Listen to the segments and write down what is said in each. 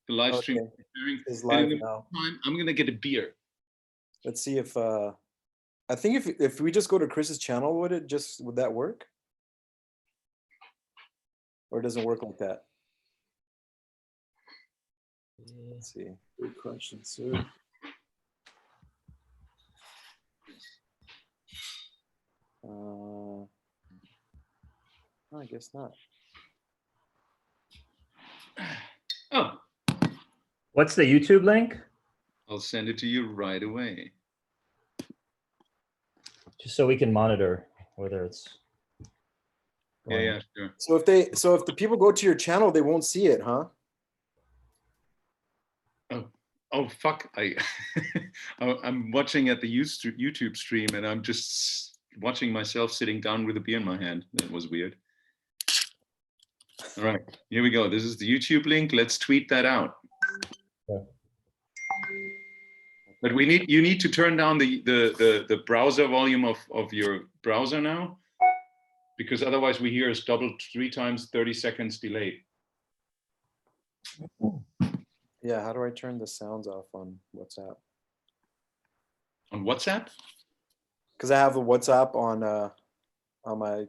the live stream. Okay. It's And live in the now. meantime, I'm gonna get a beer. Let's see if I think if we just go to Chris's channel, would that work? Or it doesn't work like that? Let's see. Good question, sir. I guess not. Oh, What's the YouTube link? I'll send it to you right away. Just so we can monitor whether it's. Yeah, sure. So if the people go to your channel, they won't see it, huh? Oh fuck! I'm watching at the YouTube stream, and I'm just watching myself sitting down with a beer in my hand. That was weird. All right, here we go. This is the YouTube link. Let's tweet that out. Yeah. But you need to turn down the browser volume of your browser now, because otherwise we hear us double 3 times 30 seconds delayed. Yeah, how do I turn the sounds off on WhatsApp? On WhatsApp? Because I have the WhatsApp on my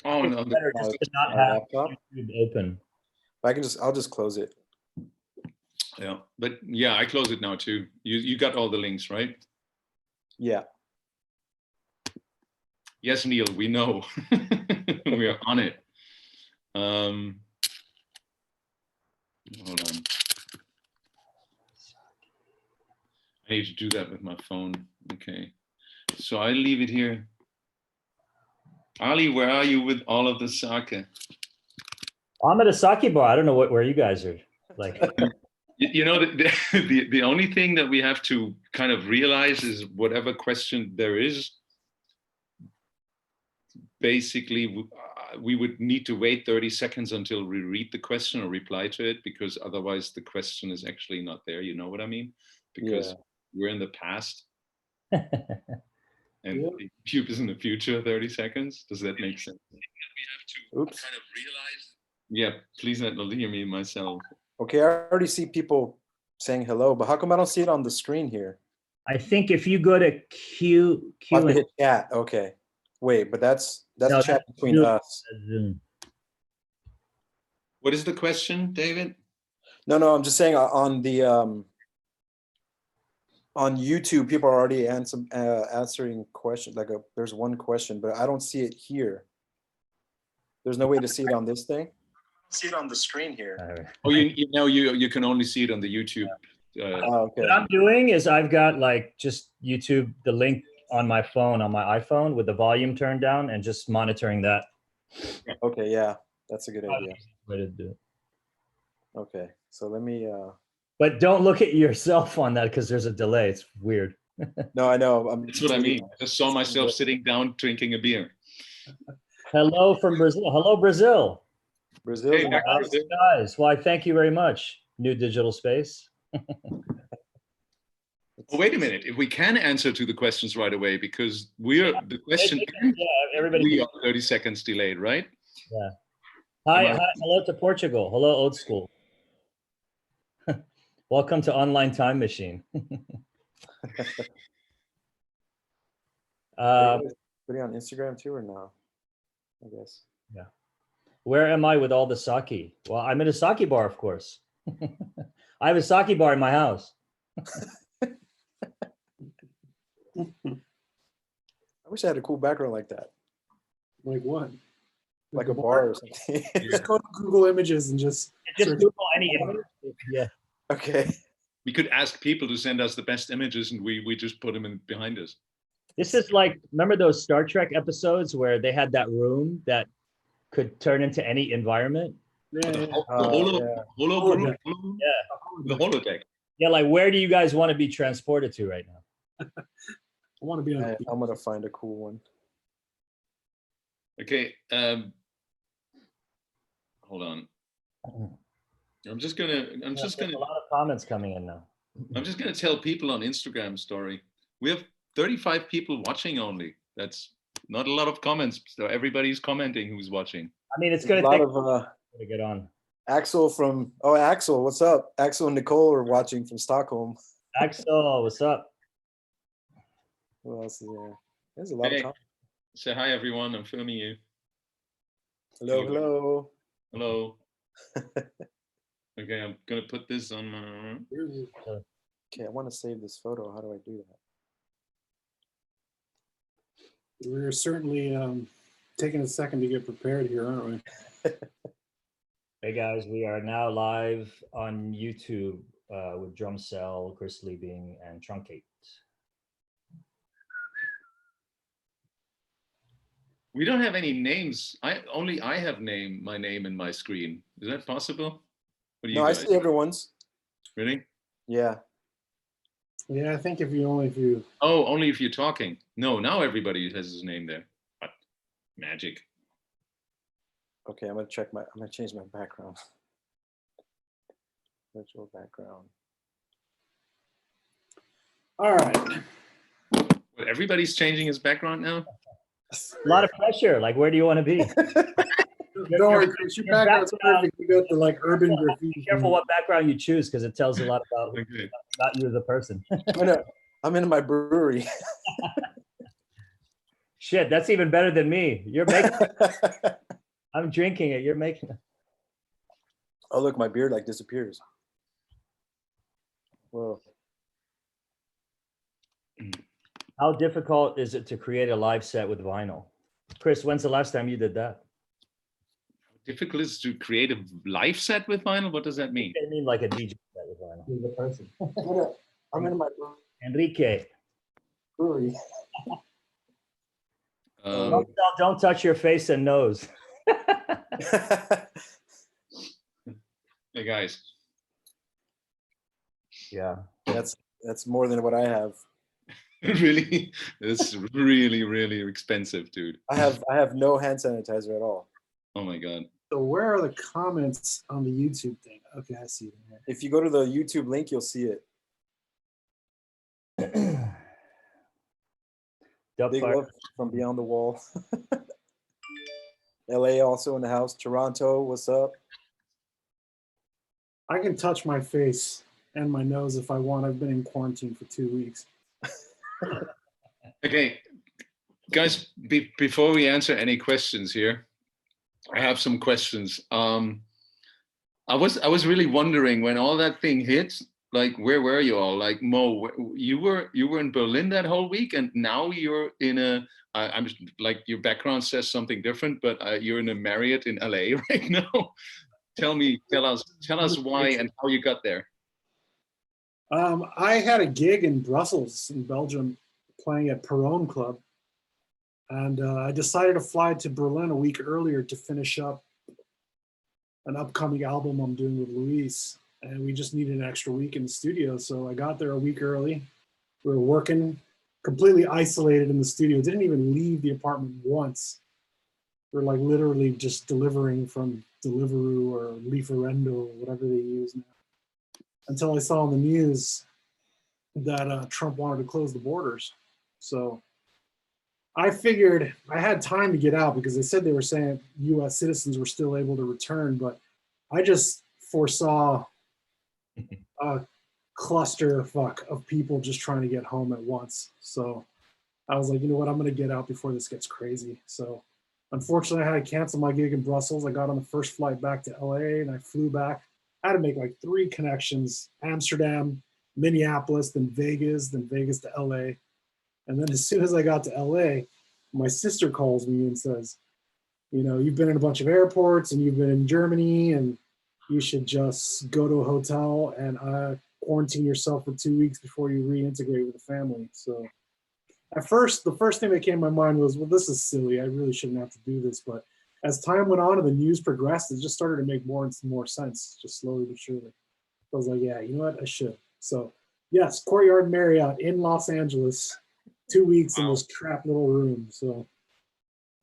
no, Better just to not have laptop. YouTube open. I'll just close it. yeah, but yeah, I close it now too. You got all the links, right? Yeah. Yes, Neil, we know. We are on it. Hold on. I need to do that with my phone. Okay. So I leave it here. Ali, where are you with all of the sake? I'm at a sake bar. I don't know where you guys are. Like, You know, the only thing that we have to kind of realize is whatever question there is, basically we would need to wait 30 seconds until we read the question or reply to it, because otherwise the question is actually not there. You know what I mean? Because we're in the past and YouTube is in the future, 30 seconds. Does that make sense? We have to kind of realize. Yeah, please not hear me myself. Okay, I already see people saying hello, but how come I don't see it on the screen here? I think if you go to Q I have to and hit chat. Okay. Wait, but that's No, chat that's between Zoom. us. Zoom. What is the question, David? No, I'm just saying on the on YouTube, people are already answering questions. There's one question, but I don't see it here. There's no way to see it on this thing. See it on the screen here. Oh, you can only see it on the YouTube. Okay. What I'm doing is I've got like just YouTube, the link on my phone, on my iPhone with the volume turned down and just monitoring that. Okay, yeah, that's a good idea. Way to do it. Okay, so let me. But don't look at yourself on that because there's a delay. It's weird. No, I know. That's what I mean. I just saw myself sitting down drinking a beer. Hello from Brazil. Hello, Brazil. Brazil. Hey, guys. Why, thank you very much. New Digital Space. Oh, wait a minute. If we can answer to the questions right away, because the question, everybody. We are 30 seconds delayed, right? Yeah. Hi, hello to Portugal. Hello, old school. Welcome to Online Time Machine. Putting on Instagram too, or no? I guess. Yeah. Where am I with all the sake? Well, I'm at a sake bar, of course. I have a sake bar in my house. I wish I had a cool background like that. Like what? Like a bar or something. Just go to Google Images and just Google any image. Yeah. Okay. We could ask people to send us the best images, and we just put them in behind us. This is like, remember those Star Trek episodes where they had that room that could turn into any environment? Yeah, The holodeck. Yeah, like where do you guys want to be transported to right now? I want to be on. I'm gonna find a cool one. Okay. Hold on. I'm just gonna. A lot of comments coming in now. I'm just gonna tell people on Instagram story. We have 35 people watching only. That's not a lot of comments. So everybody's commenting who's watching. I mean, it's gonna take a lot to get on. Axel from, oh, Axel, what's up? Axel and Nicole are watching from Stockholm. Axel, what's up? Who else is there? There's a lot Hey, of comments. say hi, everyone. I'm filming you. Hello, Anyway. hello. Hello. Okay, I'm gonna put this on my. Okay, I want to save this photo. How do I do that? We're certainly taking a second to get prepared here, aren't we? Hey guys, we are now live on YouTube with Drumcell, Chris Liebing, and Truncate. We don't have any names. I have my name in my screen. Is that possible? What do you No, I guys? see everyone's. Really? Yeah. Yeah, I think if you Oh, only if you're talking. No, now everybody has his name there. What? Magic. Okay, I'm gonna change my background. Virtual background. all right. But everybody's changing his background now. A lot of pressure. Like, where do you want to be? Don't worry, Chris, your background's perfect. You got the like urban graffiti. Be careful what background you choose because it tells a lot about Okay. you as a person. I'm in my brewery. Shit, that's even better than me. You're making. I'm drinking it. You're making it. Oh, look, my beard like disappears. Whoa. How difficult is it to create a live set with vinyl? Chris, when's the last time you did that? Difficult is to create a live set with vinyl. What does that mean? I mean, like a DJ set with vinyl. Who's the person? I'm in my Enrique. brewery. Don't touch your face and nose. Hey guys. Yeah. That's more than what I have. Really? It's really, really expensive, dude. I have no hand sanitizer at all. Oh my God. So where are the comments on the YouTube thing? Okay, I see them here. If you go to the YouTube link, you'll see it. Big Dubfire. love from Beyond the Wall. LA also in the house. Toronto, what's up? I can touch my face and my nose if I want. I've been in quarantine for 2 weeks. Okay, guys, before we answer any questions here, I have some questions. I was really wondering when all that thing hit, like, where were you all? Like, Mo, you were in Berlin that whole week, and now you're in I'm like, your background says something different, but you're in a Marriott in LA right now. Tell us why and how you got there. I had a gig in Brussels, in Belgium, playing at Perron Club. And I decided to fly to Berlin a week earlier to finish up an upcoming album I'm doing with Luis. And we just needed an extra week in the studio. So I got there a week early. We were working completely isolated in the studio. Didn't even leave the apartment once. We're like literally just delivering from Deliveroo or Lieferando or whatever they use now. Until I saw on the news that Trump wanted to close the borders. So I figured I had time to get out because they said they were saying US citizens were still able to return, but I just foresaw a clusterfuck of people just trying to get home at once. So I was like, you know what, I'm gonna get out before this gets crazy. So unfortunately I had to cancel my gig in Brussels. I got on the first flight back to LA and I flew back. I had to make like 3 connections: Amsterdam, Minneapolis, then Vegas to LA. And then as soon as I got to LA, my sister calls me and says, you know, you've been in a bunch of airports and you've been in Germany and you should just go to a hotel and quarantine yourself for 2 weeks before you reintegrate with the family. So at first, the first thing that came to my mind was, well, this is silly. I really shouldn't have to do this. But as time went on and the news progressed, it just started to make more and more sense, just slowly but surely. I was like, yeah, you know what, I should. So yes, Courtyard Marriott in Los Angeles, 2 weeks in this crap little room. So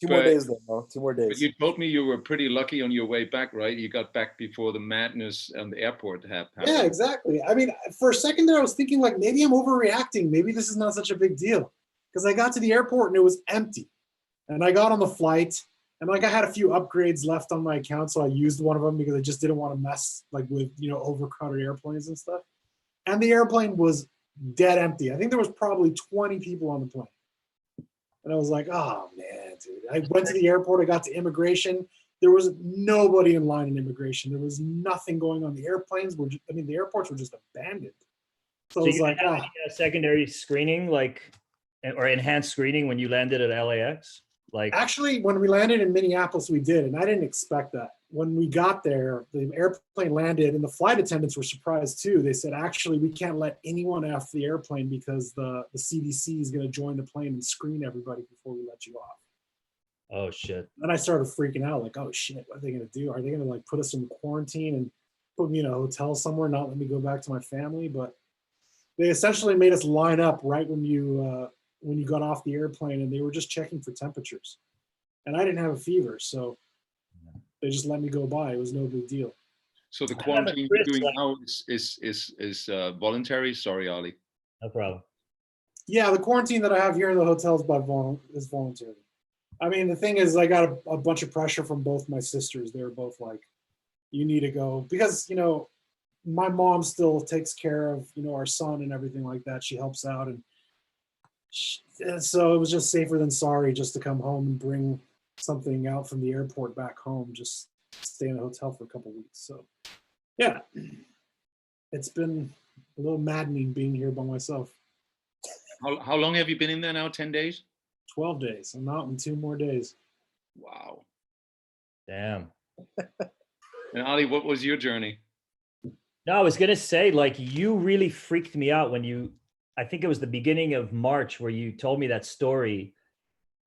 2 more days though, Mo. 2 more days. But you told me you were pretty lucky on your way back, right? You got back before the madness on the airport happened. yeah, exactly. I mean, for a second there, I was thinking like, maybe I'm overreacting. Maybe this is not such a big deal. Because I got to the airport and it was empty. And I got on the flight And like I had a few upgrades left on my account, so I used one of them because I just didn't want to mess like with overcrowded airplanes and stuff. And the airplane was dead empty. I think there was probably 20 people on the plane. And I was like, oh man, dude. I went to the airport, I got to immigration. There was nobody in line in immigration. There was nothing going on. The airplanes were, the airports were just abandoned. So I was you like, didn't have any, secondary screening, like, or enhanced screening when you landed at LAX? Like, actually, when we landed in Minneapolis, we did, and I didn't expect that. When we got there, the airplane landed, and the flight attendants were surprised too. They said, actually, we can't let anyone off the airplane because the CDC is going to join the plane and screen everybody before we let you off. oh shit. Then I started freaking out, like, oh shit, what are they going to do? Are they going to like put us in quarantine and put me in a hotel somewhere, not let me go back to my family? But they essentially made us line up right when you got off the airplane, and they were just checking for temperatures. And I didn't have a fever, so they just let me go by. It was no big deal. So the quarantine you're doing now is voluntary? Sorry, Ali. No problem. Yeah, the quarantine that I have here in the hotel is voluntary. I mean, the thing is, I got a bunch of pressure from both my sisters. They were both like, you need to go. Because, my mom still takes care of, our son and everything like that. She helps out. And so it was just safer than sorry just to come home and bring something out from the airport back home, just stay in a hotel for a couple of weeks. So yeah, it's been a little maddening being here by myself. How long have you been in there now? 10 days? 12 days. I'm out in 2 more days. Wow. Damn. And Ali, what was your journey? No, I was going to say, like, you really freaked me out when I think it was the beginning of March where you told me that story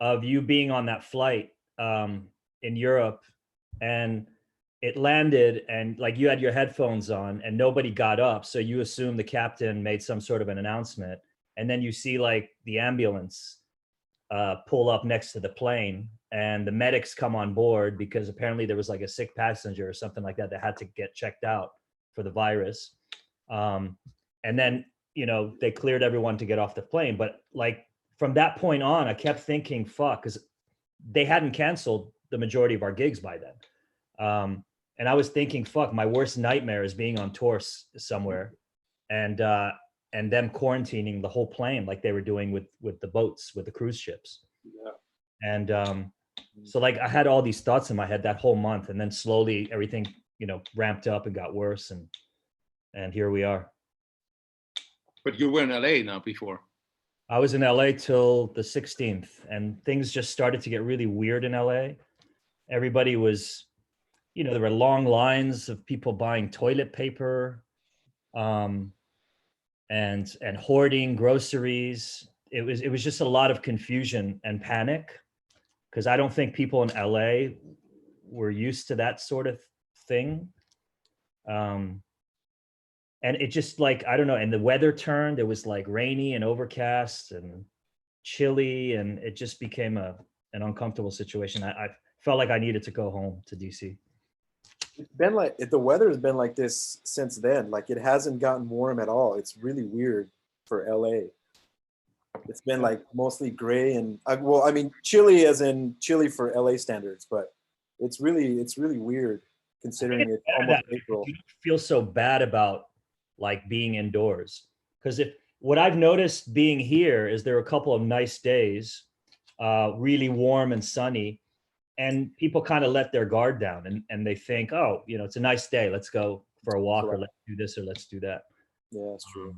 of you being on that flight in Europe, and it landed, and like you had your headphones on and nobody got up. So you assume the captain made some sort of an announcement, and then you see like the ambulance pull up next to the plane, and the medics come on board because apparently there was like a sick passenger or something like that had to get checked out for the virus. And then, they cleared everyone to get off the plane. But like from that point on, I kept thinking, fuck, because they hadn't canceled the majority of our gigs by then. And I was thinking, fuck, my worst nightmare is being on tour somewhere and them quarantining the whole plane like they were doing with the boats, with the cruise ships. Yeah. And so like I had all these thoughts in my head that whole month, and then slowly everything, ramped up and got worse, and here we are. But you were in LA now before. I was in LA till the 16th, and things just started to get really weird in LA. Everybody was, there were long lines of people buying toilet paper, and hoarding groceries. It was just a lot of confusion and panic, because I don't think people in LA were used to that sort of thing. And it just like, I don't know, and the weather turned, it was like rainy and overcast and chilly, and it just became an uncomfortable situation. I felt like I needed to go home to DC. It's been like, the weather has been like this since then. Like, it hasn't gotten warm at all. It's really weird for LA. It's been like mostly gray and chilly, as in chilly for LA standards, but it's really weird considering it's almost April. You don't feel so bad about like being indoors, because what I've noticed being here is there are a couple of nice days, really warm and sunny, and people kind of let their guard down and they think, oh, it's a nice day, let's go for a walk, or let's do this or let's do that. Yeah, that's true.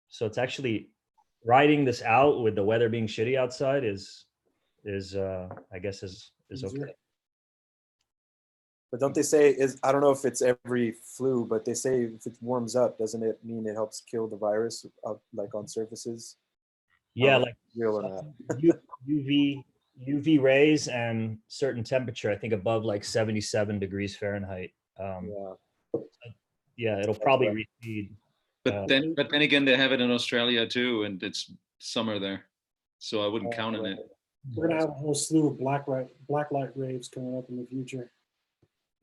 So it's actually riding this out with the weather being shitty outside is I guess is okay. But don't they say, I don't know if it's every flu, but they say if it warms up, doesn't it mean it helps kill the virus like on surfaces? Yeah, like real or not. UV rays and certain temperature, I think above like 77 degrees Fahrenheit. Yeah, it'll probably recede. But then again, they have it in Australia too, and it's summer there, so I wouldn't count on it. We're gonna have a whole slew of black light raves coming up in the future.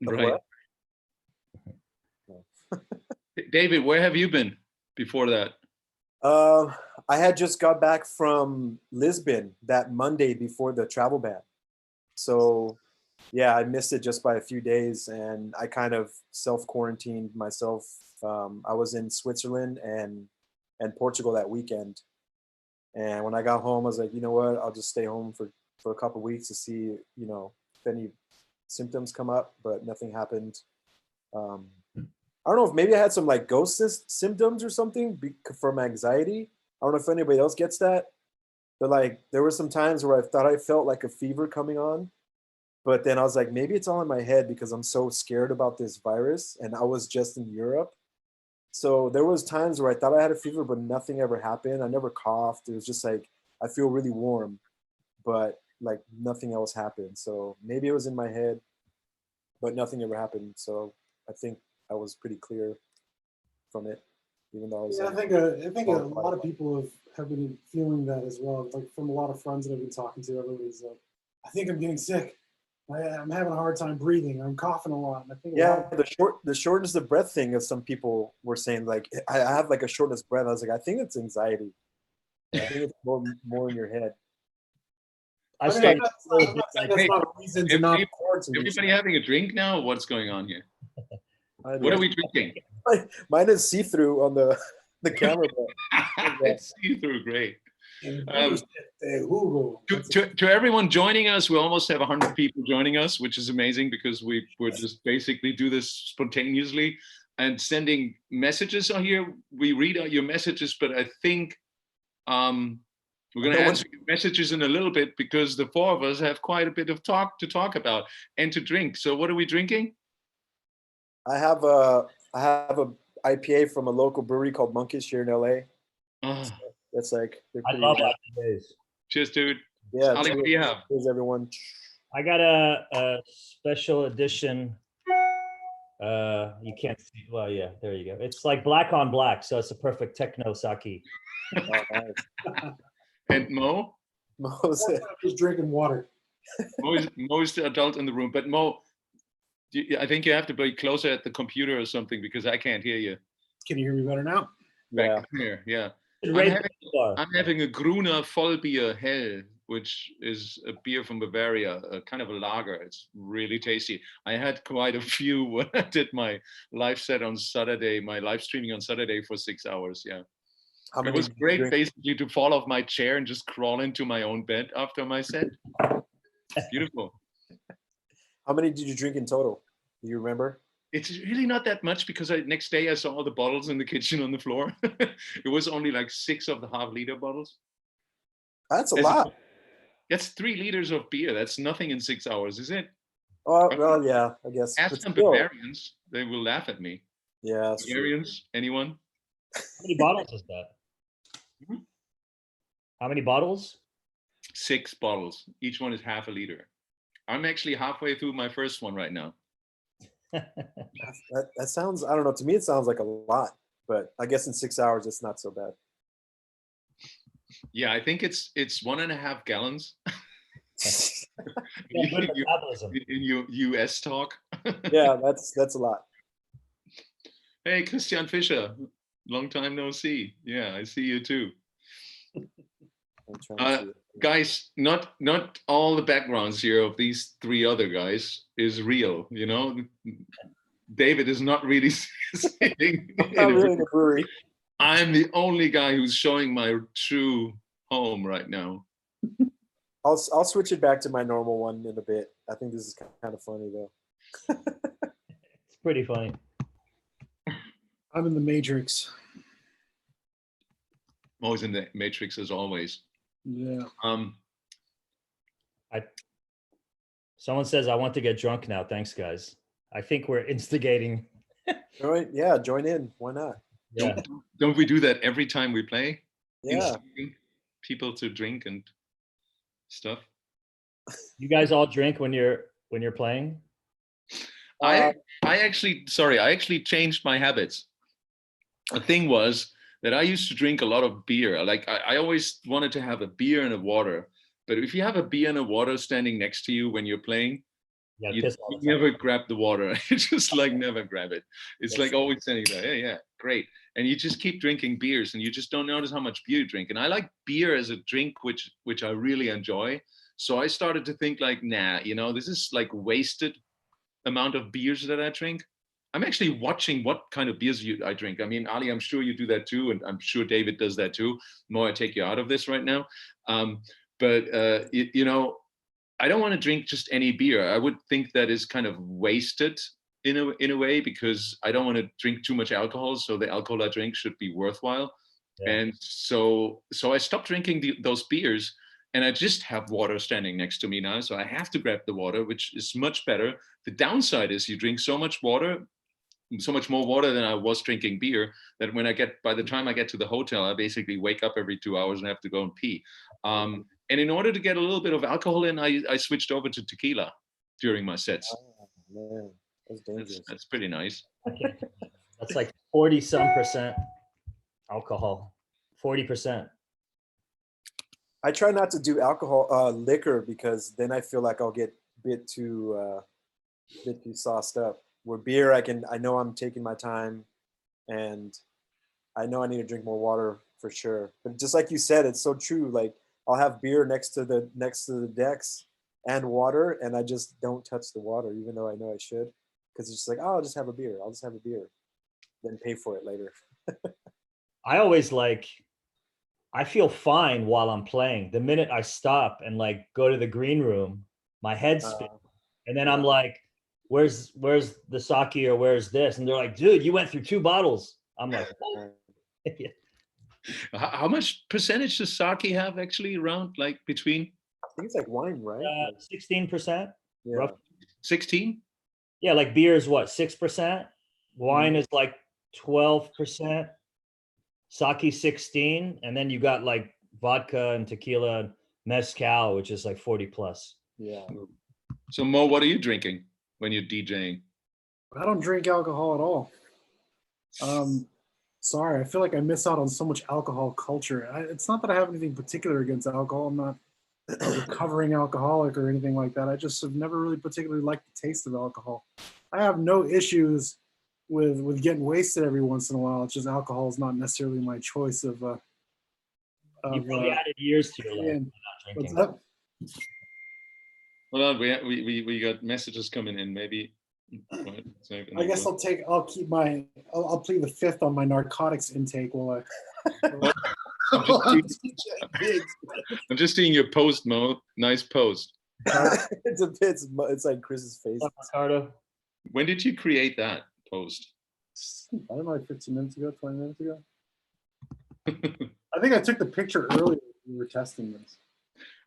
Right. David, where have you been before that? I had just got back from Lisbon that Monday before the travel ban. So yeah, I missed it just by a few days, and I kind of self-quarantined myself. I was in Switzerland and Portugal that weekend, and when I got home, I was like, you know what? I'll just stay home for a couple weeks to see, you know, if any symptoms come up, but nothing happened. I don't know if maybe I had some like ghost symptoms or something from anxiety. I don't know if anybody else gets that, but like there were some times where I thought I felt like a fever coming on, but then I was like, maybe it's all in my head because I'm so scared about this virus, and I was just in Europe. So there was times where I thought I had a fever, but nothing ever happened. I never coughed. It was just like I feel really warm, but like nothing else happened. So maybe it was in my head, but nothing ever happened. So I think I was pretty clear from it, even though I was. Yeah, I think a lot of people have been feeling that as well. Like from a lot of friends that I've been talking to, everybody's like, I think I'm getting sick. I'm having a hard time breathing. I'm coughing a lot. And I think Yeah, the shortness of breath thing, as some people were saying, like I have like a shortness of breath. I was like, I think it's anxiety. I think it's more in your head. I mean, started. I'm not saying that's not a reason to not quarantine. Everybody having a drink now? What's going on here? What are we drinking? Mine is see-through on the camera. It's see-through, great. Hugo. To everyone joining us, we almost have 100 people joining us, which is amazing because we're just basically do this spontaneously and sending messages on here. We read out your messages, but I think we're going to answer your messages in a little bit because the four of us have quite a bit of talk to talk about and to drink. So what are we drinking? I have a IPA from a local brewery called Monkish here in LA. Oh, That's like I love IPAs. Cheers, dude. Yeah, Ali, what do you have? Cheers, everyone. I got a special edition. You can't see. Well, yeah, there you go. It's like black on black, so it's a perfect techno sake. Oh, nice. And Mo? Mo's just drinking water. Mo's the adult in the room, but Mo, I think you have to be closer at the computer or something because I can't hear you. Can you hear me better now? Back here, yeah. I'm having a Gruner Vollbier Hell, which is a beer from Bavaria, a kind of a lager. It's really tasty. I had quite a few when I did my live set on Saturday, my live streaming on Saturday for 6 hours. Yeah. It was great basically to fall off my chair and just crawl into my own bed after my set. Beautiful. How many did you drink in total? Do you remember? It's really not that much because next day I saw all the bottles in the kitchen on the floor. It was only like 6 of the half-liter bottles. That's a lot. That's 3 liters of beer. That's nothing in 6 hours, is it? Oh, well, yeah, I guess. Ask some Bavarians. They will laugh at me. Yeah, that's Bavarians, true. Anyone? How many bottles is that? How many bottles? 6 bottles. Each one is half a liter. I'm actually halfway through my first one right now. That sounds, I don't know, to me it sounds like a lot, but I guess in 6 hours it's not so bad. Yeah, I think it's 1.5 gallons. in your US talk. Yeah, that's a lot. Hey, Christian Fischer, long time no see. Yeah, I see you too. Guys, not all the backgrounds here of these 3 other guys is real. You know, David is not really sitting in a brewery. I'm the only guy who's showing my true home right now. I'll switch it back to my normal one in a bit. I think this is kind of funny though. It's pretty funny. I'm in the Matrix. Always in the Matrix as always. Yeah. Someone says I want to get drunk now. Thanks, guys. I think we're instigating. All right, yeah, join in. Why not? Yeah. Don't we do that every time we play? Yeah. Instigating people to drink and stuff. You guys all drink when you're playing? I actually changed my habits. The thing was that I used to drink a lot of beer. Like I always wanted to have a beer and a water. But if you have a beer and a water standing next to you when you're playing, you never grab the water. You just like never grab it. It's like always standing there. Yeah, great. And you just keep drinking beers and you just don't notice how much beer you drink. And I like beer as a drink, which I really enjoy. So I started to think like, nah, you know, this is like wasted amount of beers that I drink. I'm actually watching what kind of beers I drink. I mean, Ali, I'm sure you do that too, and I'm sure David does that too. More, I take you out of this right now. But you know, I don't want to drink just any beer. I would think that is kind of wasted in a way, because I don't want to drink too much alcohol. So the alcohol I drink should be worthwhile. Yeah. And so I stopped drinking those beers, and I just have water standing next to me now. So I have to grab the water, which is much better. The downside is you drink so much water, so much more water than I was drinking beer, that by the time I get to the hotel, I basically wake up every 2 hours and have to go and pee. And in order to get a little bit of alcohol in, I switched over to tequila during my sets. Oh, man, that's dangerous. That's pretty nice. Okay. That's like 40% alcohol, 40%. I try not to do liquor, because then I feel like I'll get a bit too sauced up. Where beer, I know I'm taking my time, and I know I need to drink more water for sure. But just like you said, it's so true. Like, I'll have beer next to the decks and water, and I just don't touch the water, even though I know I should, because it's just like, oh, I'll just have a beer. I'll just have a beer, then pay for it later. I always I feel fine while I'm playing. The minute I stop and like go to the green room, my head spins, and then I'm like, where's the sake, or where's this? And they're like, dude, you went through 2 bottles. I'm like, yeah. How much percentage does sake have actually around, like between? I think it's like wine, right? 16%. Yeah. Roughly. 16? Yeah, like beer is what, 6%? Wine is like 12%. Sake 16, and then you got like vodka and tequila, mezcal, which is like 40 plus. Yeah. So Mo, what are you drinking when you're DJing? I don't drink alcohol at all. Sorry, I feel like I miss out on so much alcohol culture. It's not that I have anything particular against alcohol. I'm not a recovering alcoholic or anything like that. I just have never really particularly liked the taste of alcohol. I have no issues with getting wasted every once in a while. It's just alcohol is not necessarily my choice of You probably added years to your life. What's up? Hold on, we got messages coming in. Maybe. I guess I'll plead the fifth on my narcotics intake while I'm just seeing your post, Mo. Nice post. It's like Chris's face. Ricardo. When did you create that post? I don't know, like 15 minutes ago, 20 minutes ago. I think I took the picture earlier when we were testing this.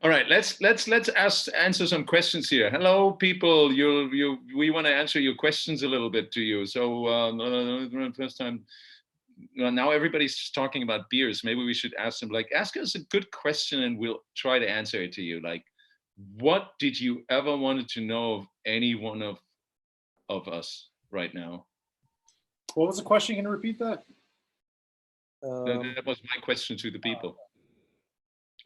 All right, let's answer some questions here. Hello, people. We want to answer your questions a little bit to you. So first time. Now everybody's talking about beers. Maybe we should ask them. Like, ask us a good question, and we'll try to answer it to you. Like, what did you ever wanted to know of any one of us right now? What was the question? Can you repeat that? That was my question to the people.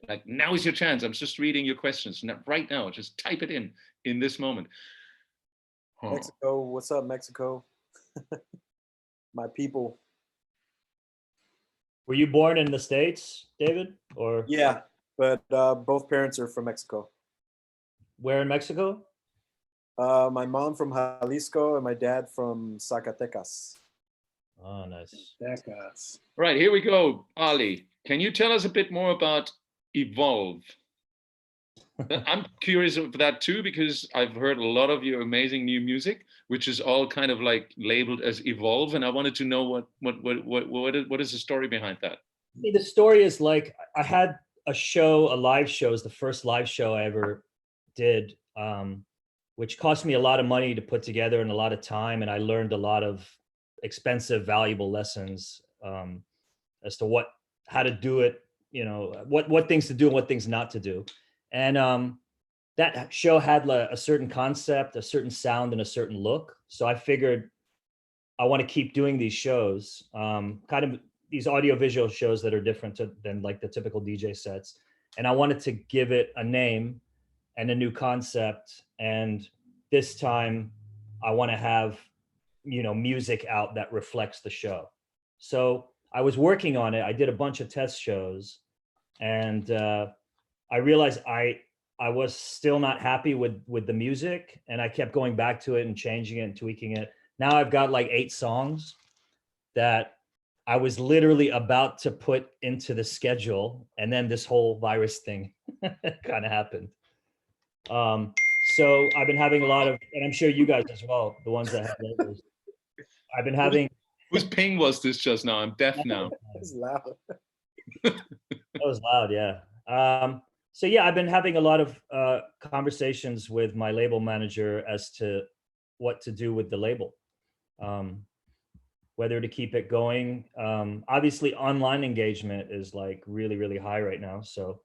Like, now is your chance. I'm just reading your questions right now. Just type it in this moment. Mexico, what's up, Mexico? My people. Were you born in the States, David? Or yeah, but both parents are from Mexico. Where in Mexico? My mom from Jalisco and my dad from Zacatecas. Oh, nice. Zacatecas. Right, here we go. Ali, can you tell us a bit more about Evolve? I'm curious of that too, because I've heard a lot of your amazing new music, which is all kind of like labeled as Evolve, and I wanted to know what is the story behind that? The story is like, I had a live show. It was the first live show I ever did, which cost me a lot of money to put together and a lot of time, and I learned a lot of expensive, valuable lessons as to how to do it, you know, what things to do and what things not to do. And that show had a certain concept, a certain sound, and a certain look. So I figured I want to keep doing these shows, kind of these audiovisual shows that are different than like the typical DJ sets. And I wanted to give it a name and a new concept. And this time I want to have, you know, music out that reflects the show. So I was working on it. I did a bunch of test shows, and I realized I I was still not happy with the music, and I kept going back to it and changing it and tweaking it. Now I've got like 8 songs that I was literally about to put into the schedule, and then this whole virus thing kind of happened. So I've been having a lot of, and I'm sure you guys as well, the ones that have labels. I've been having. Whose ping was this just now? I'm deaf now. It's loud. That was loud, yeah. So yeah, I've been having a lot of conversations with my label manager as to what to do with the label, whether to keep it going. Obviously, online engagement is like really, really high right now. So,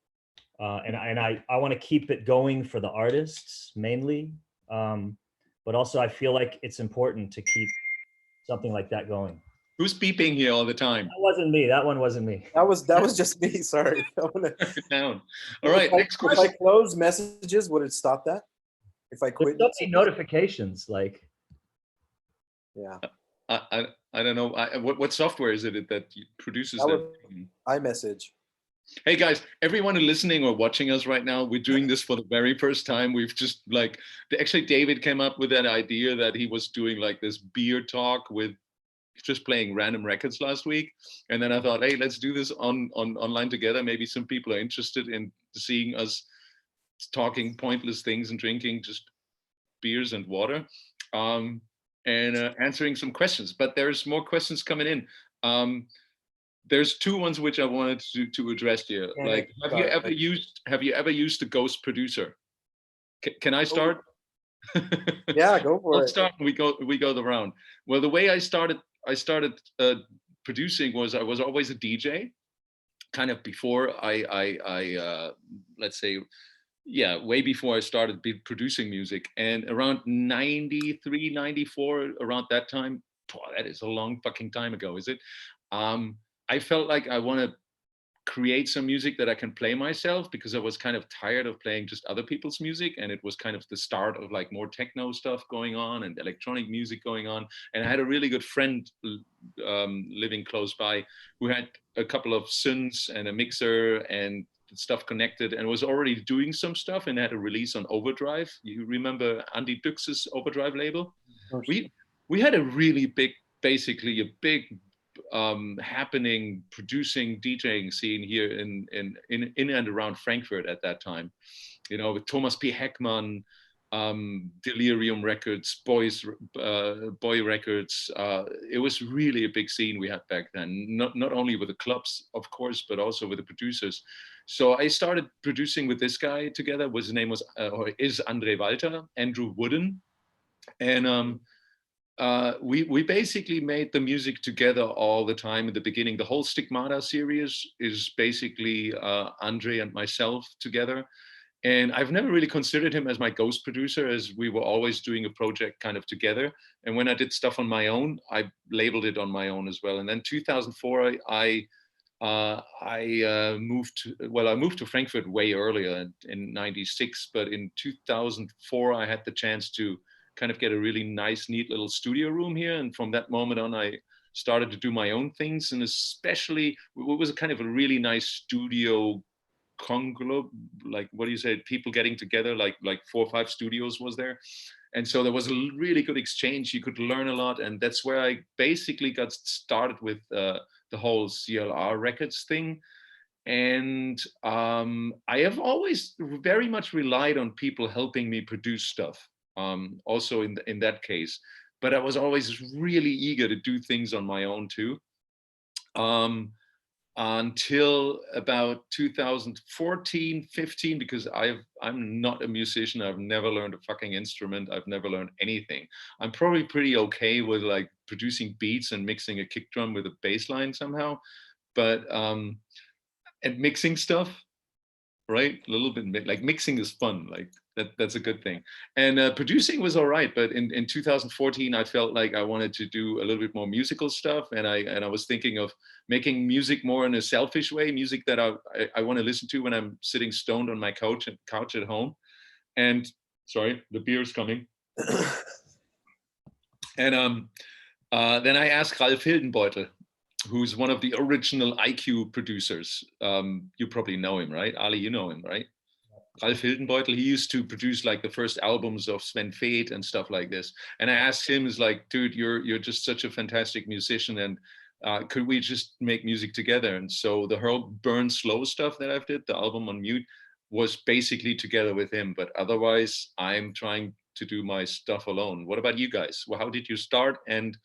and I want to keep it going for the artists mainly, but also I feel like it's important to keep something like that going. Who's beeping here all the time? That wasn't me. That one wasn't me. That was just me. Sorry. Down. All right. Next If I question. close messages, would it stop that? If I quit? There's so many notifications, like. Yeah. I don't know. What software is it that produces That that? was iMessage. Hey guys, everyone who's listening or watching us right now, we're doing this for the very first time. We've just like, actually David came up with that idea that he was doing like this beer talk with just playing random records last week. And then I thought, hey, let's do this online together. Maybe some people are interested in seeing us talking pointless things and drinking just beers and water, and answering some questions. But there's more questions coming in. There's 2 ones which I wanted to address here. Yeah, like, have you ever used a ghost producer? Can I start? Yeah, go for it. Let's start. We go the round. Well, the way I started producing was I was always a DJ, kind of before I let's say, yeah, way before I started producing music. And around 93, 94, around that time, that is a long fucking time ago, is it? I felt like I want to create some music that I can play myself, because I was kind of tired of playing just other people's music, and it was kind of the start of like more techno stuff going on and electronic music going on. And I had a really good friend living close by who had a couple of synths and a mixer and stuff connected, and was already doing some stuff, and had a release on Overdrive. You remember Andy Dux's Overdrive label? We had a really big, basically a big happening producing DJing scene here in and around Frankfurt at that time, you know, with Thomas P. Heckmann, Delirium Records, Boy Records. It was really a big scene we had back then, not only with the clubs, of course, but also with the producers. So I started producing with this guy together. His name was or is Andre Walter, Andrew Wooden, and we basically made the music together all the time. In the beginning, the whole Stigmata series is basically Andre and myself together. And I've never really considered him as my ghost producer, as we were always doing a project kind of together. And when I did stuff on my own, I labeled it on my own as well. And then 2004, I moved to Frankfurt way earlier in 96. But in 2004, I had the chance to kind of get a really nice, neat little studio room here. And from that moment on, I started to do my own things. And especially, it was a kind of a really nice studio conglomerate, like, what do you say, people getting together, like 4 or 5 studios was there. And so there was a really good exchange. You could learn a lot. And that's where I basically got started with the whole CLR Records thing. And I have always very much relied on people helping me produce stuff. Also in that case, but I was always really eager to do things on my own too, until about 2014, 15, because I'm not a musician. I've never learned a fucking instrument. I've never learned anything. I'm probably pretty okay with like producing beats and mixing a kick drum with a bass line somehow, but and mixing stuff, right? A little bit, like mixing is fun, like that's a good thing. And producing was all right, but in 2014 I felt like I wanted to do a little bit more musical stuff, and I was thinking of making music more in a selfish way, music that I want to listen to when I'm sitting stoned on my couch at home. And sorry, the beer is coming. And then I asked Ralf Hildenbeutel, who's one of the original IQ producers. You probably know him, right? Ali, you know him, right? Ralf Hildenbeutel, he used to produce like the first albums of Sven Väth and stuff like this. And I asked him, is like, dude, you're just such a fantastic musician, and could we just make music together? And so the whole Burn Slow stuff that I've did, the album on Mute, was basically together with him. But otherwise, I'm trying to do my stuff alone. What about you guys? Well, how did you start? And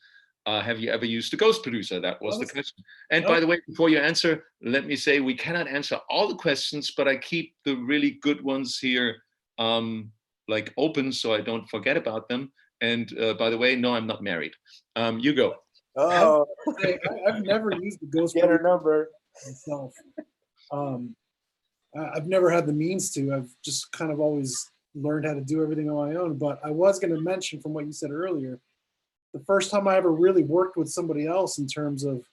have you ever used a ghost producer? That was the question. And by the way, before you answer, let me say we cannot answer all the questions, but I keep the really good ones here like open so I don't forget about them. And by the way, no, I'm not married. You go. Oh, I've never used the ghost get her producer number. myself. I've never had the means to. I've just kind of always learned how to do everything on my own. But I was going to mention from what you said earlier, the first time I ever really worked with somebody else in terms of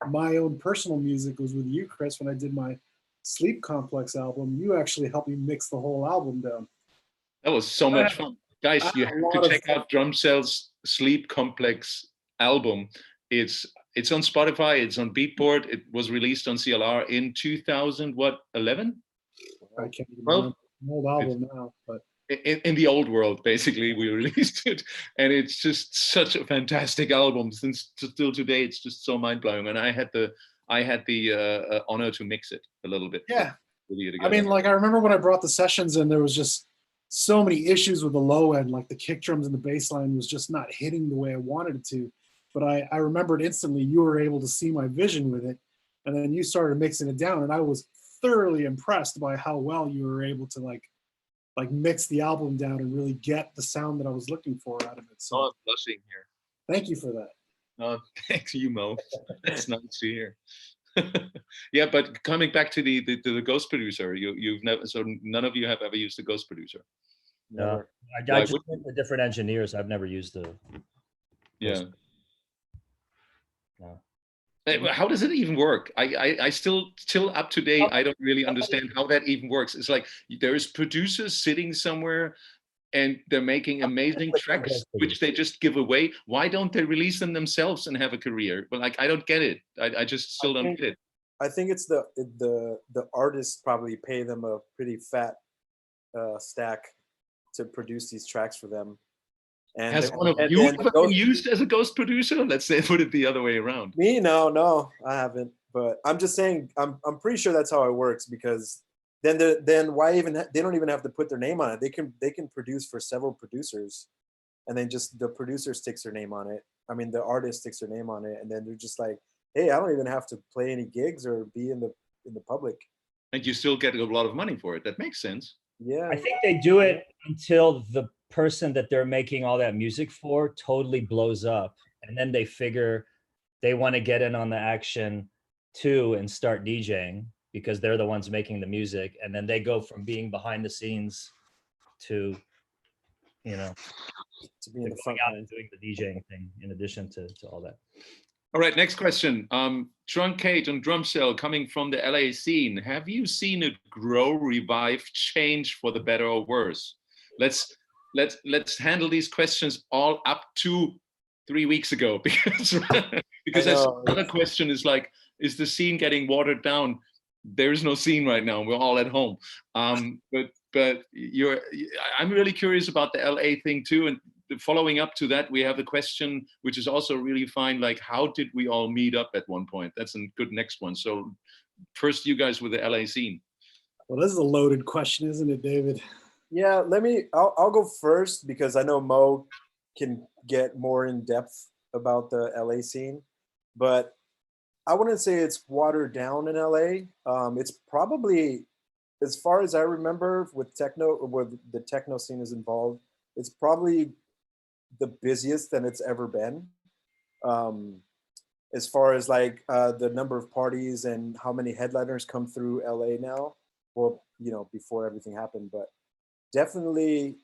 my own personal music was with you, Chris, when I did my Sleep Complex album. You actually helped me mix the whole album down. That was so much fun. Guys, you have to check out Drumcell's Sleep Complex album. It's on Spotify, it's on Beatport. It was released on CLR in 2011? I can't even remember the old album now, but in the old world, basically, we released it, and it's just such a fantastic album. Since still today, it's just so mind blowing. And I had the honor to mix it a little bit. Yeah, I mean, like I remember when I brought the sessions in, there was just so many issues with the low end, like the kick drums and the bass line was just not hitting the way I wanted it to. But I remembered instantly you were able to see my vision with it, and then you started mixing it down, and I was thoroughly impressed by how well you were able to like mix the album down and really get the sound that I was looking for out of it. So I'm blushing here. Thank you for that. Thanks you, Mo. That's nice to hear. Yeah, but coming back to the ghost producer, you've never, so none of you have ever used a ghost producer. No, I just work with different engineers. I've never used the. Yeah. No. How does it even work? I still up to date. I don't really understand how that even works. It's like there's producers sitting somewhere and they're making amazing tracks, which they just give away. Why don't they release them themselves and have a career? But like, I don't get it. I just still don't get it. I think it's the artists probably pay them a pretty fat stack to produce these tracks for them. And has one of you ever been used as a ghost producer? Let's say put it the other way around. Me, no, I haven't. But I'm just saying, I'm pretty sure that's how it works, because then why even they don't even have to put their name on it. They can produce for several producers, and then just the producer sticks their name on it. I mean, the artist sticks their name on it, and then they're just like, hey, I don't even have to play any gigs or be in the public. And you still get a lot of money for it. That makes sense. Yeah. I think they do it until the person that they're making all that music for totally blows up, and then they figure they want to get in on the action too and start DJing because they're the ones making the music, and then they go from being behind the scenes to, you know, to be in the front out and doing the DJing thing in addition to all that. All right, next question. Truncate and Drumcell, coming from the LA scene. Have you seen it grow, revive, change for the better or worse? Let's handle these questions all up to 3 weeks ago, because that's another question is like, is the scene getting watered down? There is no scene right now. We're all at home. But I'm really curious about the LA thing too. And following up to that, we have a question which is also really fine. Like, how did we all meet up at one point? That's a good next one. So first, you guys with the LA scene. Well, this is a loaded question, isn't it, David? Yeah, I'll go first, because I know Mo can get more in depth about the LA scene, but I wouldn't say it's watered down in LA. It's probably, as far as I remember, with techno, where the techno scene is involved, it's probably the busiest than it's ever been. As far as like the number of parties and how many headliners come through LA now. Well, you know, before everything happened, but definitely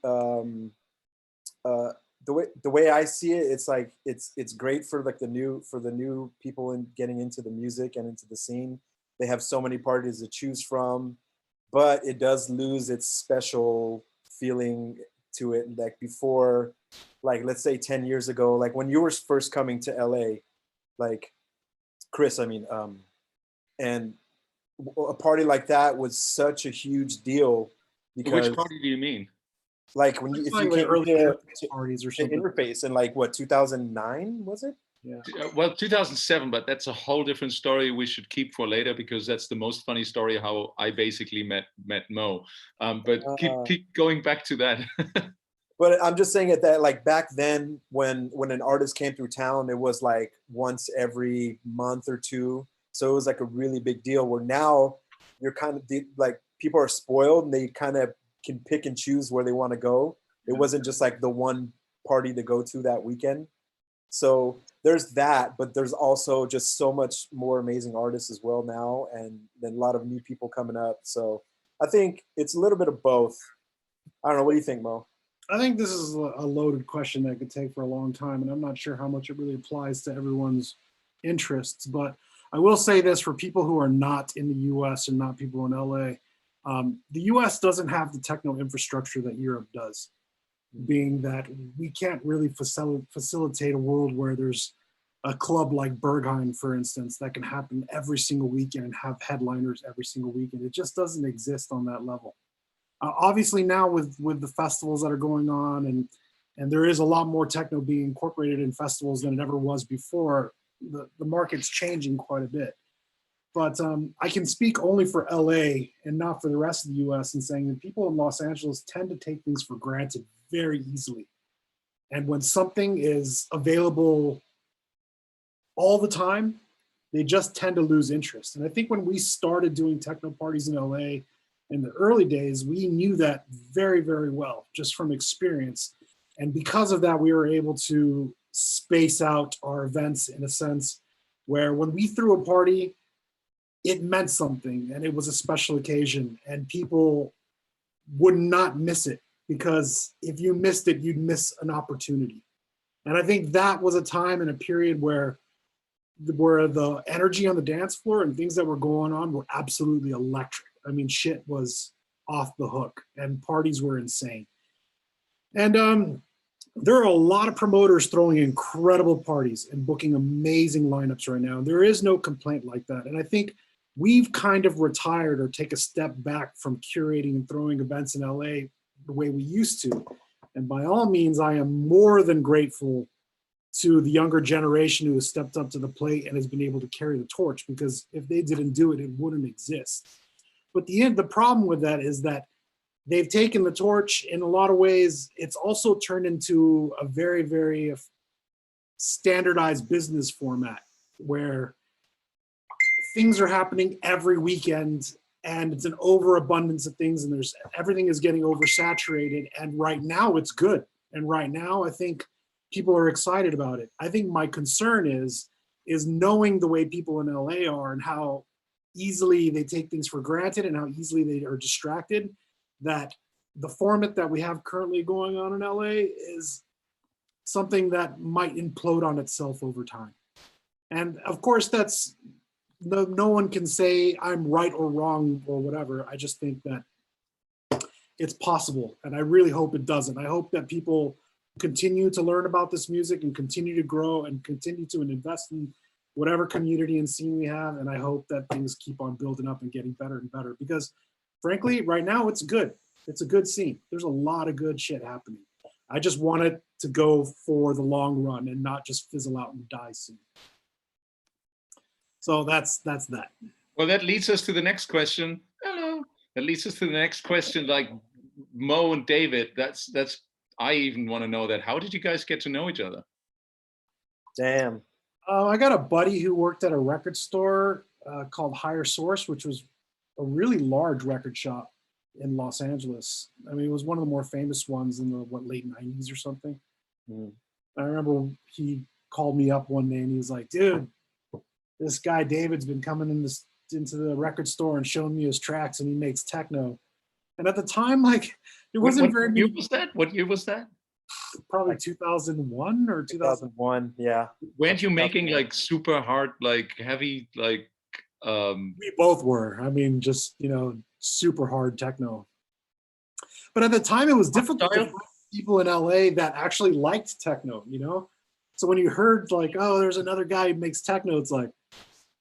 the way I see it, it's like it's great for like the new people in getting into the music and into the scene. They have so many parties to choose from, but it does lose its special feeling to it. Like before, like let's say 10 years ago, like when you were first coming to LA, like Chris, I mean, and a party like that was such a huge deal because Which party do you mean? like when you, if you Like came early to parties or the something. interface in like what 2009 was it? Yeah. Well, 2007, but that's a whole different story we should keep for later because that's the most funny story how I basically met Mo. But keep going back to that. But I'm just saying that like back then when an artist came through town, it was like once every month or two. So it was like a really big deal where now you're kind of like people are spoiled and they kind of can pick and choose where they want to go. It wasn't just like the one party to go to that weekend. So there's that, but there's also just so much more amazing artists as well now, and then a lot of new people coming up. So I think it's a little bit of both. I don't know. What do you think, Mo? I think this is a loaded question that could take for a long time, and I'm not sure how much it really applies to everyone's interests. But I will say this for people who are not in the U.S. and not people in LA, the U.S. doesn't have the techno infrastructure that Europe does, being that we can't really facilitate a world where there's a club like Berghain, for instance, that can happen every single weekend and have headliners every single weekend. It just doesn't exist on that level. Obviously now with the festivals that are going on and there is a lot more techno being incorporated in festivals than it ever was before, the market's changing quite a bit. But I can speak only for LA and not for the rest of the US in saying that people in Los Angeles tend to take things for granted very easily. And when something is available all the time, they just tend to lose interest. And I think when we started doing techno parties in LA in the early days, we knew that very, very well, just from experience. And because of that, we were able to space out our events in a sense where when we threw a party, it meant something and it was a special occasion and people would not miss it, because if you missed it, you'd miss an opportunity. And I think that was a time and a period where the energy on the dance floor and things that were going on were absolutely electric. I mean, shit was off the hook and parties were insane. And there are a lot of promoters throwing incredible parties and booking amazing lineups right now. There is no complaint like that. And I think we've kind of retired or take a step back from curating and throwing events in LA the way we used to. And by all means, I am more than grateful to the younger generation who has stepped up to the plate and has been able to carry the torch, because if they didn't do it, it wouldn't exist. But the problem with that is that they've taken the torch in a lot of ways. It's also turned into a very, very standardized business format where things are happening every weekend and it's an overabundance of things and everything is getting oversaturated. And right now it's good. And right now I think people are excited about it. I think my concern is knowing the way people in LA are and how easily they take things for granted and how easily they are distracted, that the format that we have currently going on in LA is something that might implode on itself over time. And of course, that's no one can say I'm right or wrong or whatever. I just think that it's possible. And I really hope it doesn't. I hope that people continue to learn about this music and continue to grow and continue to invest in whatever community and scene we have. And I hope that things keep on building up and getting better and better, because frankly, right now it's good. It's a good scene. There's a lot of good shit happening. I just want it to go for the long run and not just fizzle out and die soon. So that's that. Well, that leads us to the next question. Hello. That leads us to the next question. Like Mo and David, that's. I even want to know that. How did you guys get to know each other? Damn. I got a buddy who worked at a record store called Higher Source, which was a really large record shop in Los Angeles. I mean, it was one of the more famous ones in the late 90s or something. I remember he called me up one day and he was like, dude, this guy David's been coming into the record store and showing me his tracks and he makes techno. And at the time, like, there wasn't very many. What year was that? Probably 2001 or 2001, yeah. Weren't you making like super hard, like heavy, like we both were. I mean, just, super hard techno. But at the time it was difficult to find people in LA that actually liked techno, So when you heard like, oh, there's another guy who makes techno, it's like,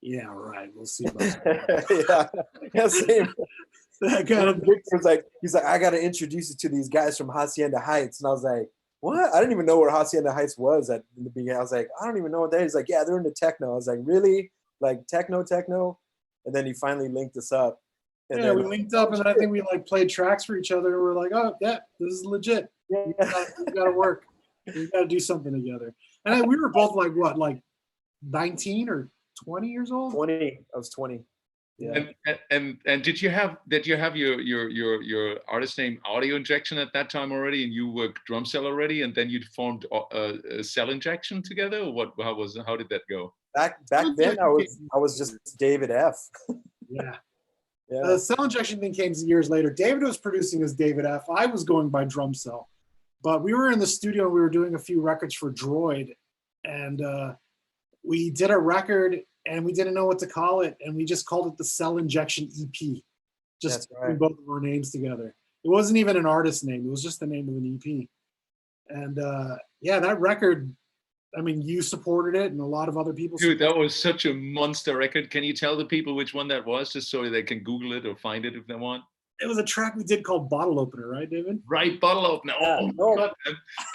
yeah, right, we'll see about that. Yeah, same. That kind of Victor was like, he's like, I got to introduce you to these guys from Hacienda Heights. And I was like, what? I didn't even know where Hacienda Heights was in the beginning. I was like, I don't even know what that is. He's like, yeah, they're into techno. I was like, really? Like techno? And then he finally linked us up. And yeah, then, we linked up, and then I think we like played tracks for each other. And we're like, oh yeah, this is legit. yeah. We got to work. We got to do something together. And we were both like what, like 19 or 20 years old? 20. I was 20. Yeah. And did you have your artist name Audio Injection at that time already, and you were Drumcell already, and then you formed a Cell Injection together, or what? How did that go? Back then, I was just David F. Yeah. Yeah. The Cell Injection thing came years later. David was producing as David F. I was going by Drumcell. But we were in the studio, we were doing a few records for Droid, and we did a record and we didn't know what to call it, and we just called it the Cell Injection EP. Just putting both of our names together. It wasn't even an artist name, it was just the name of an EP. And yeah, that record, I mean, you supported it and a lot of other people. Dude, that was such a monster record. Can you tell the people which one that was, just so they can Google it or find it if they want? It was a track we did called Bottle Opener, right, David? Right, Bottle Opener. Oh, my God.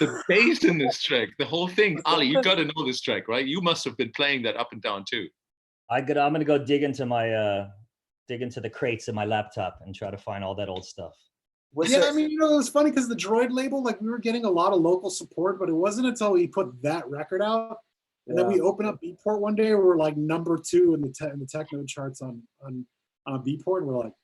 The bass in this track, the whole thing. Ali, you got to know this track, right? You must have been playing that up and down too. I'm gonna go dig into the crates of my laptop and try to find all that old stuff. I mean, you know, it was funny because the Droid label, like we were getting a lot of local support, but it wasn't until we put that record out, and then we opened up Beatport one day, we were like #2 in the techno charts on Beatport, and we're like,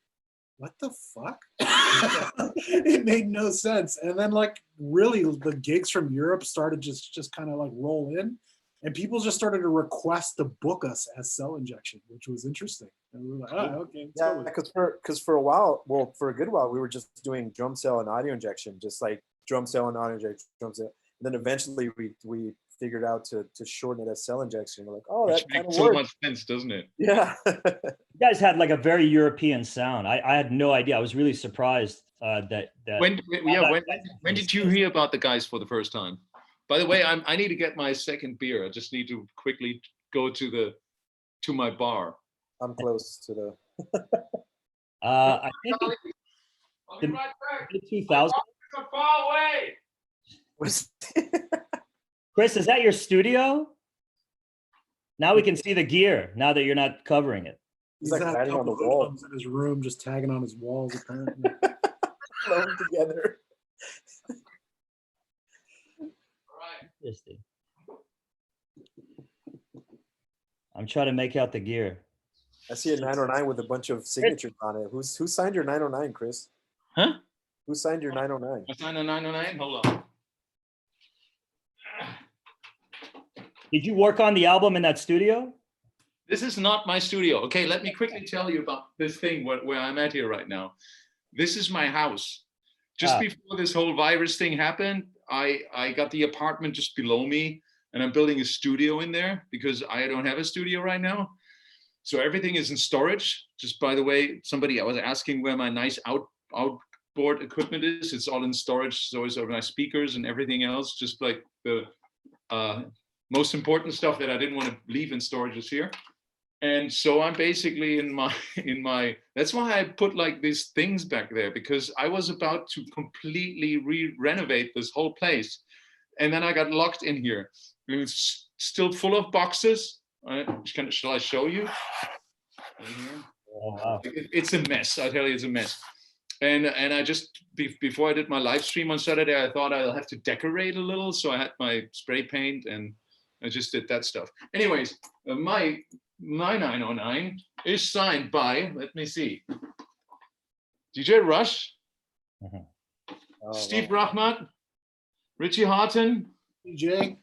what the fuck? It made no sense. And then like really the gigs from Europe started just kind of like roll in, and people just started to request to book us as Cell Injection, which was interesting. And we were like, oh, okay. Yeah, because for a while, well, for a good while, we were just doing Drumcell and Audio Injection, just like Drumcell and Audio Injection, Drumcell. And then eventually we figured out to shorten it as Cell Injection. We're like, oh, that kind of so works. much sense, doesn't it? Yeah. You guys had like a very European sound. I had no idea. I was really surprised that. When did you hear about the guys for the first time? By the way, I need to get my second beer. I just need to quickly go to my bar. I'm close to the. I think I'll be right back. 2000. So far away. Chris, is that your studio? Now we can see the gear. Now that you're not covering it. He's like writing on the wall in his room, just tagging on his walls. Apparently, alone together. Interesting. I'm trying to make out the gear. I see a 909 with a bunch of signatures on it. Who signed your 909, Chris? Huh? Who signed your 909? I signed a 909. Hold on. Did you work on the album in that studio? This is not my studio. Okay, let me quickly tell you about this thing where I'm at here right now. This is my house. Just before this whole virus thing happened, I got the apartment just below me, and I'm building a studio in there because I don't have a studio right now. So everything is in storage. Just by the way, I was asking where my nice outboard equipment is. It's all in storage. So is my speakers and everything else. Just like the most important stuff that I didn't want to leave in storage is here. And so I'm basically in my, that's why I put like these things back there, because I was about to completely renovate this whole place. And then I got locked in here. It was still full of boxes. Shall I show you? Oh, wow. It's a mess. I tell you, it's a mess. And I just, before I did my live stream on Saturday, I thought I'll have to decorate a little. So I had my spray paint and I just did that stuff. Anyways, my 909 is signed by, let me see, DJ Rush, Steve Rahmat, Richie Harton, DJ,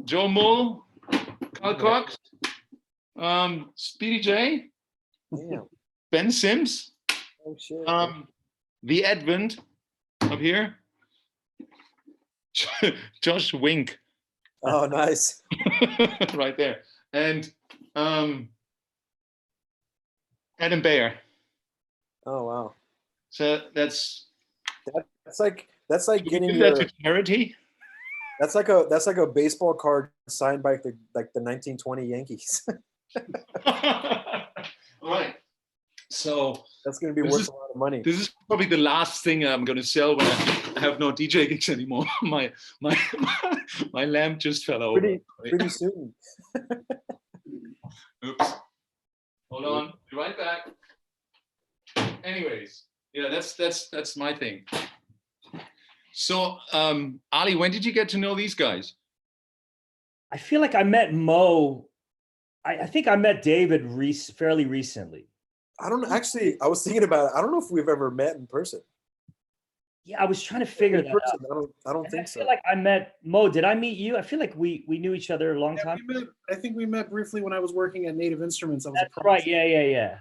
Joe Mull, Carl Cox, Speedy J, Ben Sims, The Advent up here, Josh Wink. Oh, nice. Right there. And Adam Bayer. Oh, wow. So that's like getting give your, that to charity. That's like a baseball card signed by the 1920 Yankees. Right. So That's going to be This worth is- a lot of money. this is probably the last thing I'm going to sell when I have no DJ gigs anymore. My lamp just fell over. Pretty soon. Oops. Hold on. Be right back. Anyways, yeah, that's my thing. So, Ali, when did you get to know these guys? I feel like I met Mo. I think I met David fairly recently. I don't actually. I was thinking about it. I don't know if we've ever met in person. Yeah, I was trying to figure In that person, out. I don't And think I feel so. like I met Mo. Did I meet you? I feel like we knew each other a long Yeah, time. I think we met briefly when I was working at Native Instruments. I was That's a right. props- Yeah.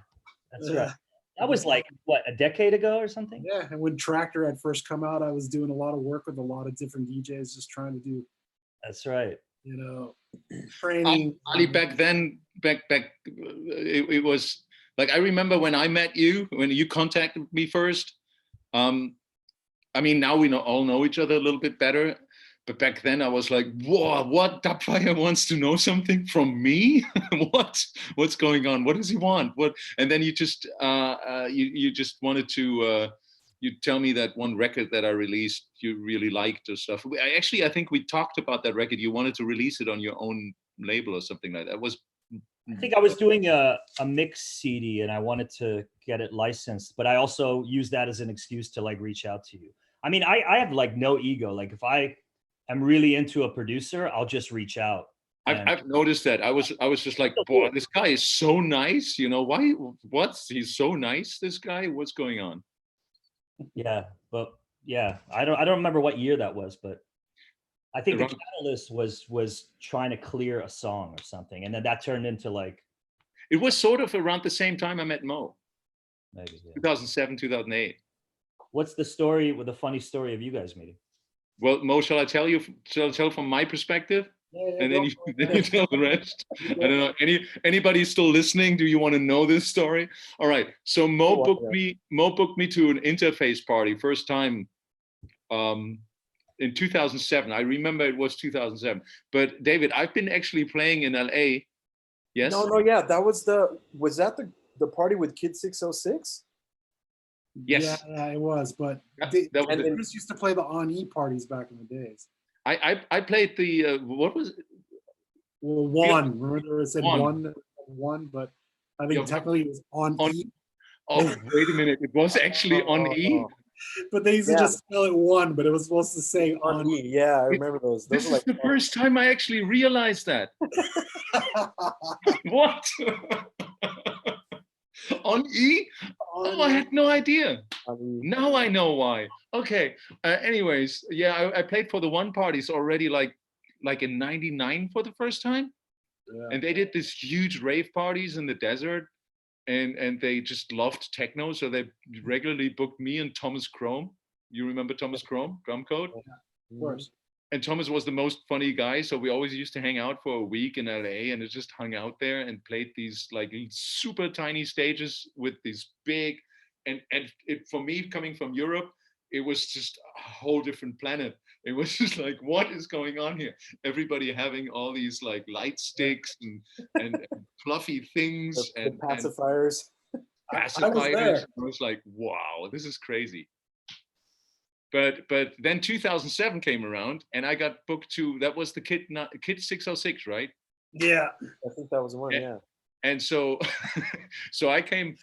That's right. That was like what, a decade ago or something? Yeah, and when Tractor had first come out, I was doing a lot of work with a lot of different DJs, just trying to do, That's right. training. Ali, back then, it was like, I remember when I met you, when you contacted me first. I mean, now we all know each other a little bit better, but back then I was like, whoa, what? Dubfire wants to know something from me? What's going on? What does he want? What? And then you just you just wanted to you tell me that one record that I released you really liked or stuff. I think we talked about that record. You wanted to release it on your own label or something like that. I think I was doing a mix CD and I wanted to get it licensed, but I also used that as an excuse to like reach out to you. I mean, I have like no ego. Like if I am really into a producer, I'll just reach out. I've noticed that. I was just like, boy, this guy is so nice. You know, why? He's so nice. This guy. What's going on? Yeah, but yeah, I don't remember what year that was, but I think the catalyst was trying to clear a song or something, and then that turned into like. It was sort of around the same time I met Mo. Maybe, yeah. 2007, 2008. What's the story with the funny story of you guys meeting? Well, Mo, shall I tell you? Shall I tell from my perspective? Yeah, And then you tell the rest. I don't know. Anybody still listening? Do you want to know this story? All right. So Mo booked me to an interface party first time in 2007. I remember it was 2007. But David, I've been actually playing in LA. Yes. No, yeah. Was that the party with Kid 606? Yes. Yeah, it was. But Chris used to play the On-E parties back in the days. I played the what was it? Well, one. Remember it said one, but I think technically it was On-E. Oh, wait a minute. It was actually On-E. But they used to just spell it one, but it was supposed to say On-E. Yeah, I remember those. This is the first time I actually realized that. What? On-E? Oh, I had no idea. Now I know why. Okay. Anyways, yeah, I played for the one parties already like in '99 for the first time. Yeah. And they did this huge rave parties in the desert. And they just loved techno, so they regularly booked me and Thomas Chrome. You remember Thomas Chrome, Drumcode? Yeah, of course. And Thomas was the most funny guy, so we always used to hang out for a week in LA, and it just hung out there and played these like super tiny stages with these big, and it, for me coming from Europe, it was just a whole different planet. It was just like, what is going on here? Everybody having all these like light sticks and fluffy things and pacifiers. Pacifiers. I was like, wow, this is crazy. But then 2007 came around, and I got booked to, that was the Kid 606, right? Yeah, I think that was one. Yeah. And so, so I came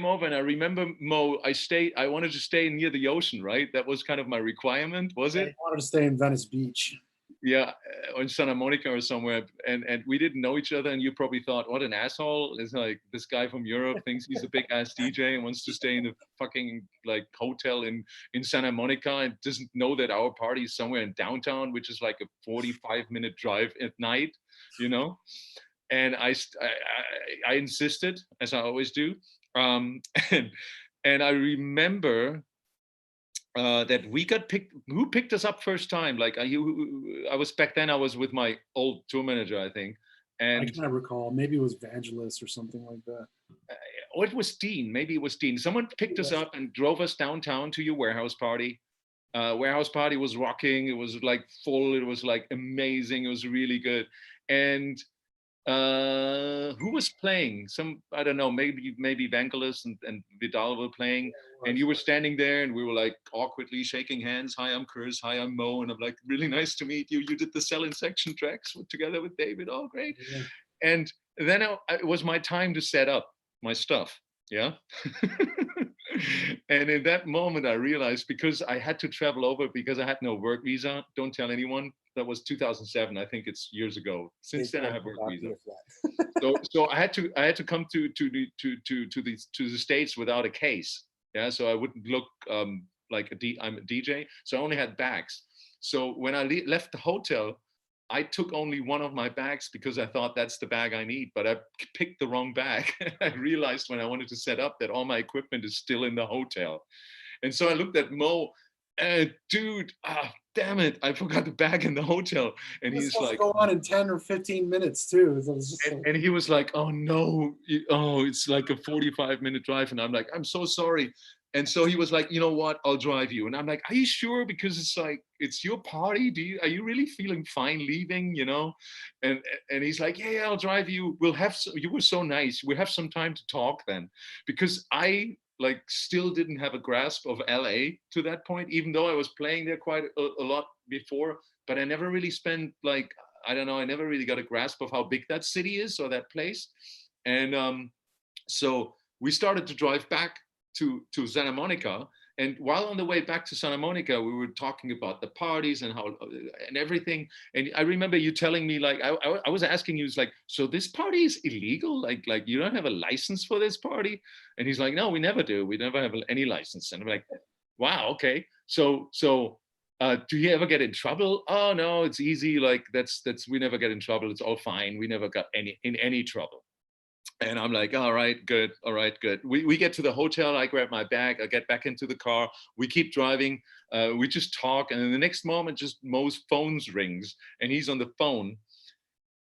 over, and I remember, Mo, I wanted to stay near the ocean, right? That was kind of my requirement, was it? I wanted to stay in Venice Beach. Yeah, or in Santa Monica or somewhere, and we didn't know each other, and you probably thought, what an asshole. It's like, this guy from Europe thinks he's a big ass DJ and wants to stay in a fucking like hotel in Santa Monica and doesn't know that our party is somewhere in downtown, which is like a 45-minute drive at night, you know. And I insisted, as I always do, and I remember that we got picked. Who picked us up first time? Like I was back then. I was with my old tour manager, I think. And I can't recall. Maybe it was Vangelis or something like that. Or it was Dean. Maybe it was Dean. Someone picked us up and drove us downtown to your warehouse party. Warehouse party was rocking. It was like full. It was like amazing. It was really good. And Who was playing? Some, I don't know, maybe Vangelis and Vidal were playing, and you were standing there, and we were like awkwardly shaking hands. Hi, I'm Chris. Hi, I'm Mo, and I'm like, really nice to meet you. You did the Cell in Section tracks together with David. Oh, great. Yeah. And then it was my time to set up my stuff. Yeah. And in that moment, I realized, because I had to travel over because I had no work visa. Don't tell anyone. That was 2007. I think it's years ago. Since then, I have work visa. So I had to come to the States without a case. Yeah. So I wouldn't look like I'm a DJ. So I only had bags. So when I left the hotel, I took only one of my bags because I thought that's the bag I need, but I picked the wrong bag. I realized when I wanted to set up that all my equipment is still in the hotel. And so I looked at Mo, dude, damn it, I forgot the bag in the hotel. And he's like, go on in 10 or 15 minutes too. It was just and he was like, oh no, it's like a 45-minute drive. And I'm like, I'm so sorry. And so he was like, you know what, I'll drive you. And I'm like, are you sure? Because it's like, it's your party. Are you really feeling fine leaving, you know? And he's like, yeah, I'll drive you. You were so nice. We have some time to talk then. Because I like still didn't have a grasp of LA to that point, even though I was playing there quite a lot before, but I never really spent like, I don't know, I never really got a grasp of how big that city is or that place. And so we started to drive back to Santa Monica. And while on the way back to Santa Monica, we were talking about the parties and how and everything. And I remember you telling me, like, I was asking you, it's like, so this party is illegal? Like you don't have a license for this party? And he's like, no, we never do. We never have any license. And I'm like, wow, okay. So do you ever get in trouble? Oh no, it's easy. Like that's we never get in trouble. It's all fine. We never got in any trouble. And I'm like, all right, good. All right, good. We get to the hotel. I grab my bag. I get back into the car. We keep driving. We just talk. And in the next moment, just Mo's phone rings and he's on the phone.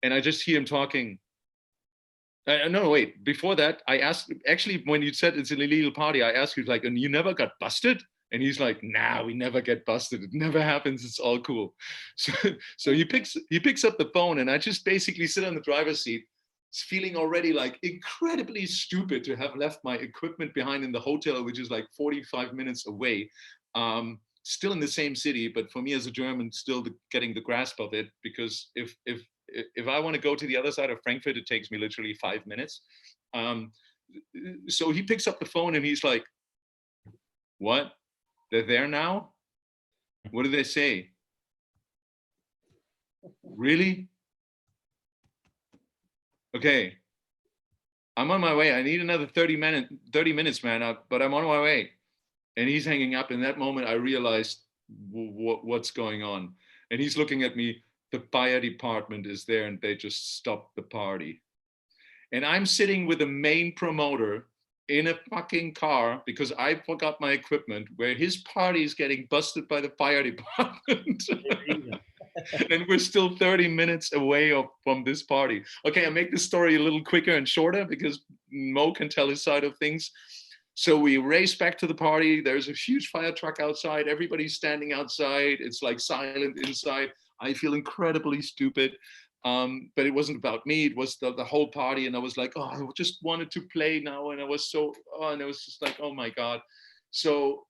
And I just hear him talking. No, wait. Before that, I asked, actually, when you said it's an illegal party, I asked you, like, and you never got busted? And he's like, nah, we never get busted. It never happens. It's all cool. So he picks up the phone, and I just basically sit on the driver's seat, feeling already like incredibly stupid to have left my equipment behind in the hotel, which is like 45 minutes away. Still in the same city, but for me as a German, still getting the grasp of it, because if I want to go to the other side of Frankfurt, it takes me literally 5 minutes. So he picks up the phone and he's like, what? They're there now? What do they say? Really? Okay. I'm on my way. I need another 30 minutes, man, but I'm on my way. And he's hanging up. In that moment, I realized what's going on. And he's looking at me. The fire department is there and they just stopped the party. And I'm sitting with the main promoter in a fucking car because I forgot my equipment, where his party is getting busted by the fire department. And we're still 30 minutes away from this party. Okay, I make this story a little quicker and shorter because Mo can tell his side of things. So we race back to the party. There's a huge fire truck outside. Everybody's standing outside. It's like silent inside. I feel incredibly stupid. But it wasn't about me. It was the whole party. And I was like, oh, I just wanted to play now. And I was and it was just like, oh my God. So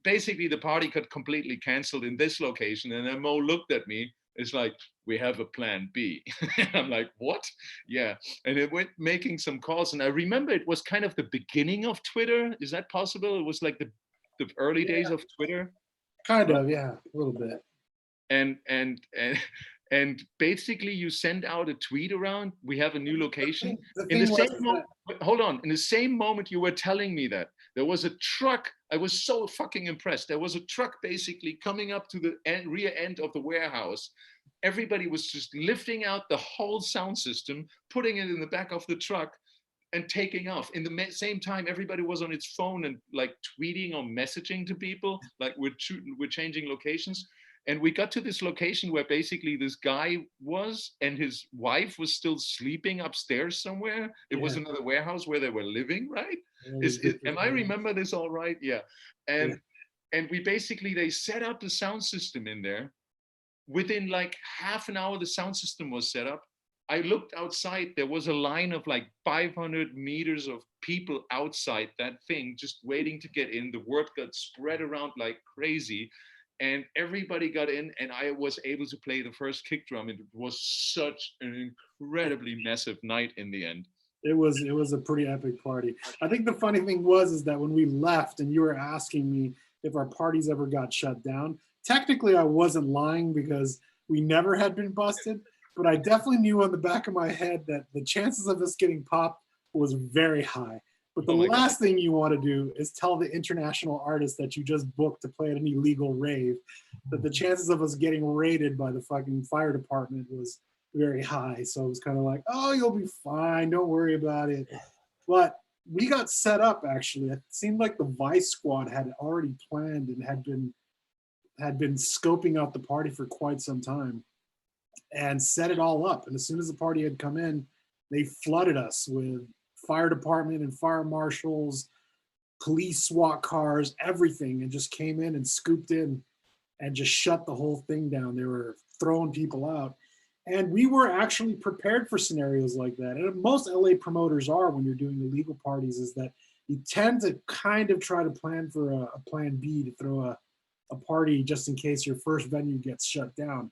basically the party got completely canceled in this location. And then Mo looked at me. It's like, we have a plan B. I'm like, what? Yeah. And it went making some calls. And I remember it was kind of the beginning of Twitter. Is that possible? It was like the early days of Twitter. Kind of, yeah, a little bit. And basically you send out a tweet around, we have a new location. Hold on, in the same moment you were telling me that, there was a truck, I was so fucking impressed. There was a truck basically coming up to the rear end of the warehouse. Everybody was just lifting out the whole sound system, putting it in the back of the truck and taking off. In the same time, everybody was on its phone and like tweeting or messaging to people, like we're changing locations. And we got to this location where basically this guy was, and his wife was still sleeping upstairs somewhere. It was another warehouse where they were living, right? Am I remember this all right? Yeah. And we basically, they set up the sound system in there. Within like half an hour, the sound system was set up. I looked outside, there was a line of like 500 meters of people outside that thing, just waiting to get in. The word got spread around like crazy, and everybody got in, and I was able to play the first kick drum. And it was such an incredibly massive night in the end. It was a pretty epic party. I think the funny thing is that when we left and you were asking me if our parties ever got shut down, technically I wasn't lying because we never had been busted, but I definitely knew on the back of my head that the chances of us getting popped was very high. But the last thing you want to do is tell the international artist that you just booked to play at an illegal rave that the chances of us getting raided by the fucking fire department was very high. So it was kind of like, oh, you'll be fine, don't worry about it. But we got set up, actually. It seemed like the Vice Squad had already planned and had been scoping out the party for quite some time and set it all up. And as soon as the party had come in, they flooded us with fire department and fire marshals, police, SWAT cars, everything, and just came in and scooped in and just shut the whole thing down. They were throwing people out. And we were actually prepared for scenarios like that. And most LA promoters are when you're doing illegal parties, is that you tend to kind of try to plan for a plan B to throw a party just in case your first venue gets shut down.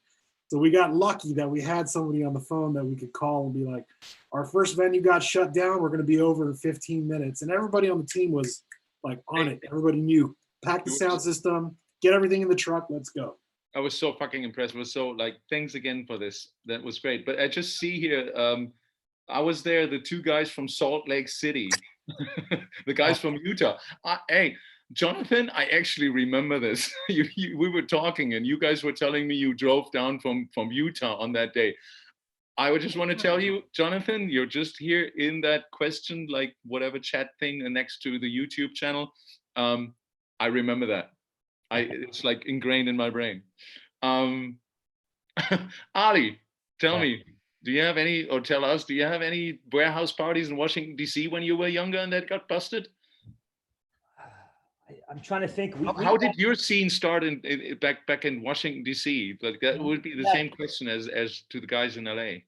So we got lucky that we had somebody on the phone that we could call and be like, our first venue got shut down. We're going to be over in 15 minutes. And everybody on the team was like on it. Everybody knew, pack the sound system, get everything in the truck, let's go. I was so fucking impressed. It was so like, thanks again for this. That was great. But I just see here, I was there, the two guys from Salt Lake City, the guys from Utah. Hey, Jonathan, I actually remember this. We were talking and you guys were telling me you drove down from Utah on that day. I would just want to tell you, Jonathan, you're just here in that question, like whatever chat thing next to the YouTube channel. I remember that. It's like ingrained in my brain. Ali, tell me, do you have any, or tell us, do you have any warehouse parties in Washington, D.C. when you were younger and that got busted? I'm trying to think. How did your scene start back in Washington, D.C.? Like that would be the same question as to the guys in LA.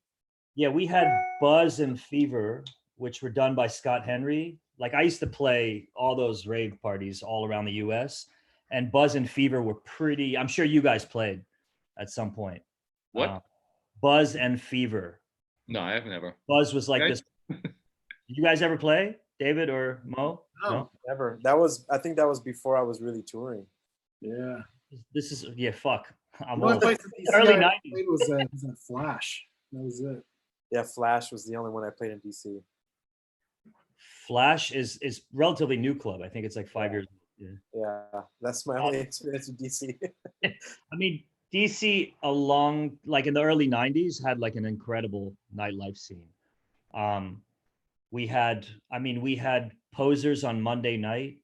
Yeah, we had Buzz and Fever, which were done by Scott Henry. Like I used to play all those rave parties all around the US, and Buzz and Fever were pretty, I'm sure you guys played at some point. What? Buzz and Fever. No, I have never. Buzz was like this. Did you guys ever play, David or Mo? No, never. I think that was before I was really touring. Yeah. This is, yeah, fuck. I'm old. Early 90s. Was that Flash. That was it. Yeah, Flash was the only one I played in DC. Flash is relatively new club. I think it's like 5 years. Yeah, that's my only experience with DC. I mean, DC like in the early 90s had like an incredible nightlife scene. We had Posers on Monday night,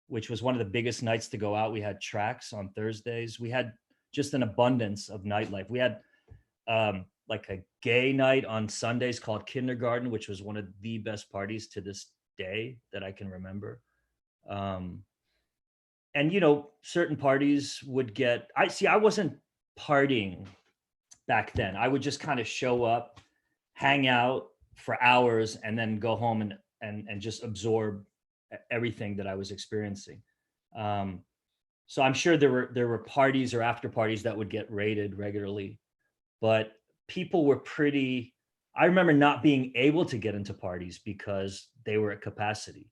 which was one of the biggest nights to go out. We had Tracks on Thursdays. We had just an abundance of nightlife. We had like a gay night on Sundays called Kindergarten, which was one of the best parties to this day that I can remember. And you know, certain parties would get, I wasn't partying back then. I would just kind of show up, hang out for hours, and then go home and just absorb everything that I was experiencing. So I'm sure there were parties or after parties that would get raided regularly, but people were pretty, I remember not being able to get into parties because they were at capacity.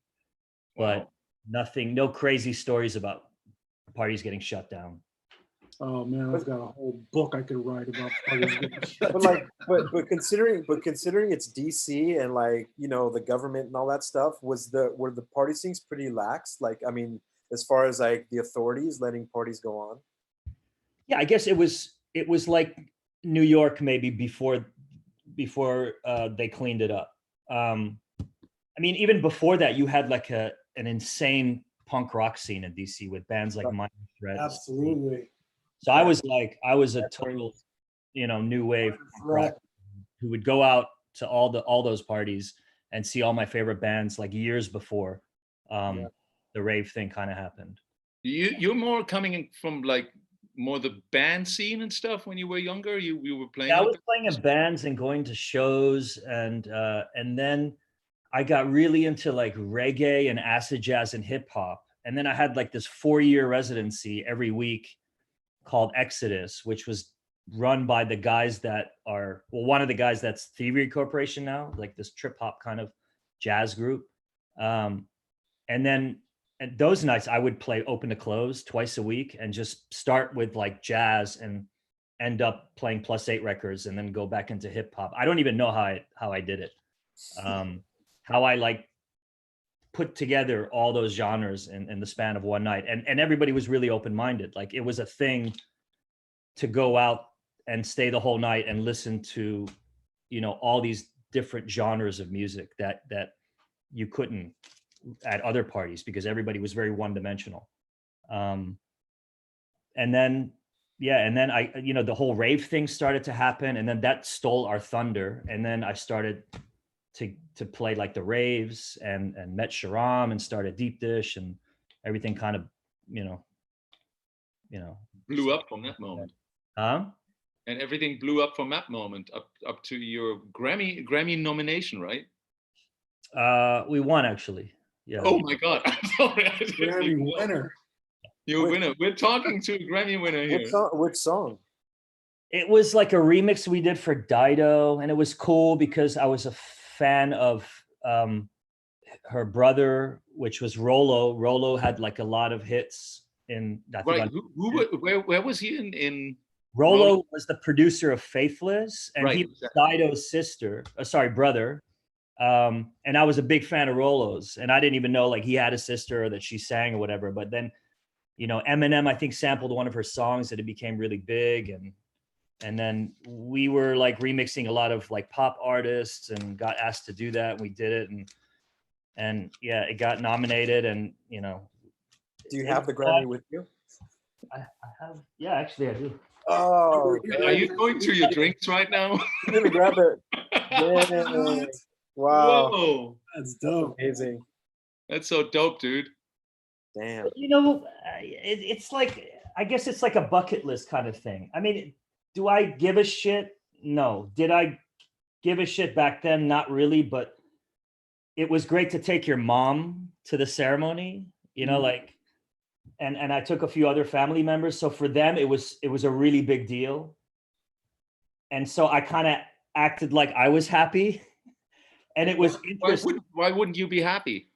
But no crazy stories about parties getting shut down. Oh man, I've got a whole book I could write about parties getting shut down. But considering it's DC and like, you know, the government and all that stuff, were the party scenes pretty lax? Like, I mean, as far as like the authorities letting parties go on? Yeah, I guess it was like New York maybe before they cleaned it up. I mean, even before that, you had like an insane punk rock scene in DC with bands like Minor Threat. Absolutely. So I was a total, you know, new wave punk rock who would go out to all those parties and see all my favorite bands like years before the rave thing kind of happened. You're more coming in from like more the band scene and stuff when you were younger? You were playing. Yeah, I in a was band? playing in bands and going to shows, and then I got really into like reggae and acid jazz and hip hop. And then I had like this 4-year residency every week called Exodus, which was run by the guys that are, well, one of the guys that's Thievery Corporation now, like this trip hop kind of jazz group. And then at those nights I would play open to close twice a week and just start with like jazz and end up playing +8 records and then go back into hip hop. I don't even know how I did it. How I like put together all those genres in the span of one night. And everybody was really open-minded. Like it was a thing to go out and stay the whole night and listen to, you know, all these different genres of music that you couldn't at other parties because everybody was very one-dimensional. And then, yeah, and then I, you know, the whole rave thing started to happen, and then that stole our thunder. And then I started to play like the raves and met Sharam and started Deep Dish, and everything kind of, you know, Blew up from that moment. huh? And everything blew up from that moment up to your Grammy nomination, right? We won actually. Yeah. Oh my God! I'm sorry. I didn't Grammy even know. winner. You're a winner. We're talking to a Grammy winner here. Which song? It was like a remix we did for Dido, and it was cool because I was a fan of her brother, which was Rolo. Rolo had like a lot of hits in, I think, Right. Where was he in? Rolo was the producer of Faithless, and Right, he was exactly. Dido's brother. And I was a big fan of Rolo's, and I didn't even know like he had a sister or that she sang or whatever. But then, you know, Eminem, I think, sampled one of her songs that it became really big, and then we were like remixing a lot of like pop artists and got asked to do that, and we did it, and yeah, it got nominated, and you know. Do you have the Grammy with you? I have, yeah, actually I do. Oh, Are you going through your drinks right now? I'm gonna grab it. Yeah. Wow, Whoa, That's dope. amazing. that's so dope, dude. Damn. You know, it's like, I guess it's like a bucket list kind of thing. I mean, do I give a shit? No. Did I give a shit back then? Not really, but it was great to take your mom to the ceremony, you know, like, and I took a few other family members. So for them, it was a really big deal. And so I kind of acted like I was happy. And it was interesting. Why wouldn't you be happy?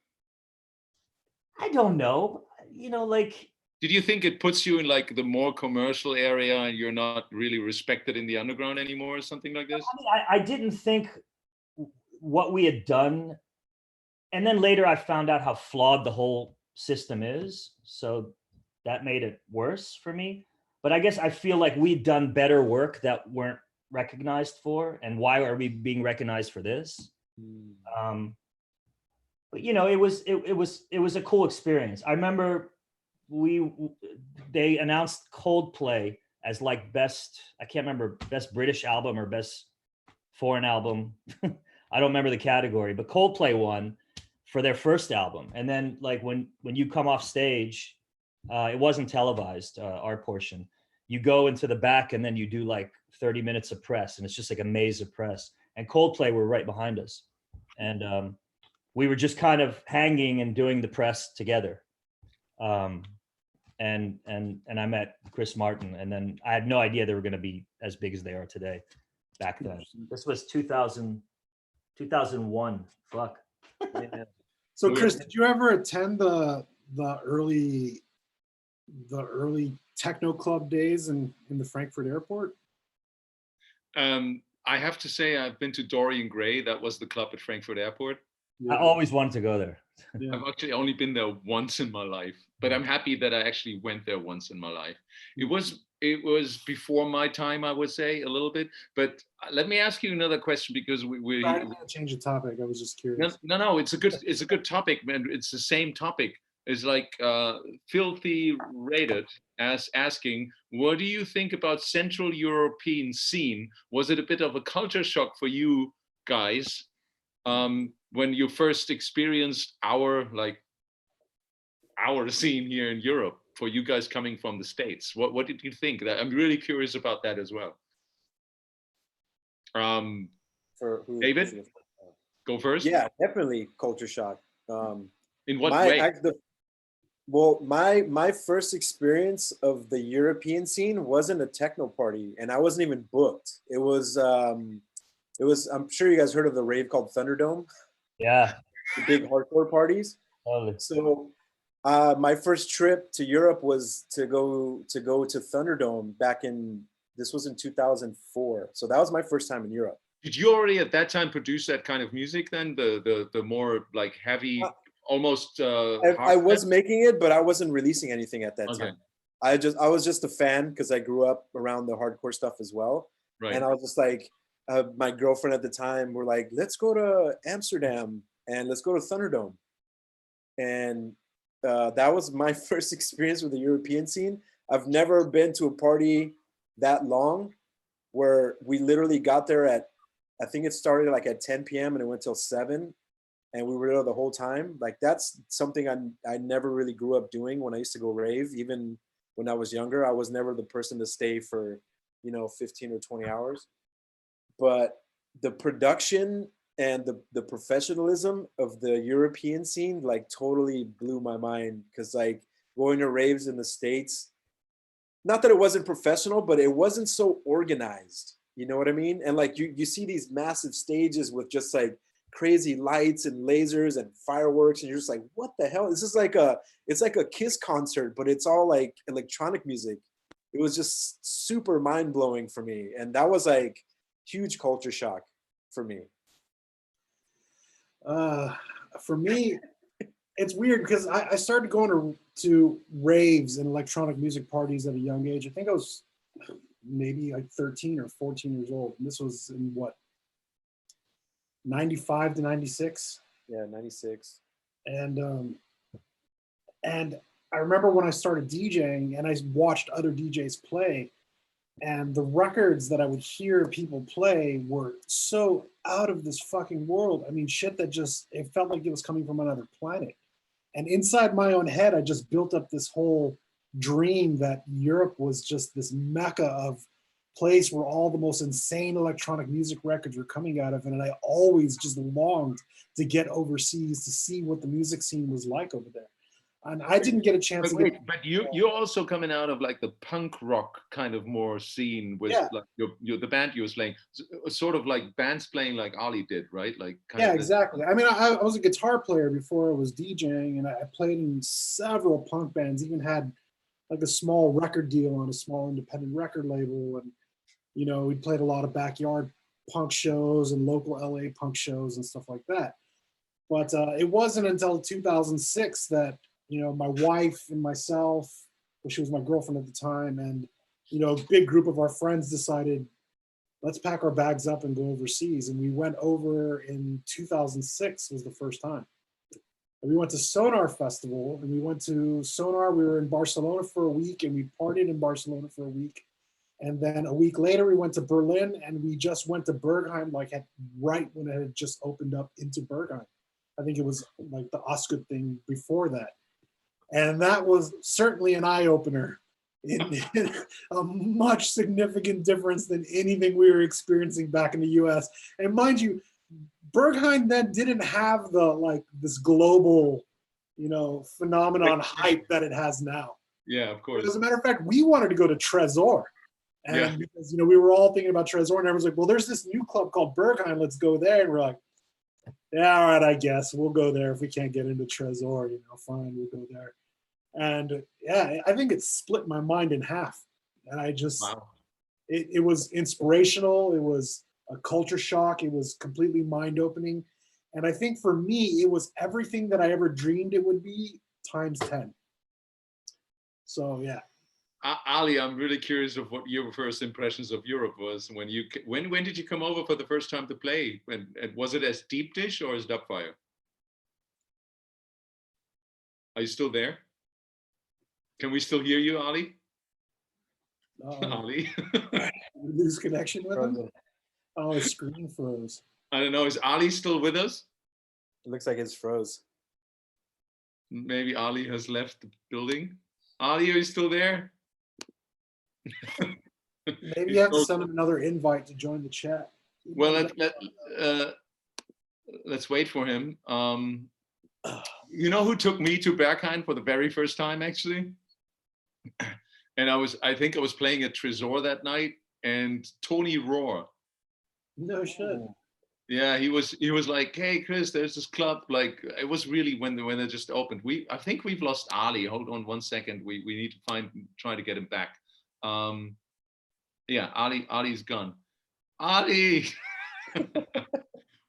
I don't know, you know, like, Did you think it puts you in like the more commercial area and you're not really respected in the underground anymore or something like this? I mean, I didn't think what we had done. And then later I found out how flawed the whole system is. So that made it worse for me. But I guess I feel like we'd done better work that weren't recognized for. And why are we being recognized for this? But you know, it was a cool experience. I remember they announced Coldplay as like best, I can't remember, best British album or best foreign album. I don't remember the category, but Coldplay won for their first album. And then like when you come off stage, it wasn't televised, our portion. You go into the back and then you do like 30 minutes of press, and it's just like a maze of press. And Coldplay were right behind us. And we were just kind of hanging and doing the press together. And I met Chris Martin, and then I had no idea they were going to be as big as they are today back then. This was 2001. Fuck. Yeah. So Chris, did you ever attend the early techno club days in the Frankfurt airport? I have to say I've been to Dorian Gray. That was the club at Frankfurt Airport. I always wanted to go there. Yeah. I've actually only been there once in my life, but I'm happy that I actually went there once in my life. It was before my time, I would say, a little bit. But let me ask you another question, because we I didn't change the topic. I was just curious. no, it's a good topic, man. It's the same topic. It's like Filthy Rated asking, what do you think about Central European scene? Was it a bit of a culture shock for you guys when you first experienced our scene here in Europe? for you guys coming from the States? What did you think? I'm really curious about that as well. For who? David, go first. Yeah, definitely culture shock. In what way? Well, my first experience of the European scene wasn't a techno party, and I wasn't even booked. It was I'm sure you guys heard of the rave called Thunderdome. Yeah. The big hardcore parties. Totally. So my first trip to Europe was to go to Thunderdome this was in 2004. So that was my first time in Europe. Did you already at that time produce that kind of music then? The more like heavy, almost I was making it, but I wasn't releasing anything at that time. I was just a fan because I grew up around the hardcore stuff as well. Right. And I was just like, my girlfriend at the time were like, let's go to Amsterdam and let's go to Thunderdome. And that was my first experience with the European scene. I've never been to a party that long where we literally got there I think it started like at 10 p.m. and it went till 7. And we were there the whole time. Like that's something I never really grew up doing when I used to go rave. Even when I was younger, I was never the person to stay for, 15 or 20 hours. But the production and the professionalism of the European scene like totally blew my mind. Because like going to raves in the States, not that it wasn't professional, but it wasn't so organized. You know what I mean? And like you see these massive stages with just like crazy lights and lasers and fireworks, and you're just like, what the hell? This is it's like a Kiss concert, but it's all like electronic music. It was just super mind-blowing for me. And that was like huge culture shock for me. For me, it's weird because I started going to raves and electronic music parties at a young age. I think I was maybe like 13 or 14 years old. And this was in what, 95 to 96? Yeah, 96. And I remember when I started DJing and I watched other DJs play, and the records that I would hear people play were so out of this fucking world. I mean, shit that it felt like it was coming from another planet. And inside my own head, I just built up this whole dream that Europe was just this mecca of place where all the most insane electronic music records were coming out of. And I always just longed to get overseas to see what the music scene was like over there. And I didn't get a chance but you're also coming out of like the punk rock kind of more scene with like the band you was playing, sort of like bands playing like Ali did, right? Like exactly. I mean, I was a guitar player before I was DJing, and I played in several punk bands, even had like a small record deal on a small independent record label. And, we played a lot of backyard punk shows and local LA punk shows and stuff like that. But it wasn't until 2006 that, my wife and myself, well, she was my girlfriend at the time, and, a big group of our friends decided, let's pack our bags up and go overseas. And we went over in 2006 was the first time. And we went to Sonar Festival, and we went to Sonar. We were in Barcelona for a week, and we partied in Barcelona for a week. And then a week later, we went to Berlin, and we just went to Berghain, right when it had just opened up into Berghain. I think it was like the Oscar thing before that. And that was certainly an eye-opener in a much significant difference than anything we were experiencing back in the US. And mind you, Berghain then didn't have this global, phenomenon hype that it has now. Yeah, of course. As a matter of fact, we wanted to go to Trésor. And because, we were all thinking about Trésor, and everyone's like, well, there's this new club called Berghain, let's go there. And we're like, yeah, all right, I guess we'll go there. If we can't get into Trésor, fine, we'll go there. And I think it split my mind in half. And I just, it was inspirational. It was a culture shock. It was completely mind-opening. And I think for me, it was everything that I ever dreamed it would be times 10. So, yeah. Ali, I'm really curious of what your first impressions of Europe was when did you come over for the first time to play? And was it as Deep Dish or as Dubfire? Are you still there? Can we still hear you, Ali? Ali? Lose connection with him? Oh, his screen froze. I don't know. Is Ali still with us? It looks like it's froze. Maybe Ali has left the building. Ali, are you still there? Maybe you have to send him another invite to join the chat. Well, let's wait for him. You know who took me to Berghain for the very first time, actually? And I think I was playing at Tresor that night, and Tony Rohr. No shit. Yeah, he was like, hey Chris, there's this club. Like, it was really when they just opened. I think we've lost Ali. Hold on 1 second. We need to try to get him back. Yeah, Ali's gone. Ali.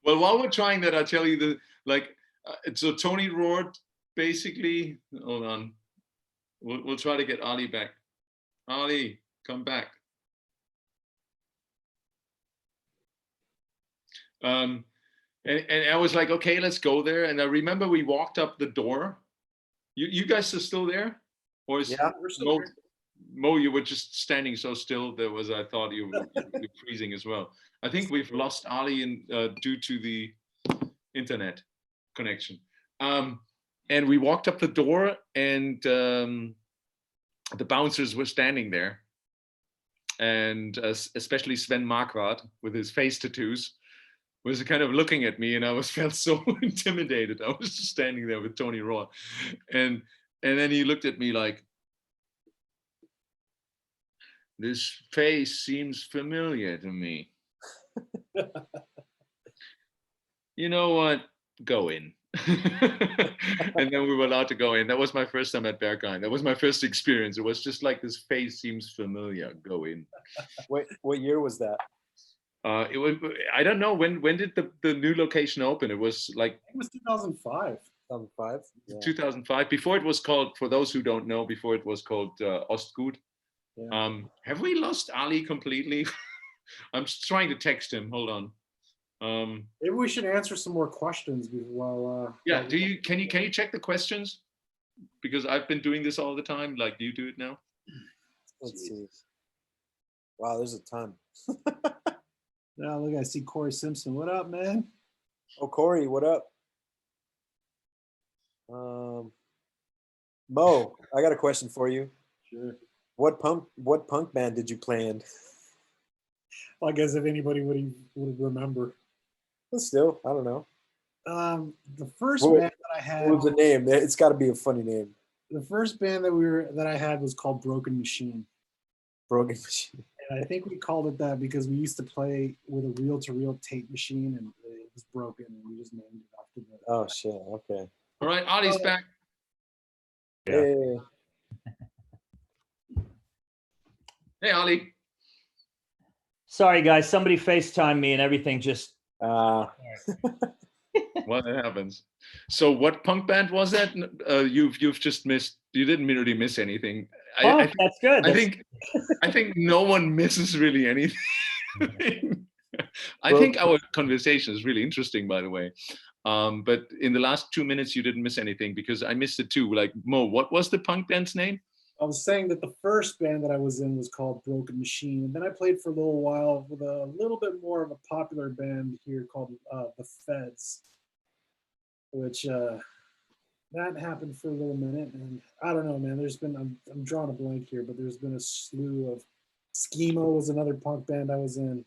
Well, while we're trying that, I'll tell you so Tony Rohr basically, hold on. We'll try to get Ali back. Ali, come back. And I was like, okay, let's go there. And I remember we walked up the door. You guys are still there? Or is We're still here. Mo, you were just standing so still. I thought you were freezing as well. I think we've lost Ali due to the internet connection. And we walked up the door, and the bouncers were standing there. And especially Sven Marquardt with his face tattoos was kind of looking at me, and I felt so intimidated. I was just standing there with Tony Rohr. And then he looked at me like, this face seems familiar to me. You know what? Go in. And then we were allowed to go in. That was my first time at Berghain. That was my first experience. It was just like, this face seems familiar. Go in. What year was that? It was, I don't know, when did the new location open? It was like, It was 2005. 2005? Yeah. 2005. Before it was called, for those who don't know, before it was called Ostgut. Yeah. Have we lost Ali completely? I'm just trying to text him. Hold on. Maybe we should answer some more questions while. Yeah. Can you check the questions? Because I've been doing this all the time. Like, do you do it now? Let's see. Wow, there's a ton. Now look, I see Corey Simpson. What up, man? Oh, Corey, what up? Mo, I got a question for you. Sure. What punk band did you play in? Well, I guess if anybody would remember. But still, I don't know. The first band that I had. What was the name? It's got to be a funny name. The first band that I had was called Broken Machine. Broken Machine. And I think we called it that because we used to play with a reel-to-reel tape machine, and it was broken, and we just named it after that. Oh shit. Okay. All right, Ali's back. Yeah. Hey. Hey, Ali. Sorry, guys. Somebody FaceTime me and everything just. What happens? So, what punk band was that? You've just missed. You didn't really miss anything. That's good. I think no one misses really anything. I think our conversation is really interesting, by the way. But in the last 2 minutes, you didn't miss anything because I missed it too. Like, Mo, what was the punk band's name? I was saying that the first band that I was in was called Broken Machine, and then I played for a little while with a little bit more of a popular band here called The Feds, which that happened for a little minute, and I don't know, man. There's been I'm drawing a blank here, but there's been a slew of. Schemo was another punk band I was in.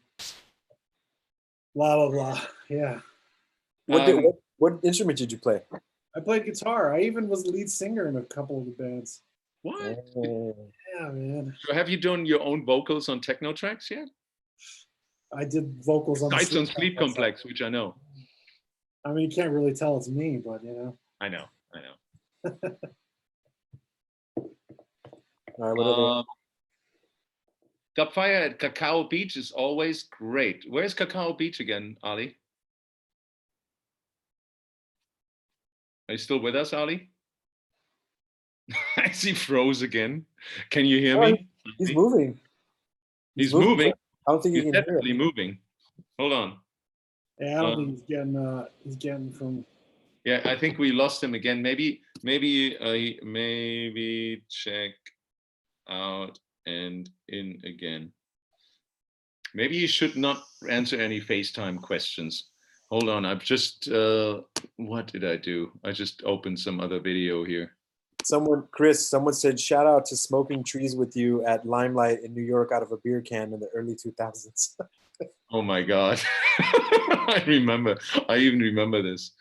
Blah blah blah. Yeah. What instrument did you play? I played guitar. I even was the lead singer in a couple of the bands. What? Yeah, man. So have you done your own vocals on techno tracks yet? I did vocals on Besides on Sleep Complex, which I know. I mean, you can't really tell it's me, but you know. I know. All right, what are Dubfire at Cacao Beach is always great. Where's Cacao Beach again, Ali? Are you still with us, Ali? I see froze again. Can you hear me? He's moving. He's moving. I don't think He's you can hear definitely it. moving. Hold on. Yeah, I don't think he's getting from. Yeah, I think we lost him again. Maybe check out and in again. Maybe you should not answer any FaceTime questions. Hold on, I've just what did I do? I just opened some other video here. Someone said, shout out to smoking trees with you at Limelight in New York out of a beer can in the early 2000s. Oh my God. I remember. I even remember this.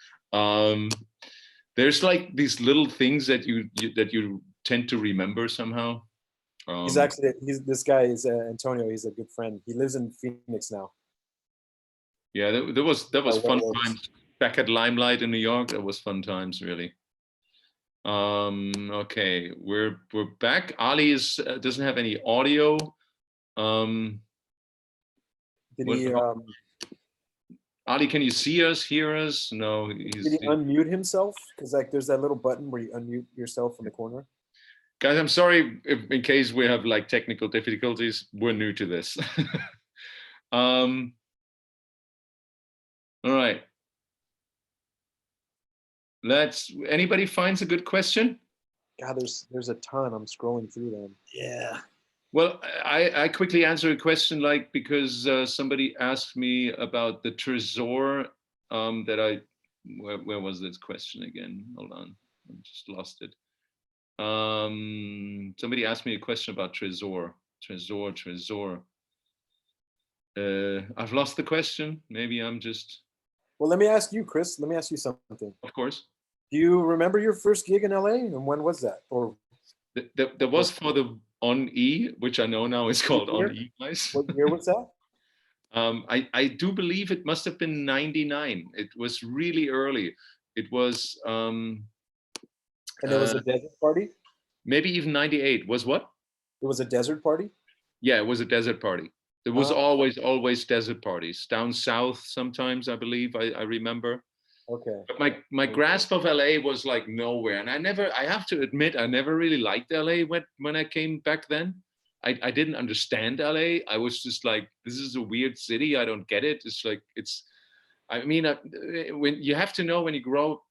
There's like these little things that you tend to remember somehow. This guy is Antonio. He's a good friend. He lives in Phoenix now. Yeah, that was fun works. times back at Limelight in New York. That was fun times, really. Okay, we're back. Ali doesn't have any audio. Did he? Ali, can you see us, hear us? No. Did he unmute himself? Because like there's that little button where you unmute yourself in the corner. Guys, I'm sorry in case we have like technical difficulties. We're new to this. All right. Anybody finds a good question? God, there's a ton. I'm scrolling through them. Yeah. Well, I quickly answer a question because somebody asked me about the Trésor where was this question again? Hold on, I just lost it. Somebody asked me a question about Trésor. I've lost the question. Maybe I'm just. Well, let me ask you, Chris. Let me ask you something. Of course. Do you remember your first gig in LA, and when was that? Or there was for the On E, which I know now is called On E, guys. What year was that? I do believe it must have been 99. It was really early. It was. And it was a desert party? Maybe even 98. Was what? It was a desert party? Yeah, it was a desert party. There was always desert parties. Down south sometimes, I believe, I remember. Okay. But my grasp of LA was like nowhere. And I have to admit, I never really liked LA when I came back then. I didn't understand LA. I was just like, this is a weird city. I don't get it. It's like, when you have to know when you grow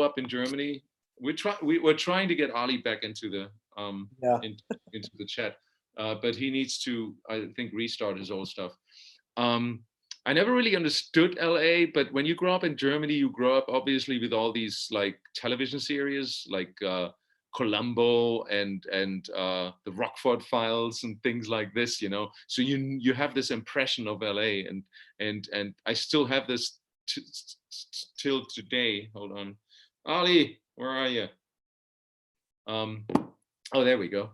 up in Germany. We're trying to get Ali back into the into the chat, but he needs to, I think, restart his old stuff. I never really understood LA, but when you grow up in Germany, you grow up obviously with all these like television series like Columbo and the Rockford Files and things like this, you know. So you have this impression of LA, and I still have this till today. Hold on, Ali. Where are you? Oh, there we go.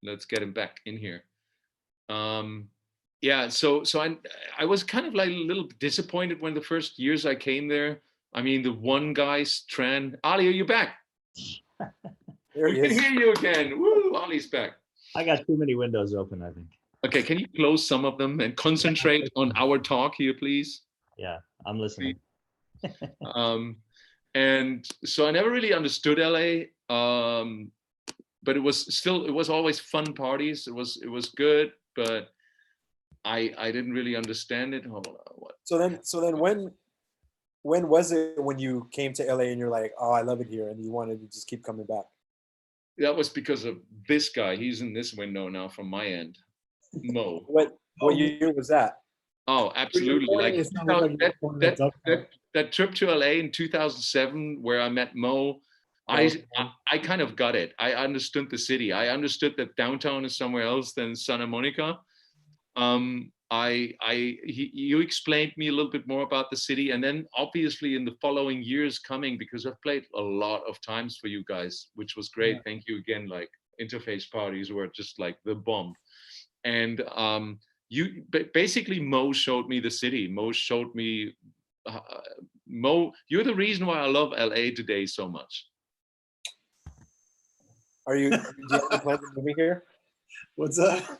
Let's get him back in here. Yeah, so I was kind of like a little disappointed when the first years I came there. I mean, the one guy, Tran. Ali, are you back? There he is. We can hear you again. Woo, Ali's back. I got too many windows open, I think. Okay, can you close some of them and concentrate on our talk here, please? Yeah, I'm listening. And so I never really understood LA, but it was always fun parties. It was good, but I didn't really understand it. Hold on, what? So then when was it when you came to LA and you're like, oh, I love it here, and you wanted to just keep coming back? That was because of this guy. He's in this window now from my end. Mo. What year was that? Oh, absolutely. Like that trip to LA in 2007 where I met Mo, I kind of got it. I understood the city. I understood that downtown is somewhere else than Santa Monica. You explained me a little bit more about the city, and then obviously in the following years coming, because I've played a lot of times for you guys, which was great. Yeah. Thank you again. Like interface parties were just like the bomb. And basically Mo showed me the city. Mo showed me Mo, you're the reason why I love LA today so much. Do you have any plans of moving here? What's that?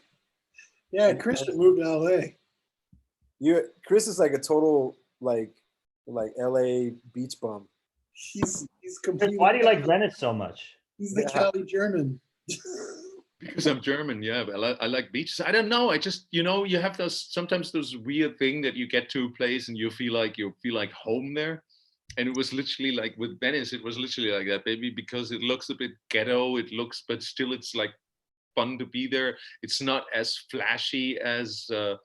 Yeah, Chris should move to LA. Chris is like a total like LA beach bum. He's completely. Why do you like Venice so much? He's the Cali German. Because I'm German, yeah. But I like beaches. I don't know. I just, you have sometimes those weird thing that you get to a place and you feel like home there. And it was literally like with Venice, it was literally like that, baby, because it looks a bit ghetto. But still it's like fun to be there. It's not as flashy as I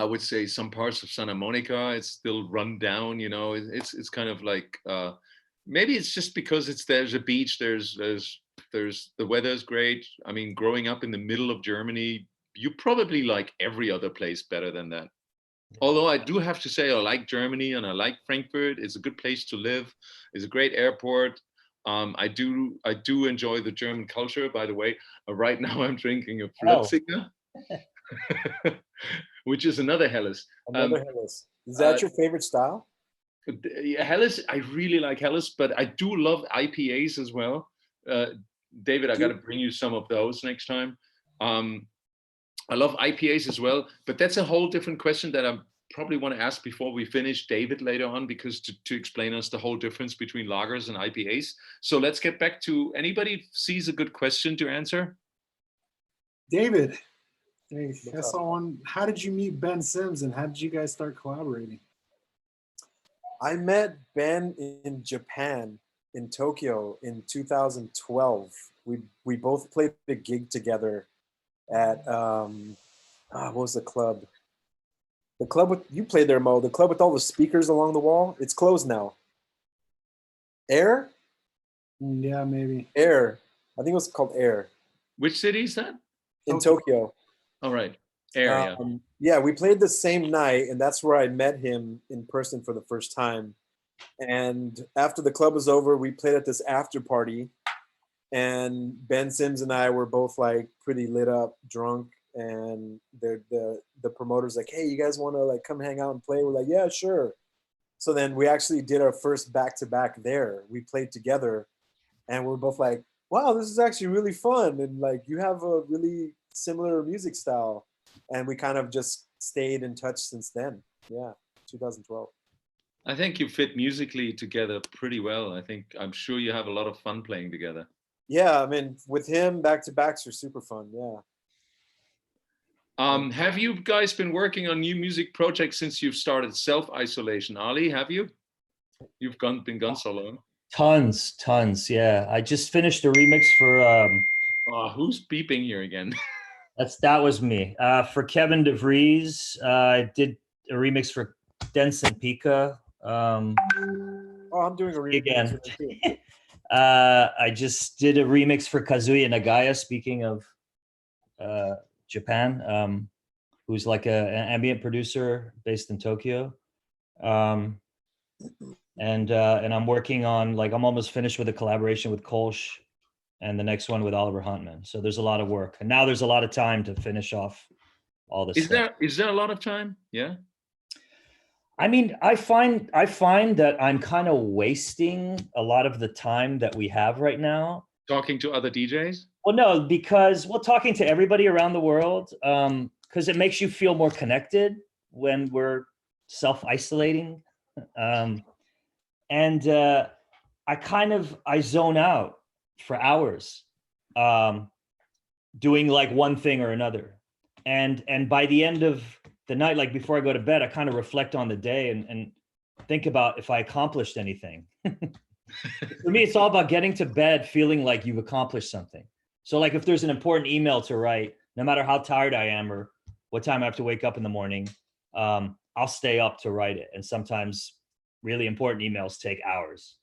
would say some parts of Santa Monica. It's still run down, it's kind of like maybe it's just because there's a beach, there's the weather's great. I mean, growing up in the middle of Germany, you probably like every other place better than that. Although I do have to say I like Germany and I like Frankfurt. It's a good place to live. It's a great airport. I do enjoy the German culture. By the way, right now I'm drinking a Flötzinger, which is another Helles. Another Helles. Is that your favorite style? Helles, I really like Helles, but I do love IPAs as well. David, I got to bring you some of those next time. I love IPAs as well, but that's a whole different question that I probably want to ask before we finish David later on, because to explain us the whole difference between lagers and IPAs. So let's get back to, anybody sees a good question to answer? David, hey, I saw one. How did you meet Ben Sims and how did you guys start collaborating? I met Ben in Japan, in Tokyo, in 2012. We both played a gig together at what was the club? The club with, you played there, Mo. The club with all the speakers along the wall. It's closed now. Air? Yeah, maybe. Air. I think it was called Air. Which city is that? In Tokyo. All right. Air, yeah. Yeah, we played the same night, and that's where I met him in person for the first time. And after the club was over, we played at this after party. And Ben Sims and I were both like pretty lit up, drunk, and the promoter's like, "Hey, you guys want to like come hang out and play?" We're like, "Yeah, sure." So then we actually did our first back-to-back there. We played together, and we're both like, "Wow, this is actually really fun!" And like, you have a really similar music style, and we kind of just stayed in touch since then. Yeah, 2012. I think you fit musically together pretty well. I'm sure you have a lot of fun playing together. Yeah, I mean, with him, back-to-backs are super fun. Yeah. Have you guys been working on new music projects since you've started self-isolation? Ali, have you? You've been gone so long. Tons. Yeah, I just finished a remix for. Who's beeping here again? That was me. For Kevin DeVries, I did a remix for Denson Pika. I'm doing a remix again. too. I just did a remix for Kazuya Nagaya, speaking of Japan, who's like an ambient producer based in Tokyo. And I'm working on, like, I'm almost finished with a collaboration with Kolsch and the next one with Oliver Huntman. So there's a lot of work. And now there's a lot of time to finish off all this stuff. Is there a lot of time? Yeah. I mean, I find that I'm kind of wasting a lot of the time that we have right now. Talking to other DJs? Well, no, because talking to everybody around the world, because it makes you feel more connected when we're self-isolating. And I zone out for hours, doing like one thing or another. And by the end of the night, like before I go to bed, I kind of reflect on the day and think about if I accomplished anything. For me, it's all about getting to bed feeling like you've accomplished something. So like if there's an important email to write, no matter how tired I am or what time I have to wake up in the morning, I'll stay up to write it. And sometimes really important emails take hours.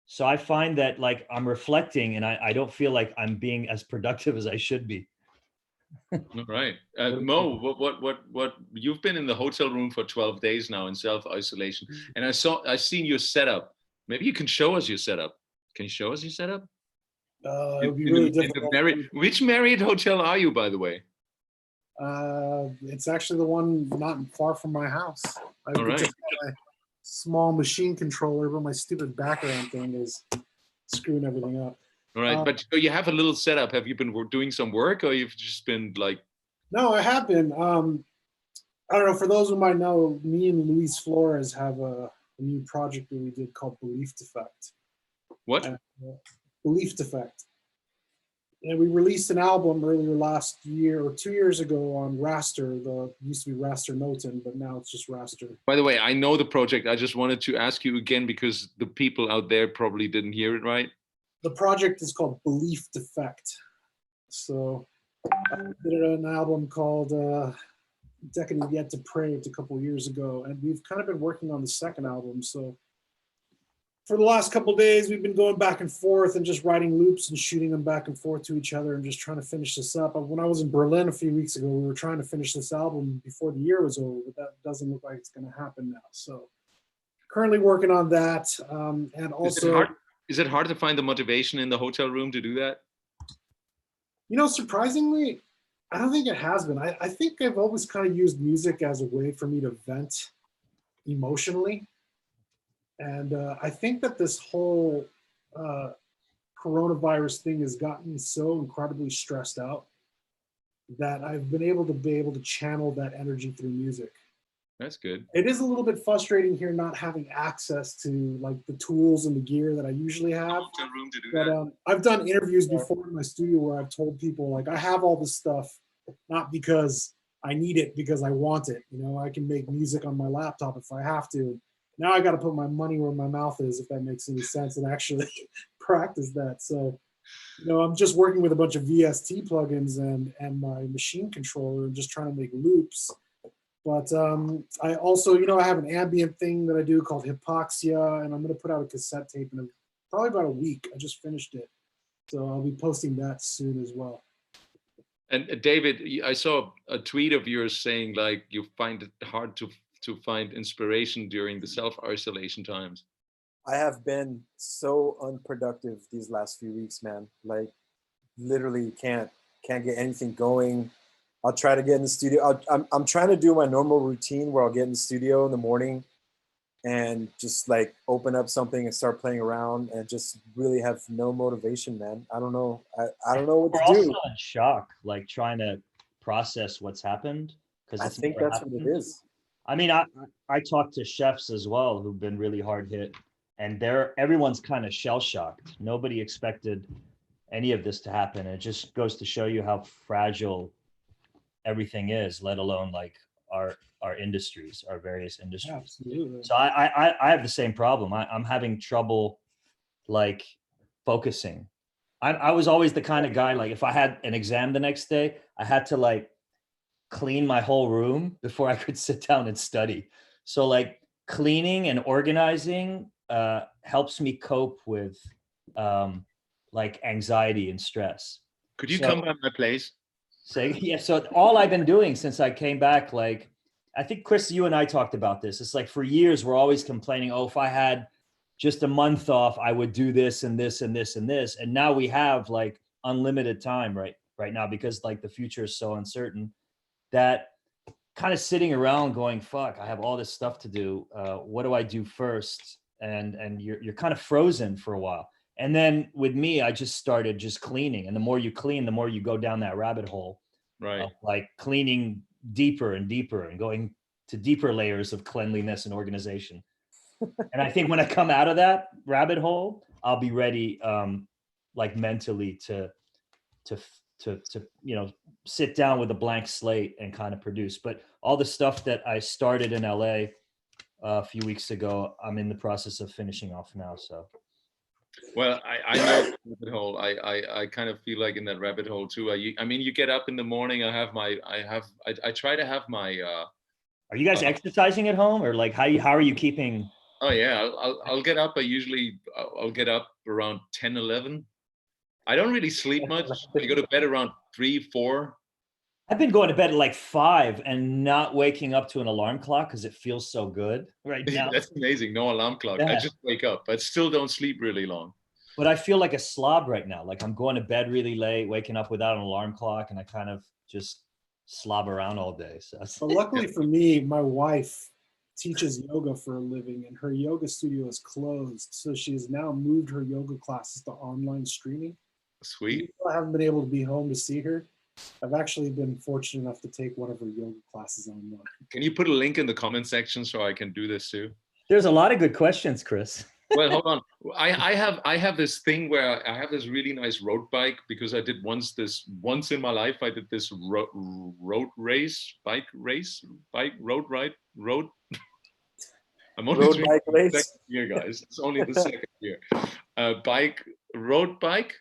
So I find that like I'm reflecting and I don't feel like I'm being as productive as I should be. All right. Mo, what you've been in the hotel room for 12 days now in self-isolation, and I've seen your setup. Maybe you can show us your setup. Can you show us your setup? It would be really difficult. Which Marriott hotel are you, by the way? It's actually the one not far from my house. All right. Just got a small machine controller, but my stupid background thing is screwing everything up. All right, but so you have a little setup. Have you been doing some work, or you've just been like? No, I have been. I don't know. For those who might know, me and Luis Flores have a new project that we did called Belief Defect. What? Belief Defect. And we released an album earlier last year or 2 years ago on Raster. It used to be Raster Noten, but now it's just Raster. By the way, I know the project. I just wanted to ask you again because the people out there probably didn't hear it right. The project is called Belief Defect. So I did an album called Decadent Yet Depraved a couple of years ago, and we've kind of been working on the second album. So for the last couple of days, we've been going back and forth and just writing loops and shooting them back and forth to each other and just trying to finish this up. When I was in Berlin a few weeks ago, we were trying to finish this album before the year was over, but that doesn't look like it's going to happen now. So currently working on that. And also, is it hard to find the motivation in the hotel room to do that? You know, surprisingly, I don't think it has been. I think I've always kind of used music as a way for me to vent emotionally. And I think that this whole coronavirus thing has gotten me so incredibly stressed out that I've been able to channel that energy through music. That's good. It is a little bit frustrating here not having access to like the tools and the gear that I usually have. Room to do but that. I've done interviews before in my studio where I've told people like I have all this stuff, not because I need it, because I want it. You know, I can make music on my laptop if I have to. Now I got to put my money where my mouth is, if that makes any sense, and actually practice that. So, you know, I'm just working with a bunch of VST plugins and my machine controller and just trying to make loops. But I also, you know, I have an ambient thing that I do called Hypoxia, and I'm going to put out a cassette tape in probably about a week. I just finished it. So I'll be posting that soon as well. And David, I saw a tweet of yours saying like you find it hard to find inspiration during the self-isolation times. I have been so unproductive these last few weeks, man. Like literally can't get anything going. I'll try to get in the studio. I'm trying to do my normal routine where I'll get in the studio in the morning and just like open up something and start playing around and just really have no motivation, man. I don't know. I don't know what to do. We're also in shock, like trying to process what's happened. I think that's what it is. I mean, I talked to chefs as well who've been really hard hit, and everyone's kind of shell shocked. Nobody expected any of this to happen. It just goes to show you how fragile everything is, let alone like our industries, our various industries. Absolutely. So I have the same problem. I'm having trouble like focusing. I was always the kind of guy, like if I had an exam the next day, I had to like clean my whole room before I could sit down and study. So like cleaning and organizing helps me cope with like anxiety and stress. Could you come by my place? Yeah, so all I've been doing since I came back, like, I think Chris, you and I talked about this. It's like for years, we're always complaining, oh, if I had just a month off, I would do this and this and this and this. And now we have like unlimited time right now because like the future is so uncertain that kind of sitting around going, fuck, I have all this stuff to do. What do I do first? And you're kind of frozen for a while. And then with me, I just started just cleaning. And the more you clean, the more you go down that rabbit hole. Right. Like cleaning deeper and deeper and going to deeper layers of cleanliness and organization. And I think when I come out of that rabbit hole, I'll be ready, like mentally to you know, sit down with a blank slate and kind of produce. But all the stuff that I started in LA a few weeks ago, I'm in the process of finishing off now. So. Well, I know the rabbit hole. I kind of feel like in that rabbit hole too. I mean, you get up in the morning. I try to have my. Are you guys exercising at home, or like how are you keeping? Oh yeah, I'll get up. I'll get up around 10, 11. I don't really sleep much. I go to bed around 3, 4. I've been going to bed at like 5 and not waking up to an alarm clock because it feels so good right now. That's amazing. No alarm clock. Yeah. I just wake up, but still don't sleep really long. But I feel like a slob right now. Like I'm going to bed really late, waking up without an alarm clock, and I kind of just slob around all day. So. But luckily for me, my wife teaches yoga for a living, and her yoga studio is closed. So she has now moved her yoga classes to online streaming. Sweet. I haven't been able to be home to see her. I've actually been fortunate enough to take one of her yoga classes online. Can you put a link in the comment section so I can do this too? There's a lot of good questions, Chris. Well, hold on. I have this thing where I have this really nice road bike because I did once in my life. I did this road bike race. I'm only road bike race. Second year, guys. It's only the second year. Road bike.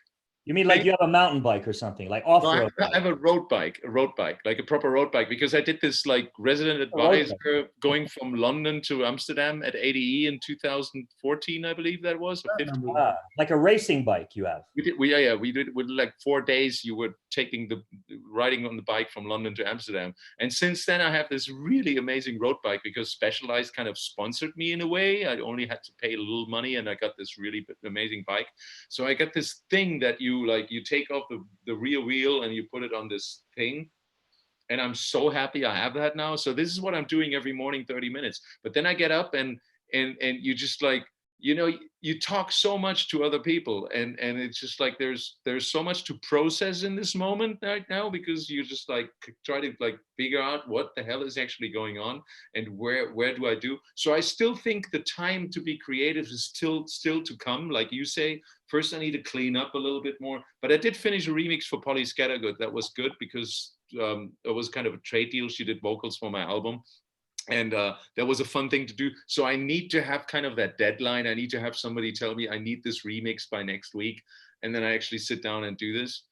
You mean like you have a mountain bike or something, like No, off-road I have a road bike, like a proper road bike, because I did this like resident advisor going from London to Amsterdam at ADE in 2014, I believe that was, or 15. Like a racing bike you have. We did with like 4 days. You were riding on the bike from London to Amsterdam, and since then I have this really amazing road bike because Specialized kind of sponsored me in a way. I only had to pay a little money, and I got this really amazing bike. So I got this thing that you take off the rear wheel and you put it on this thing, and I'm so happy I have that now. So this is what I'm doing every morning, 30 minutes. But then I get up and you just like, you talk so much to other people, and it's just like there's so much to process in this moment right now, because you just like try to like figure out what the hell is actually going on and where do I do. So I still think the time to be creative is still to come. Like you say, first I need to clean up a little bit more. But I did finish a remix for Polly Scattergood. That was good because it was kind of a trade deal. She did vocals for my album. And that was a fun thing to do. So I need to have kind of that deadline. I need to have somebody tell me I need this remix by next week, and then I actually sit down and do this.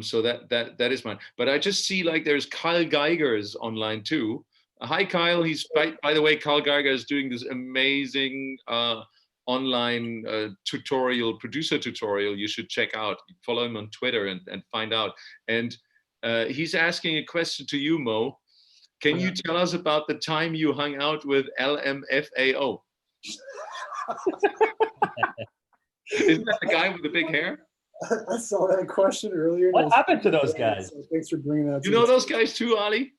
So that is mine. But I just see like there's Kyle Geiger's online too. Hi Kyle. He's by the way, Kyle Geiger is doing this amazing online producer tutorial. You should check out. Follow him on Twitter and find out. And he's asking a question to you, Mo. Can you tell us about the time you hung out with LMFAO? Isn't that the guy with the big hair? I saw that question earlier. What happened to those guys? So thanks for bringing that. You know those guys too, Ali?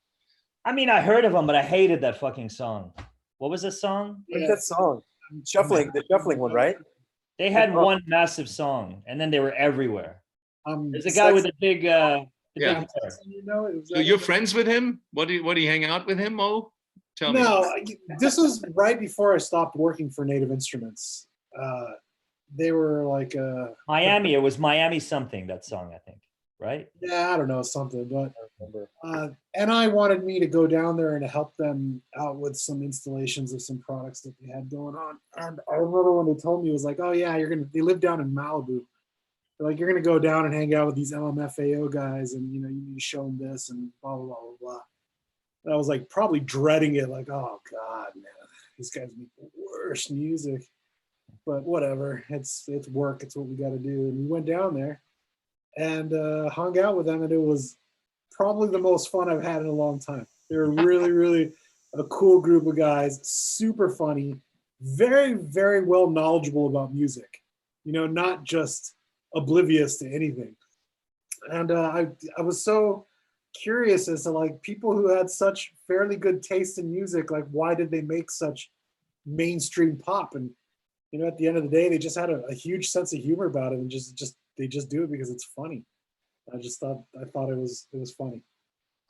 I mean, I heard of them, but I hated that fucking song. What was the song? What's that song? Shuffling, the shuffling one, right? They had one massive song, and then they were everywhere. There's a guy with a big... yeah. So you're friends with him? What do you hang out with him, Mo? Tell me. No, this was right before I stopped working for Native Instruments. They were like Miami. It was Miami something, that song, I think, right? Yeah, I don't know, something. But and I wanted me to go down there and help them out with some installations of some products that they had going on. And I remember when they told me, it was like, oh yeah, they live down in Malibu. Like, you're going to go down and hang out with these LMFAO guys, and you need to show them this and blah blah blah blah blah. And I was like probably dreading it, like, oh god, man, these guys make the worst music. But whatever, it's work, it's what we got to do. And we went down there and hung out with them, and it was probably the most fun I've had in a long time. They were really really a cool group of guys, super funny, very very well knowledgeable about music. Not just oblivious to anything. And I was so curious as to like people who had such fairly good taste in music, like why did they make such mainstream pop? And at the end of the day, they just had a huge sense of humor about it, and they just do it because it's funny. I thought it was funny.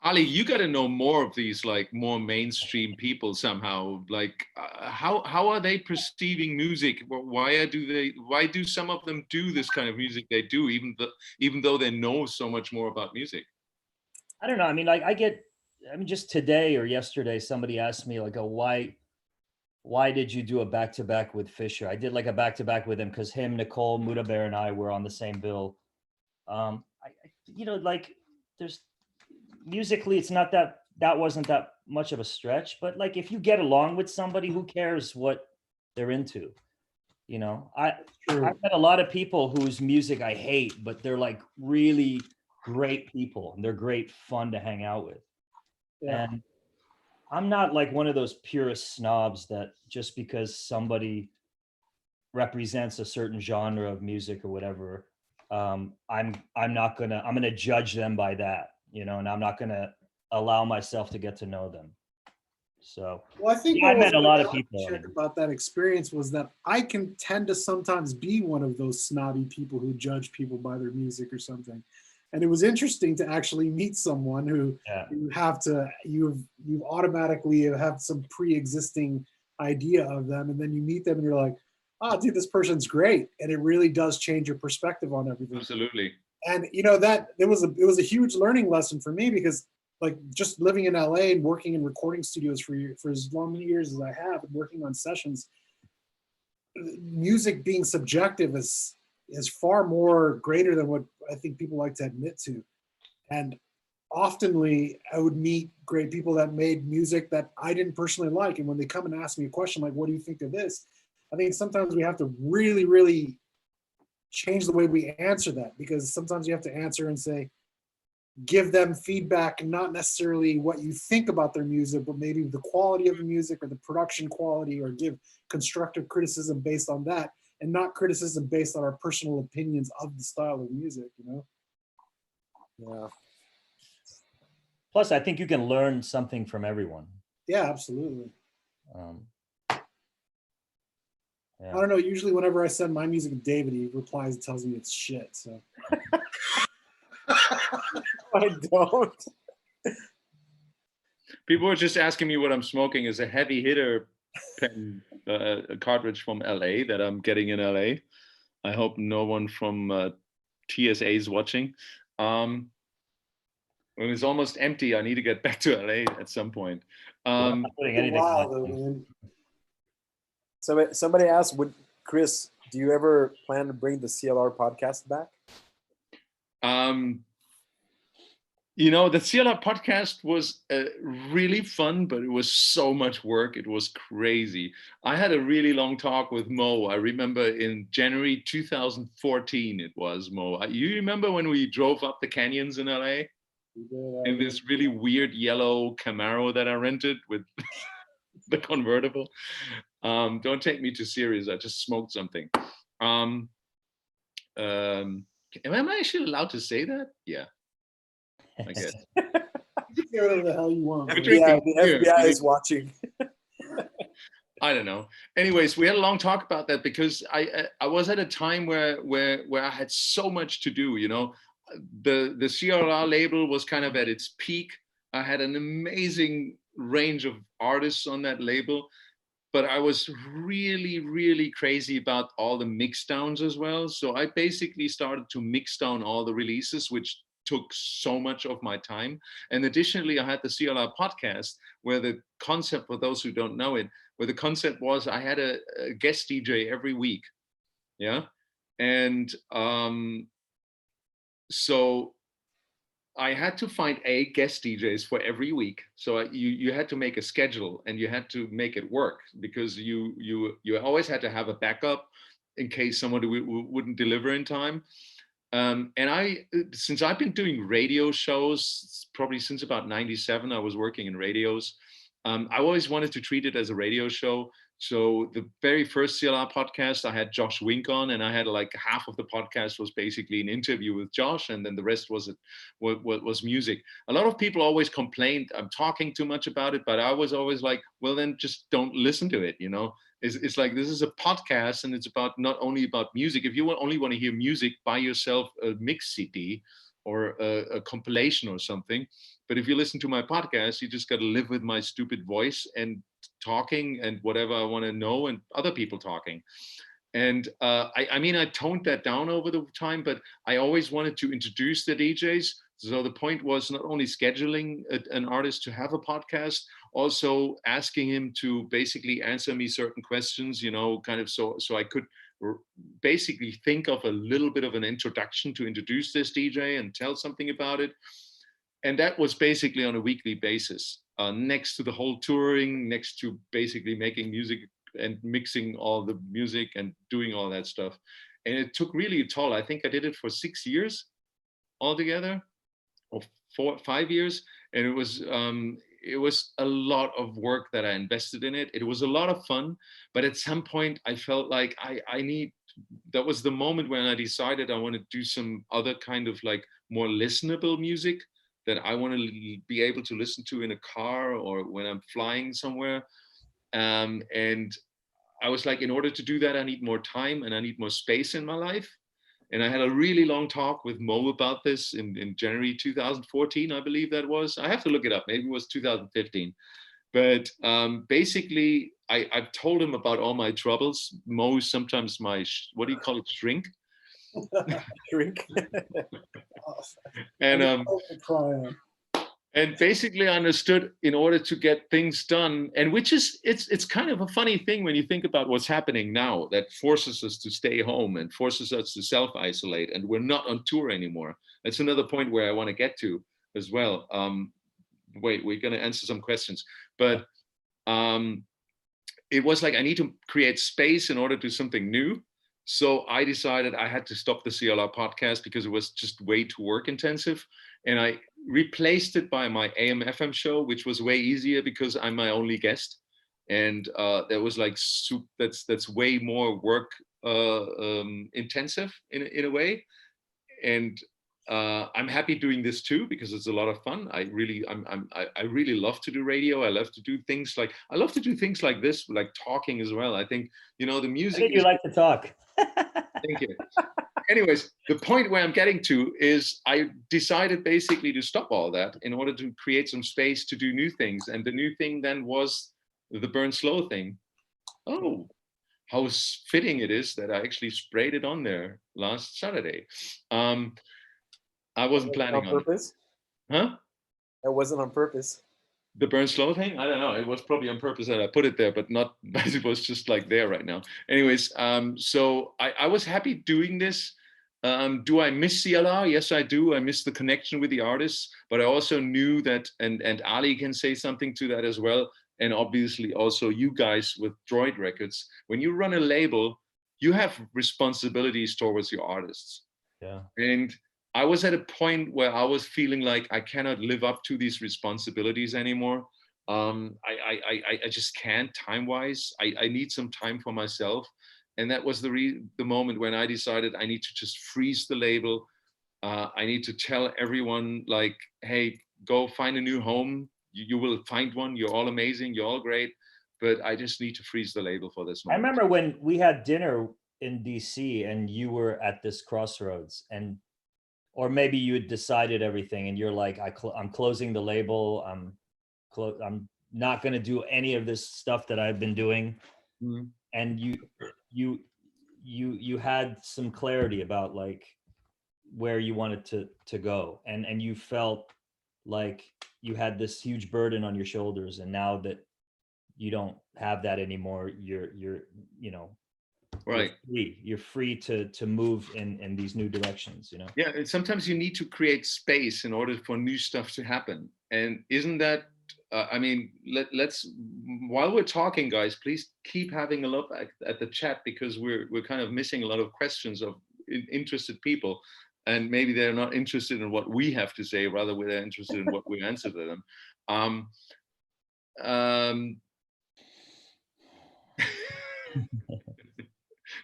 Ali, you got to know more of these like more mainstream people somehow. Like, how are they perceiving music? Why do some of them do this kind of music they do, even though they know so much more about music? I don't know. I mean, like just today or yesterday, somebody asked me like, why did you do a back-to-back with Fisher? I did like a back-to-back with him because him, Nicole, Mudaber, and I were on the same bill. There's musically, it's not that wasn't that much of a stretch, but like if you get along with somebody, who cares what they're into? I've met a lot of people whose music I hate, but they're like really great people and they're great fun to hang out with. Yeah. And I'm not like one of those purist snobs that just because somebody represents a certain genre of music or whatever, I'm gonna judge them by that. And I'm not going to allow myself to get to know them. So I think I met a lot of people about that experience was that I can tend to sometimes be one of those snobby people who judge people by their music or something. And it was interesting to actually meet someone who you automatically have some pre-existing idea of them, and then you meet them and you're like, oh dude, this person's great. And it really does change your perspective on everything. Absolutely. And that it was a huge learning lesson for me, because like just living in LA and working in recording studios for as long years as I have, and working on sessions, music being subjective is is far more greater than what I think people like to admit to. And oftenly I would meet great people that made music that I didn't personally like. And when they come and ask me a question like, what do you think of this? I think sometimes we have to really, really change the way we answer that, because sometimes you have to answer and say, give them feedback, not necessarily what you think about their music, but maybe the quality of the music or the production quality, or give constructive criticism based on that, and not criticism based on our personal opinions of the style of music, you know? Yeah. Plus, I think you can learn something from everyone. Yeah, absolutely. Yeah. I don't know, usually whenever I send my music to David, he replies and tells me it's shit, so. I don't. People were just asking me what I'm smoking. Is a heavy hitter pen, a cartridge from LA that I'm getting in LA. I hope no one from TSA is watching. When it's almost empty, I need to get back to LA at some point. I'm not putting anything Wow, on. man. Somebody asked, Chris, do you ever plan to bring the CLR podcast back? You know, the CLR podcast was really fun, but it was so much work. It was crazy. I had a really long talk with Mo. I remember in January 2014, it was Mo. You remember when we drove up the canyons in LA? In this really weird yellow Camaro that I rented with the convertible. Don't take me too serious. I just smoked something. Am I actually allowed to say that? Yeah, I guess. You can say whatever the hell you want. We're Man. drinking Yeah, the beer. FBI is watching. I don't know. Anyways, we had a long talk about that because I was at a time where I had so much to do. You know, the CRR label was kind of at its peak. I had an amazing range of artists on that label, but I was really, really crazy about all the mix downs as well. So I basically started to mix down all the releases, which took so much of my time. And additionally, I had the CLR podcast, where the concept, for those who don't know it, where the concept was I had a guest DJ every week. Yeah. And so I had to find guest DJs for every week. So you had to make a schedule and you had to make it work, because you always had to have a backup in case somebody wouldn't deliver in time. And since I've been doing radio shows, probably since about 97, I was working in radios. I always wanted to treat it as a radio show. So the very first CLR podcast, I had Josh Wink on, and I had like half of the podcast was basically an interview with Josh, and then the rest was music. A lot of people always complained I'm talking too much about it, but I was always like, well, then just don't listen to it. You know, it's like, this is a podcast, and it's about not only about music. If you only want to hear music, buy yourself a mix CD or a compilation or something. But if you listen to my podcast, you just got to live with my stupid voice and talking and whatever I want to know, and other people talking. And I mean, I toned that down over the time, but I always wanted to introduce the DJs. So the point was not only scheduling an artist to have a podcast, also asking him to basically answer me certain questions, you know, kind of so I could basically think of a little bit of an introduction to introduce this DJ and tell something about it. And that was basically on a weekly basis, next to the whole touring, next to basically making music and mixing all the music and doing all that stuff. And it took really a toll. I think I did it for 6 years altogether, or 5 years. And it was a lot of work that I invested in it. It was a lot of fun, but at some point I felt like that was the moment when I decided I want to do some other kind of like more listenable music that I want to be able to listen to in a car or when I'm flying somewhere. And I was like, in order to do that, I need more time and I need more space in my life. And I had a really long talk with Mo about this in January 2014, I believe that was. I have to look it up. Maybe it was 2015. But basically, I've told him about all my troubles. Mo is sometimes my, what do you call it, shrink? Drink. And And basically I understood in order to get things done, and which is, it's kind of a funny thing when you think about what's happening now, that forces us to stay home and forces us to self-isolate, and we're not on tour anymore. That's another point where I want to get to as well. Wait, we're going to answer some questions, but it was like, I need to create space in order to do something new. So I decided I had to stop the CLR podcast because it was just way too work intensive. And I replaced it by my AM FM show, which was way easier because I'm my only guest. And that was like, that's way more work intensive in a way. And I'm happy doing this too because it's a lot of fun. I really love to do radio. I love to do things like this, like talking as well. I think, you know, the music. I think you like to talk. Thank you. Anyways, the point where I'm getting to is I decided basically to stop all that in order to create some space to do new things. And the new thing then was the Burn Slow thing. Oh, how fitting it is that I actually sprayed it on there last Saturday. I wasn't planning on purpose. Huh? That wasn't on purpose. The Burn Slow thing? I don't know. It was probably on purpose that I put it there, but not, but it was just like there right now. Anyways, so I was happy doing this. Do I miss CLR? Yes, I do. I miss the connection with the artists, but I also knew that, and Ali can say something to that as well. And obviously also you guys with Droid Records, when you run a label, you have responsibilities towards your artists. Yeah. And I was at a point where I was feeling like I cannot live up to these responsibilities anymore. I just can't time-wise. I need some time for myself. And that was the moment when I decided I need to just freeze the label. I need to tell everyone like, hey, go find a new home. You will find one. You're all amazing. You're all great. But I just need to freeze the label for this moment. I remember when we had dinner in DC and you were at this crossroads, and or maybe you had decided everything and you're like, I'm closing the label. I'm not going to do any of this stuff that I've been doing. Mm-hmm. And you had some clarity about like where you wanted to go, and you felt like you had this huge burden on your shoulders, and now that you don't have that anymore, you're you know, right, you're free to move in these new directions, you know. Yeah, and sometimes you need to create space in order for new stuff to happen. And isn't that I mean, let's while we're talking, guys, please keep having a look at the chat, because we're kind of missing a lot of questions of interested people, and maybe they're not interested in what we have to say, rather they're interested in what we answer to them.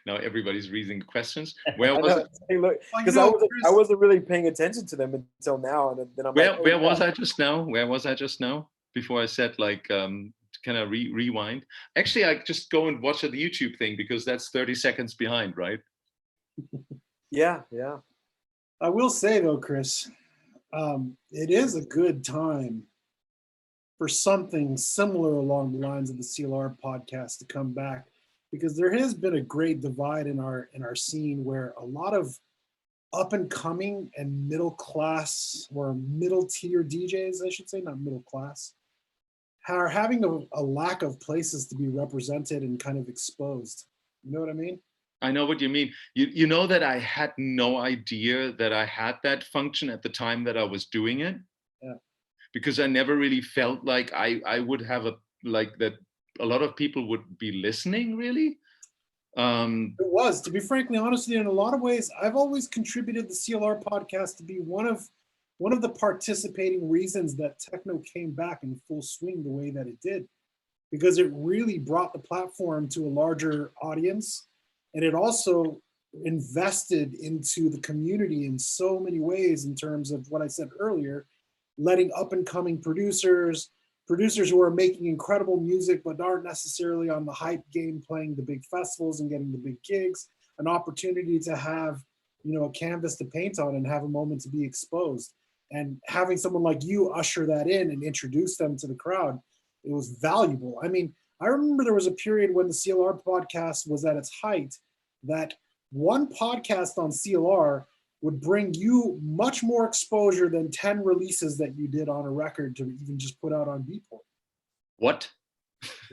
Now everybody's reading questions. Where was it? Hey, look, because I wasn't really paying attention to them until now, and then I'm like, where was I just now? Where was I just now? Before I said like, can I rewind? Actually, I just go and watch the YouTube thing, because that's 30 seconds behind, right? Yeah. I will say though, Chris, it is a good time for something similar along the lines of the CLR podcast to come back, because there has been a great divide in our scene where a lot of up and coming and middle class, or middle tier DJs, I should say, not middle class, are having a lack of places to be represented and kind of exposed. You know what I mean? I know what you mean. You know that I had no idea that I had that function at the time that I was doing it. Yeah. Because I never really felt like I would have that a lot of people would be listening, really. It was, to be frankly honest with you, in a lot of ways, I've always contributed the CLR podcast to be one of the participating reasons that techno came back in full swing the way that it did, because it really brought the platform to a larger audience, and it also invested into the community in so many ways, in terms of what I said earlier, letting up and coming producers who are making incredible music but aren't necessarily on the hype game, playing the big festivals and getting the big gigs, an opportunity to have, you know, a canvas to paint on and have a moment to be exposed. And having someone like you usher that in and introduce them to the crowd, it was valuable. I mean, I remember there was a period when the CLR podcast was at its height, that one podcast on CLR would bring you much more exposure than 10 releases that you did on a record to even just put out on Beatport. What?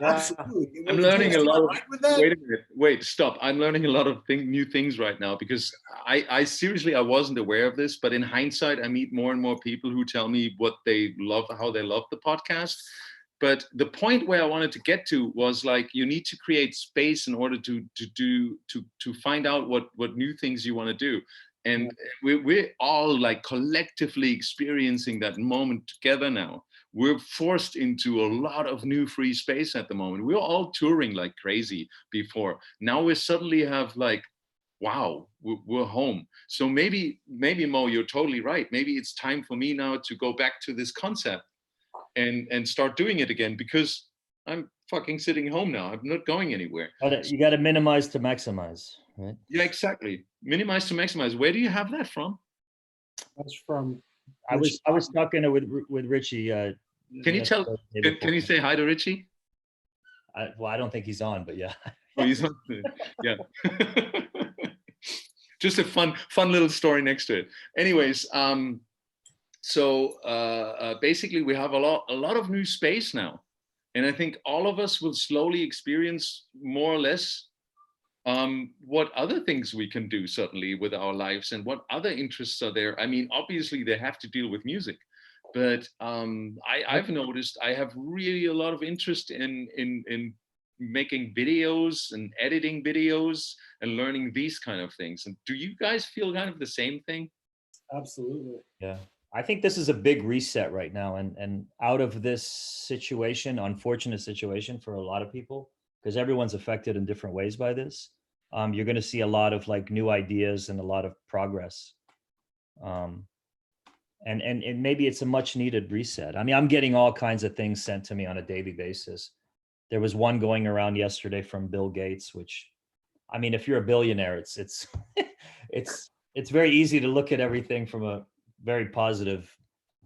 Absolutely. I'm learning a lot of, right with that? wait a minute, wait, stop. I'm learning a lot of new things right now because I seriously, I wasn't aware of this, but in hindsight, I meet more and more people who tell me what they love, how they love the podcast. But the point where I wanted to get to was like, you need to create space in order to find out what new things you want to do. And we're all like collectively experiencing that moment together now. We're forced into a lot of new free space at the moment. We were all touring like crazy before. Now we suddenly have like, wow, we're home. So maybe Mo, you're totally right. Maybe it's time for me now to go back to this concept and start doing it again because I'm fucking sitting home now. I'm not going anywhere. You got to minimize to maximize, right? Yeah, exactly. Minimize to maximize. Where do you have that from? That's from. I was talking with Richie. Can you tell? Can you say hi to Richie? Well, I don't think he's on, but yeah. Oh, he's on. Yeah. Just a fun little story next to it. Anyways, so basically we have a lot of new space now, and I think all of us will slowly experience more or less what other things we can do certainly with our lives and what other interests are there. I mean, obviously they have to deal with music, but I've noticed I have really a lot of interest in making videos and editing videos and learning these kind of things. And do you guys feel kind of the same thing? Absolutely. Yeah. I think this is a big reset right now. And out of this situation, unfortunate situation for a lot of people, because everyone's affected in different ways by this, you're going to see a lot of like new ideas and a lot of progress. And maybe it's a much needed reset. I mean, I'm getting all kinds of things sent to me on a daily basis. There was one going around yesterday from Bill Gates, which, I mean, if you're a billionaire, it's it's very easy to look at everything from a very positive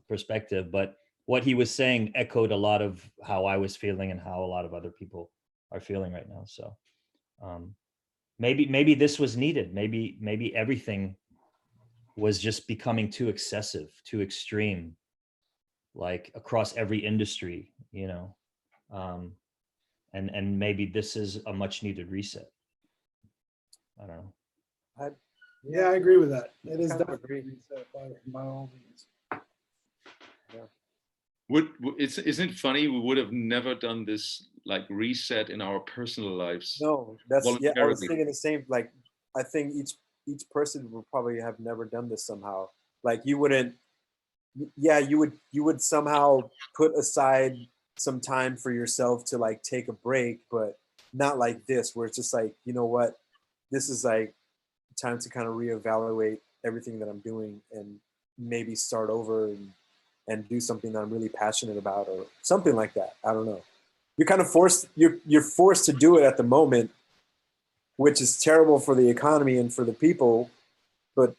perspective. But what he was saying echoed a lot of how I was feeling and how a lot of other people are feeling right now. So maybe this was needed. Maybe everything was just becoming too excessive, too extreme, like across every industry, you know. And maybe this is a much needed reset. I don't know. Yeah, I agree with that. It is definitely reset by all means. Yeah. Isn't it funny? We would have never done this like reset in our personal lives. No, that's yeah. I was thinking the same. Like, I think each person would probably have never done this somehow. Like, you wouldn't. Yeah, you would somehow put aside some time for yourself to like take a break, but not like this, where it's just like, you know what, this is like time to kind of reevaluate everything that I'm doing and maybe start over and do something that I'm really passionate about or something like that. I don't know. You're kind of forced. You're forced to do it at the moment, which is terrible for the economy and for the people. But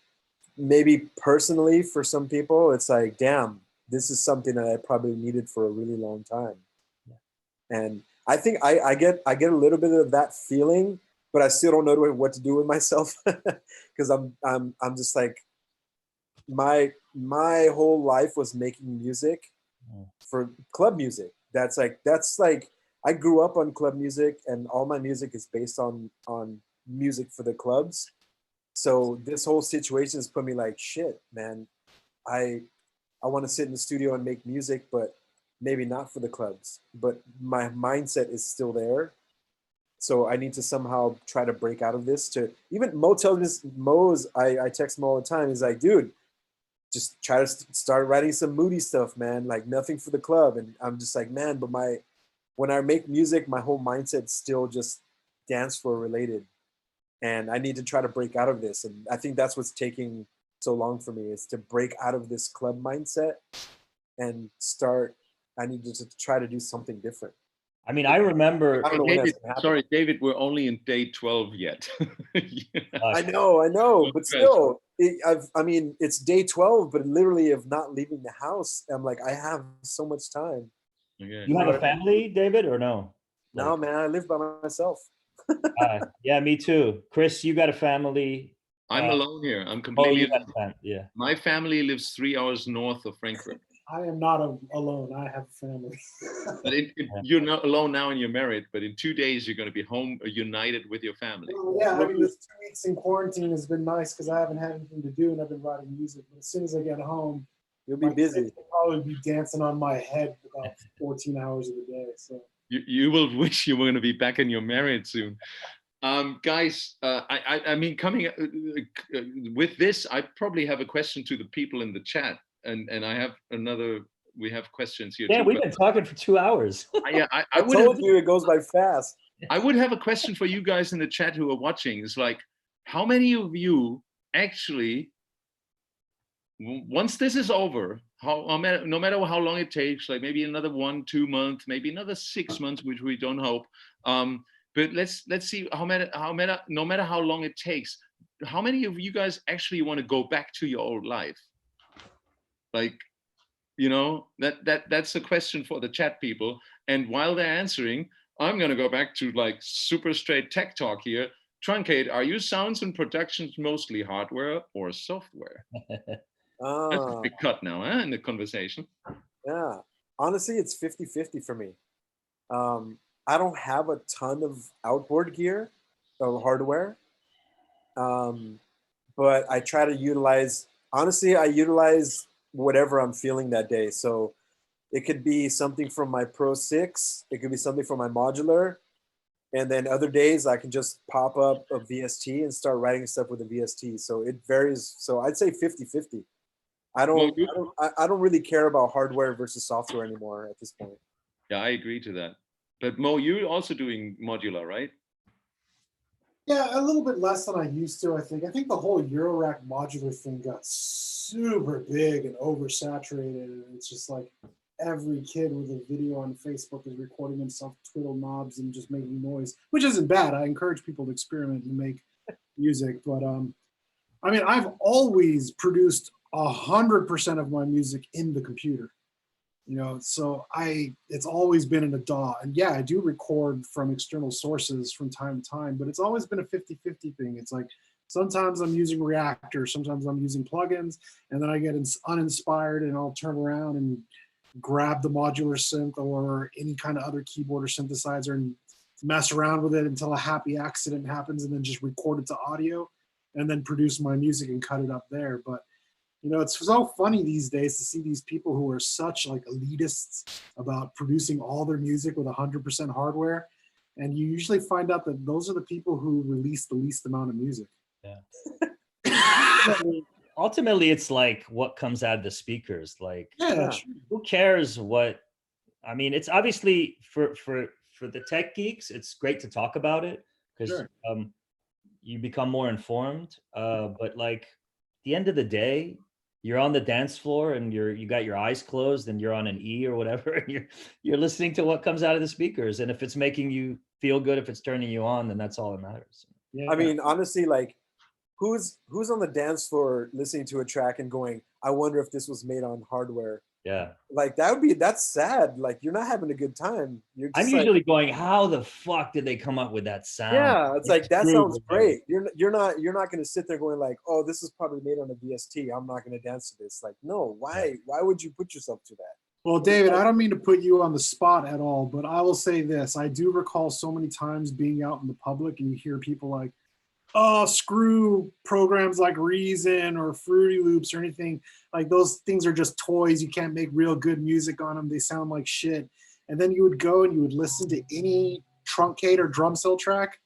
maybe personally, for some people, it's like, damn, this is something that I probably needed for a really long time. And I think I get a little bit of that feeling, but I still don't know what to do with myself because I'm just like, my whole life was making music for club music. That's like I grew up on club music, and all my music is based on music for the clubs. So this whole situation has put me like, shit, man, I want to sit in the studio and make music, but maybe not for the clubs. But my mindset is still there. So I need to somehow try to break out of this. To even Mo's, I text Mo all the time. He's like, dude, just try to start writing some moody stuff, man. Like, nothing for the club. And I'm just like, man, but when I make music, my whole mindset's still just dance floor related. And I need to try to break out of this. And I think that's what's taking so long for me, is to break out of this club mindset and I need to try to do something different. I mean, I remember. I don't know David, sorry, David, we're only in day 12 yet. I know, but still, I mean, it's day 12, but literally of not leaving the house, I'm like, I have so much time. Okay. You have a family, David, or no? No, man, I live by myself. Yeah, me too. Chris, you got a family. I'm alone here. I'm Oh, completely you alone. have yeah. My family lives 3 hours north of Frankfurt. I am not alone. I have a family. But you're not alone now and you're married, but in 2 days you're going to be home united with your family. Well, yeah, I mean, this 2 weeks in quarantine has been nice because I haven't had anything to do and I've been writing music. But as soon as I get home, You'll be busy. I'll probably be dancing on my head about 14 hours of the day. So You will wish you were going to be back and you're married soon. Guys, I mean, coming with this, I probably have a question to the people in the chat, and I have we have questions here Yeah, too. we've been talking for 2 hours. I told you it goes by fast. I would have a question for you guys in the chat who are watching. It's like, how many of you actually, once this is over, no matter how long it takes, like maybe another 1-2 months, maybe another 6 months, which we don't hope. But let's see no matter how long it takes, how many of you guys actually want to go back to your old life? Like, that's a question for the chat people. And while they're answering, I'm going to go back to like super straight tech talk here. Truncate, are your sounds and productions mostly hardware or software? That's a big cut now, in the conversation. Yeah. Honestly, it's 50-50 for me. I don't have a ton of outboard gear or hardware. But I try to utilize, honestly, I utilize whatever I'm feeling that day. So it could be something from my Pro 6. It could be something from my modular. And then other days I can just pop up a VST and start writing stuff with a VST. So it varies. So I'd say 50-50. I don't really care about hardware versus software anymore at this point. Yeah, I agree to that. But Mo, you're also doing modular, right? yeah, a little bit less than I used to, I think. I think the whole Eurorack modular thing got super big and oversaturated. And it's just like every kid with a video on Facebook is recording himself twiddle knobs and just making noise, which isn't bad. I encourage people to experiment and make music. But I mean, I've always produced 100% of my music in the computer. So it's always been in a DAW. And yeah, I do record from external sources from time to time, but it's always been a 50-50 thing. It's like sometimes I'm using Reactor, sometimes I'm using plugins, and then I get uninspired and I'll turn around and grab the modular synth or any kind of other keyboard or synthesizer and mess around with it until a happy accident happens and then just record it to audio and then produce my music and cut it up there. But it's so funny these days to see these people who are such like elitists about producing all their music with 100% hardware. And you usually find out that those are the people who release the least amount of music. Yeah. Ultimately, it's like what comes out of the speakers. Like, who cares what? I mean, it's obviously for the tech geeks, it's great to talk about it because you become more informed. But like, at the end of the day, you're on the dance floor and you got your eyes closed and you're on an E or whatever, and you're listening to what comes out of the speakers. And if it's making you feel good, if it's turning you on, then that's all that matters. Yeah. I mean, honestly, like who's on the dance floor listening to a track and going, I wonder if this was made on hardware. Yeah. Like that's sad. Like you're not having a good time. I'm usually going, how the fuck did they come up with that sound? Yeah, it's like that sounds great. You're not going to sit there going like, oh, this is probably made on a VST. I'm not going to dance to this. Like, no, why would you put yourself to that? Well, David, I don't mean to put you on the spot at all, but I will say this. I do recall so many times being out in the public and you hear people like, oh, screw programs like Reason or Fruity Loops or anything. Like those things are just toys. You can't make real good music on them. They sound like shit. And then you would go and you would listen to any truncate or drumcell track.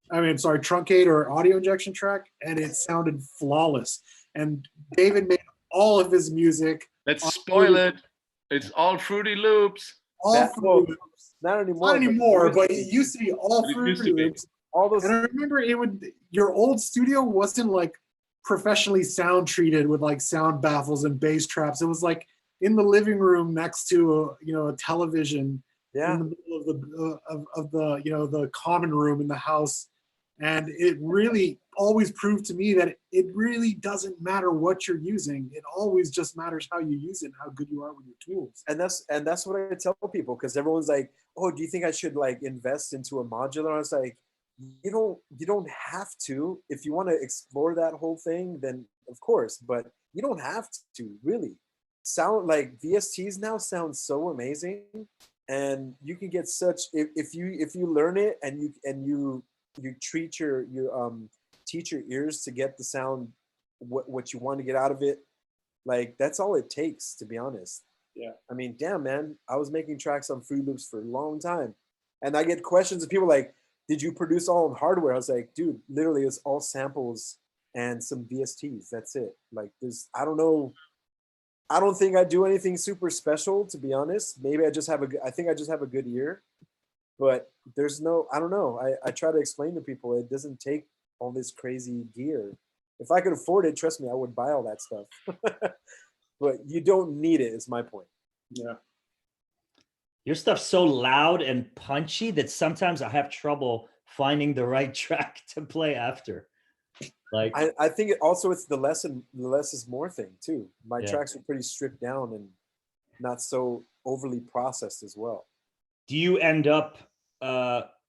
Truncate or audio injection track, and it sounded flawless. And David made all of his music. Let's spoil it. It's all Fruity Loops. Fruity Loops. Not anymore. Not anymore, but it used to be all Fruity Loops. All those. And I remember your old studio wasn't like professionally sound treated with like sound baffles and bass traps. It was like in the living room next to a television in the middle of the common room in the house. And it really always proved to me that it really doesn't matter what you're using. It always just matters how you use it and how good you are with your tools. And that's what I tell people, because everyone's like, oh, do you think I should like invest into a modular? I was like, you don't have to. If you want to explore that whole thing, then of course, but you don't have to really. Sound like VSTs now sound so amazing, and you can get such if you learn it and you treat your teach your ears to get the sound what you want to get out of it. Like that's all it takes, to be honest. Yeah. I mean, damn man, I was making tracks on Fruit Loops for a long time, and I get questions of people like, "Did you produce all on hardware?" I was like, "Dude, literally, it's all samples and some VSTs. That's it. Like, there's I don't know. I don't think I do anything super special, to be honest. Maybe I think I just have a good ear, but there's no, I don't know. I try to explain to people it doesn't take all this crazy gear. If I could afford it, trust me, I would buy all that stuff. But you don't need it, is my point. Yeah. Your stuff's so loud and punchy that sometimes I have trouble finding the right track to play after. Like I think it's the less is more thing too. My Yeah. tracks are pretty stripped down and not so overly processed as well. do you end up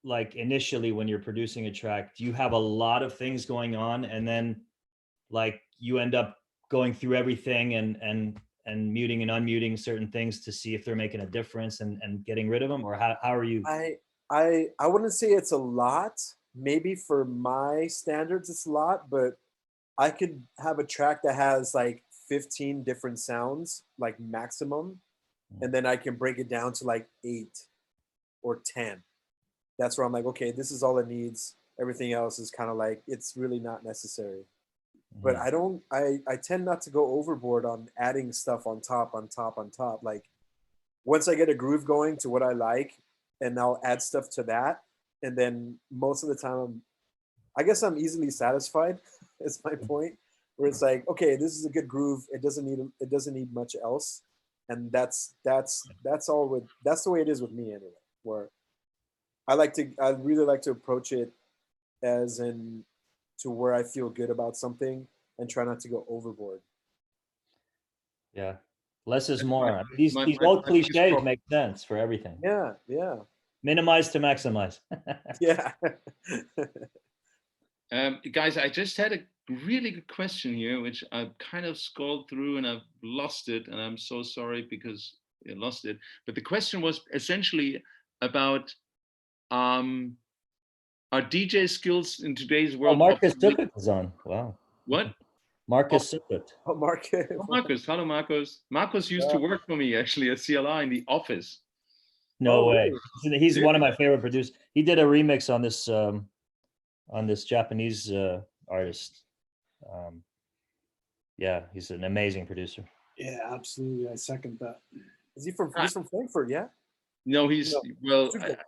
like initially when you're producing a track, do you have a lot of things going on and then like you end up going through everything and muting and unmuting certain things to see if they're making a difference and getting rid of them, or how are you? I wouldn't say it's a lot. Maybe for my standards it's a lot, but I could have a track that has like 15 different sounds, like maximum, and then I can break it down to like 8 or 10. That's where I'm like, okay, this is all it needs. Everything else is kind of like, it's really not necessary. But I tend not to go overboard on adding stuff on top. Like once I get a groove going to what I like, and I'll add stuff to that. And then most of the time, I guess I'm easily satisfied is my point, where it's like, okay, this is a good groove. It doesn't need much else. And that's the way it is with me anyway, where I really like to approach it as in to where I feel good about something and try not to go overboard. Yeah, less is more. My- These my- these my- old my biggest cliches problem- make sense for everything. Yeah, yeah, Minimize to maximize. yeah. Guys, I just had a really good question here, which I've kind of scrolled through and I've lost it, and I'm so sorry because I lost it. But the question was essentially about are DJ skills in today's Oh, world Marcus obsolete? Duckett was on. Wow. What? Marcus Duckett. Oh, Market. Oh, Marcus. Hello, Marcus. Marcus used to work for me actually at CLI in the office. No Oh, way. really? He's one of my favorite producers. He did a remix on this Japanese artist. Yeah, he's an amazing producer. Yeah, absolutely. I second that. Is he from? He's from Frankfurt, yeah. No, he's No. well. Stuttgart.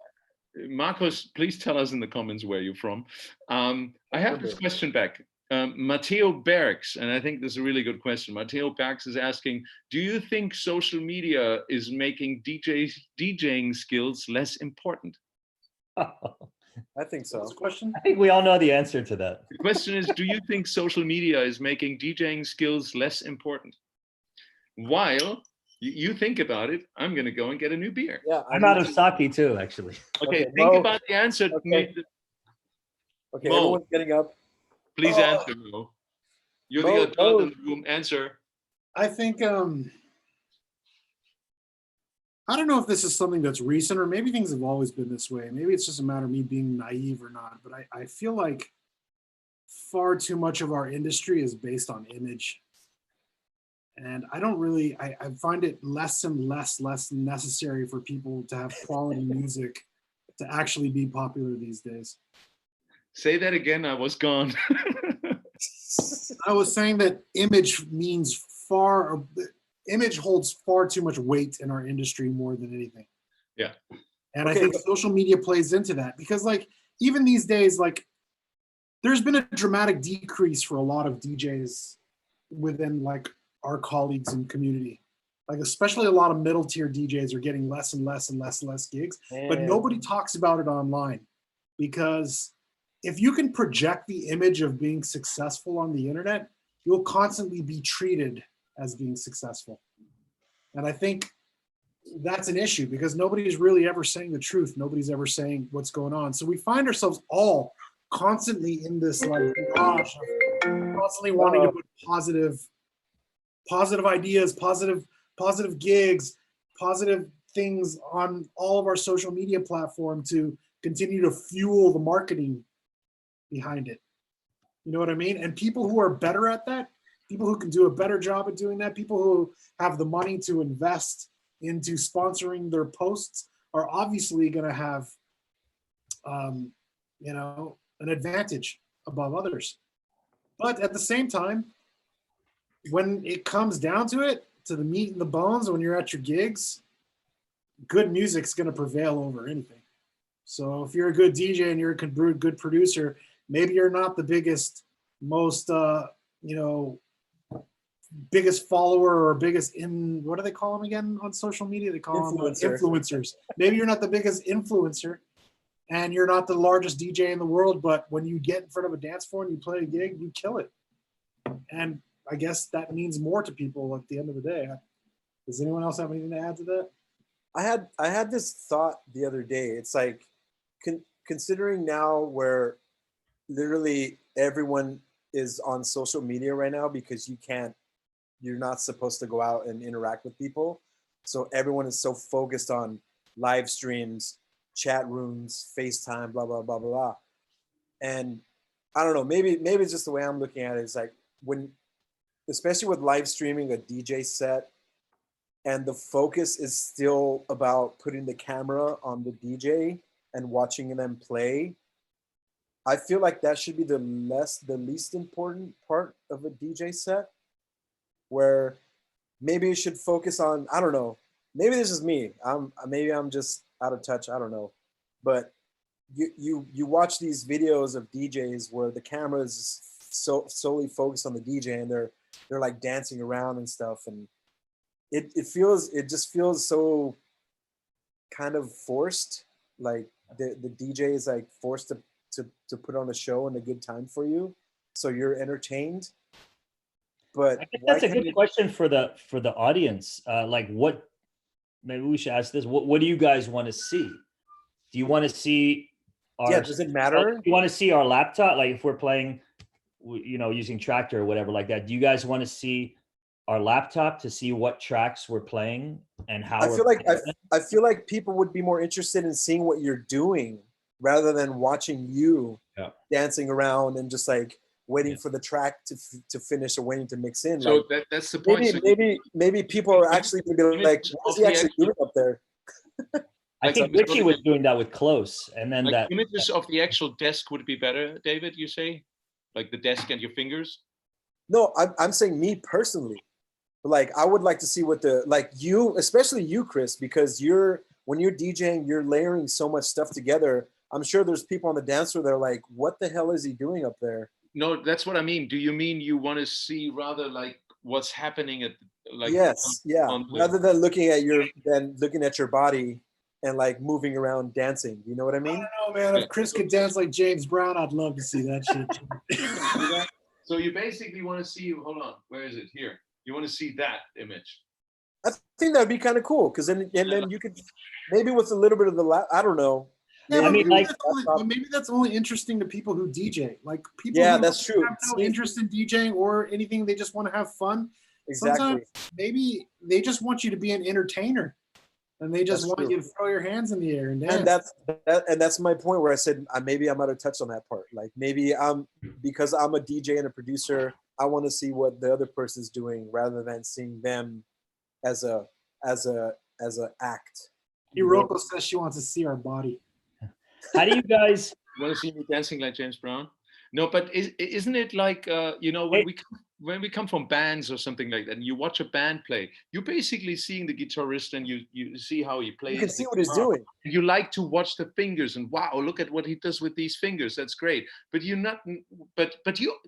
Marcos, please tell us in the comments where you're from. I have this Remember. question back. Matteo Bergs, and I think this is a really good question. Matteo Bergs is asking, do you think social media is making DJing skills less important? I think so. What's the question? I think we all know the answer to that. The question is, do you think social media is making DJing skills less important? While you think about it, I'm going to go and get a new beer. Yeah, I'm out of sake too, actually. Okay, Okay, think Mo. about the answer. Okay. Okay, Mo. everyone's getting up. Please answer, Mo. You're the adult in the room. Answer. I think I don't know if this is something that's recent or maybe things have always been this way. Maybe it's just a matter of me being naive or not, but I feel like far too much of our industry is based on image. And I don't really, I find it less and less necessary for people to have quality music to actually be popular these days. Say that again. I was gone. I was saying that image holds far too much weight in our industry more than anything. Yeah. And Okay, I think social media plays into that because like even these days, like there's been a dramatic decrease for a lot of DJs within like our colleagues and community. Like especially a lot of middle tier DJs are getting less and less gigs, but nobody talks about it online because if you can project the image of being successful on the internet, you'll constantly be treated as being successful. And I think that's an issue because nobody's really ever saying the truth. Nobody's ever saying what's going on. So we find ourselves all constantly in this like mirage of constantly wanting to put positive ideas, positive gigs, positive things on all of our social media platform to continue to fuel the marketing behind it. You know what I mean? And people who are better at that, people who can do a better job at doing that, people who have the money to invest into sponsoring their posts are obviously going to have, you know, an advantage above others. But at the same time, when it comes down to it, to the meat and the bones, when you're at your gigs, good music's going to prevail over anything. So if you're a good DJ and you're a good producer, maybe you're not the biggest, most, you know, biggest follower or biggest what do they call them again on social media? They call them influencers. Maybe you're not the biggest influencer and you're not the largest DJ in the world, but when you get in front of a dance floor and you play a gig, you kill it. And I guess that means more to people at the end of the day. Does anyone else have anything to add to that? I had this thought the other day. It's like, considering now where literally everyone is on social media right now because you're not supposed to go out and interact with people. So everyone is so focused on live streams, chat rooms, FaceTime, blah, blah, blah, blah, blah. And I don't know, maybe it's just the way I'm looking at it. It's like especially with live streaming a DJ set, and the focus is still about putting the camera on the DJ and watching them play. I feel like that should be the least important part of a DJ set, where maybe you should focus on, I don't know, maybe this is me. Maybe I'm just out of touch. I don't know. But you watch these videos of DJs where the camera is solely focused on the DJ and they're like dancing around and stuff. And it just feels so kind of forced. Like the DJ is like forced to put on a show and a good time for you, so you're entertained. But I think that's a good question for the audience. Like, what? Maybe we should ask this. What do you guys want to see? Do you want to see our? Yeah, does it matter? Do you want to see our laptop? Like, if we're playing, you know, using Tractor or whatever like that. Do you guys want to see our laptop to see what tracks we're playing and how? I feel like people would be more interested in seeing what you're doing rather than watching you dancing around and just like waiting for the track to finish or waiting to mix in. So like, that's the point. Maybe people are actually going to be like, what's he actually doing up there? I think Richie was doing that with Close, and then like images of the actual desk would be better, David, you say? Like the desk and your fingers? No, I'm saying me personally. Like, I would like to see what you, especially you, Chris, because when you're DJing, you're layering so much stuff together. I'm sure there's people on the dance floor that are like, what the hell is he doing up there? No, that's what I mean. Do you mean you want to see rather like what's happening at like? Yes, rather than looking at your body and like moving around dancing. You know what I mean? I don't know, man. If Chris could dance like James Brown, I'd love to see that shit. So you basically want to see, hold on, where is it? Here. You want to see that image. I think that'd be kind of cool, because then you could maybe with a little bit of I don't know. Yeah, I mean, maybe that's only interesting to people who DJ. Like people who that's true. have no interest in DJing or anything, they just want to have fun. Exactly. Sometimes maybe they just want you to be an entertainer, and they just want you to throw your hands in the air and dance. And that's my point where I said maybe I might have touched on that part. Like maybe because I'm a DJ and a producer, I want to see what the other person's doing rather than seeing them as a act. Hiroko says she wants to see our body. How do you guys want to see me dancing like James Brown? No, but isn't it like when we come from bands or something like that, and you watch a band play, you're basically seeing the guitarist and you see how he plays. You can see what he's doing. You like to watch the fingers and wow, look at what he does with these fingers. That's great. But you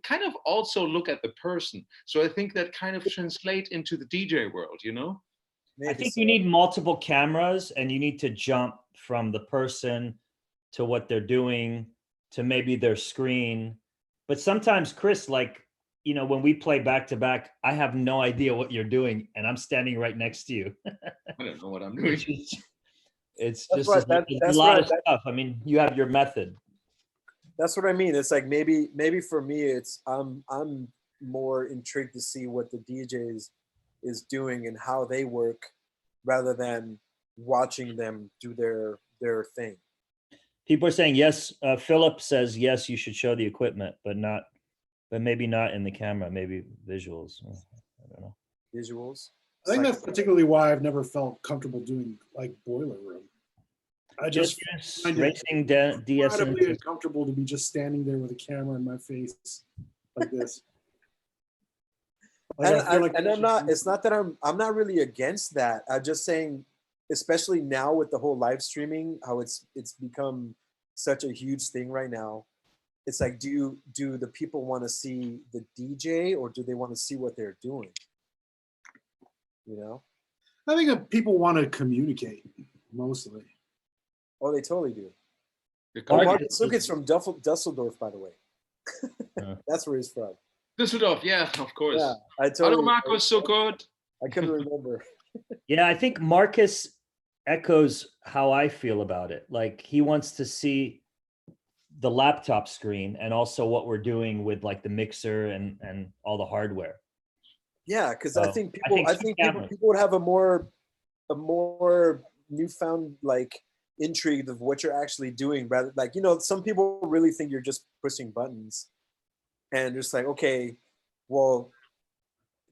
kind of also look at the person. So I think that kind of translates into the DJ world, you know? I think you need multiple cameras, and you need to jump from the person to what they're doing to maybe their screen. But sometimes, Chris, like, you know, when we play back to back, I have no idea what you're doing, and I'm standing right next to you. I don't know what I'm doing. It's That's just what- it's that- a that's lot what- of stuff. I mean, you have your method. That's what I mean. It's like maybe for me, it's I'm more intrigued to see what the DJs is doing and how they work, rather than watching them do their thing. People are saying yes. Philip says yes, you should show the equipment, but maybe not in the camera, maybe visuals. I don't know. Visuals. I think It's that's particularly why I've never felt comfortable doing like Boiler Room. I just Just find it racing incredibly DSN. uncomfortable to be just standing there with a camera in my face like this. Like, I feel like and I I'm should not. do It's not that I'm not really against that. I'm just saying, especially now with the whole live streaming, how it's become such a huge thing right now. It's like, do the people want to see the DJ, or do they want to see what they're doing? You know? I think that people want to communicate mostly. Oh, they totally do. The Oh, comedy- Marcus Lukat's from Dusseldorf, by the way. That's where he's from. Düsseldorf, yeah, of course. Yeah, I Hello, totally. Marcos, so good. I couldn't remember. Yeah, I think Marcus echoes how I feel about it. Like he wants to see the laptop screen and also what we're doing with like the mixer and all the hardware. Yeah, because So, I think I people, think I two think cameras. people would have a more newfound like intrigue of what you're actually doing, rather like, you know, some people really think you're just pushing buttons, and just like, okay, well,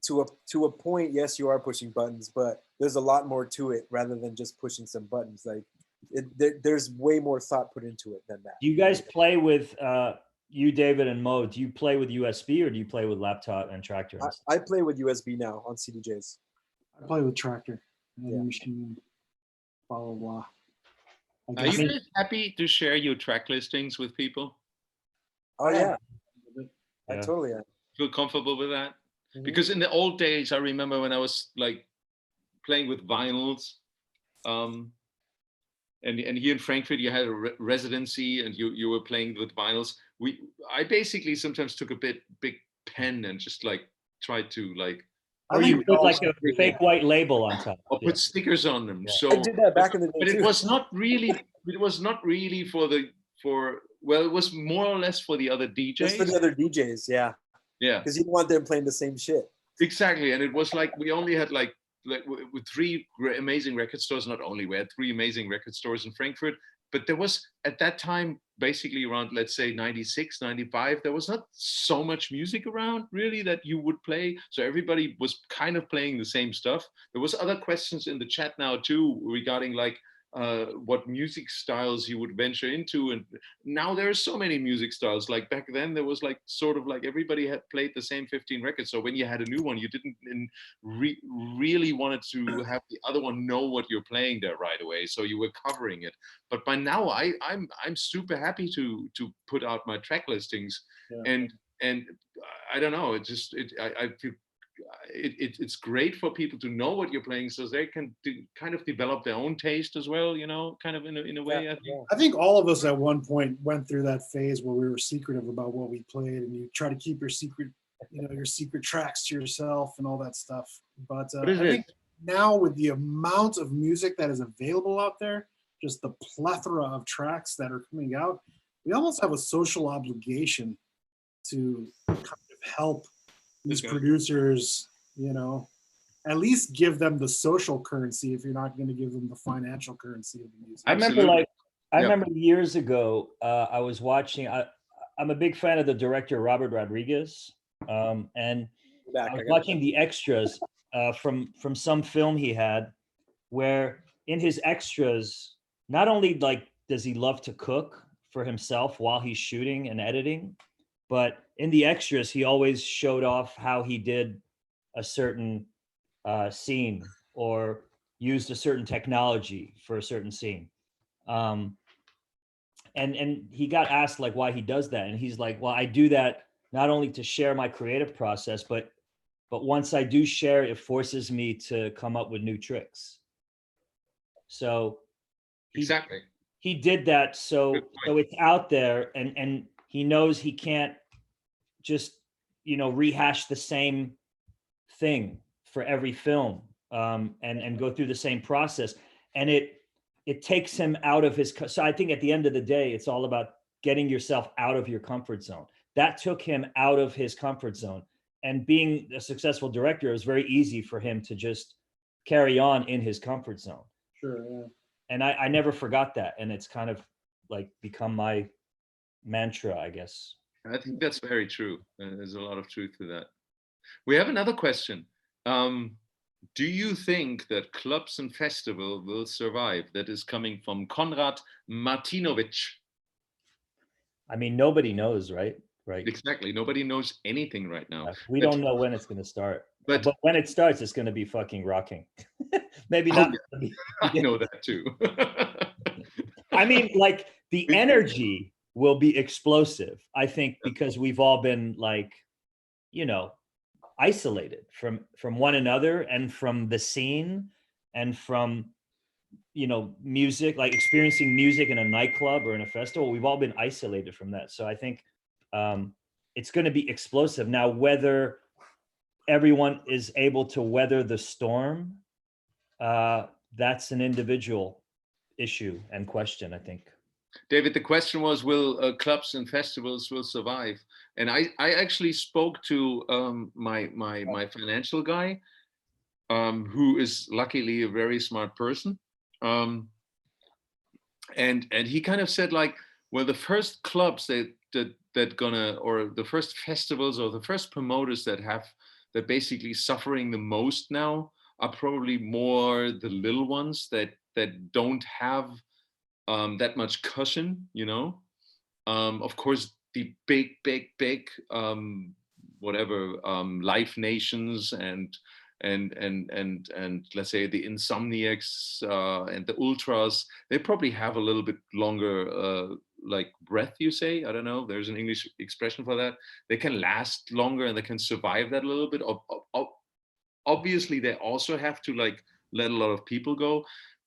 to a point, yes, you are pushing buttons, but there's a lot more to it rather than just pushing some buttons. Like there's way more thought put into it than that. Do you guys play with you, David and Mo? Do you play with USB or do you play with laptop and tractor? And stuff? I play with USB now on CDJs. I play with Tractor, Yeah. machine, blah blah blah. I Are guess- you guys happy to share your track listings with people? Oh yeah, I Yeah. totally am. Feel comfortable with that? Mhm. Because in the old days, I remember when I was like playing with vinyls, and here in Frankfurt, you had a residency, and you were playing with vinyls. I basically sometimes took a big pen and just like tried to like, I Or think you we put all like a fake white label on top. or Yeah. put stickers on them. Yeah. So I did that back in the day but it too. was not really. It was not really well, it was more or less for the other DJs. Just for the other DJs, yeah, Yeah, because you don't want them playing the same shit. exactly. And it was like we only had like with three amazing record stores. Not only we had three amazing record stores in Frankfurt, but there was at that time basically around, let's say 96, 95, there was not so much music around really that you would play. So everybody was kind of playing the same stuff. There was other questions in the chat now too regarding like what music styles you would venture into, and now there are so many music styles. Like back then there was like sort of like everybody had played the same 15 records, so when you had a new one you didn't really wanted to have the other one know what you're playing there right away, so you were covering it. But by now I'm super happy to put out my track listings. Yeah. And I don't know, I feel it's great for people to know what you're playing, so they can kind of develop their own taste as well, you know, kind of in a way. I think. Yeah. I think all of us at one point went through that phase where we were secretive about what we played, and you try to keep your secret, you know, your secret tracks to yourself and all that stuff. But I think now with the amount of music that is available out there, just the plethora of tracks that are coming out, we almost have a social obligation to kind of help these producers, you know, at least give them the social currency if you're not going to give them the financial currency of the music. I remember Absolutely. I remember years ago, I was watching, I'm a big fan of the director, Robert Rodriguez. And I was watching the extras from some film he had, where in his extras, not only like does he love to cook for himself while he's shooting and editing, but in the extras, he always showed off how he did a certain scene or used a certain technology for a certain scene. And he got asked like why he does that, and he's like, well, I do that not only to share my creative process, but once I do share, it forces me to come up with new tricks. So Exactly. he did that so it's out there, and he knows he can't just rehash the same thing for every film, and go through the same process. And it takes him out of his, so I think at the end of the day, it's all about getting yourself out of your comfort zone. That took him out of his comfort zone. And being a successful director, it was very easy for him to just carry on in his comfort zone. Sure, yeah. And I never forgot that. And it's kind of like become my mantra, I guess. I think that's very true. There's a lot of truth to that. We have another question. Do you think that clubs and festival will survive? That is coming from Konrad Martinovic. I mean, nobody knows, right? Right. Exactly. Nobody knows anything right now. We don't know when it's going to start. But when it starts, it's going to be fucking rocking. Maybe not. Yeah. I know that too. I mean, like the energy will be explosive, I think, because we've all been like, isolated from one another and from the scene and from, music, like experiencing music in a nightclub or in a festival. We've all been isolated from that. So I think it's going to be explosive. Now, whether everyone is able to weather the storm, that's an individual issue and question, I think. David, the question was, will clubs and festivals will survive? And I actually spoke to my financial guy, who is luckily a very smart person. And he kind of said, like, well, the first clubs that gonna, or the first festivals or the first promoters that basically suffering the most now are probably more the little ones that don't have that much cushion, Of course, the big Live Nations and let's say the Insomniacs and the Ultras, they probably have a little bit longer like breath, you say. I don't know. There's an English expression for that. They can last longer and they can survive that a little bit. Obviously, they also have to like let a lot of people go.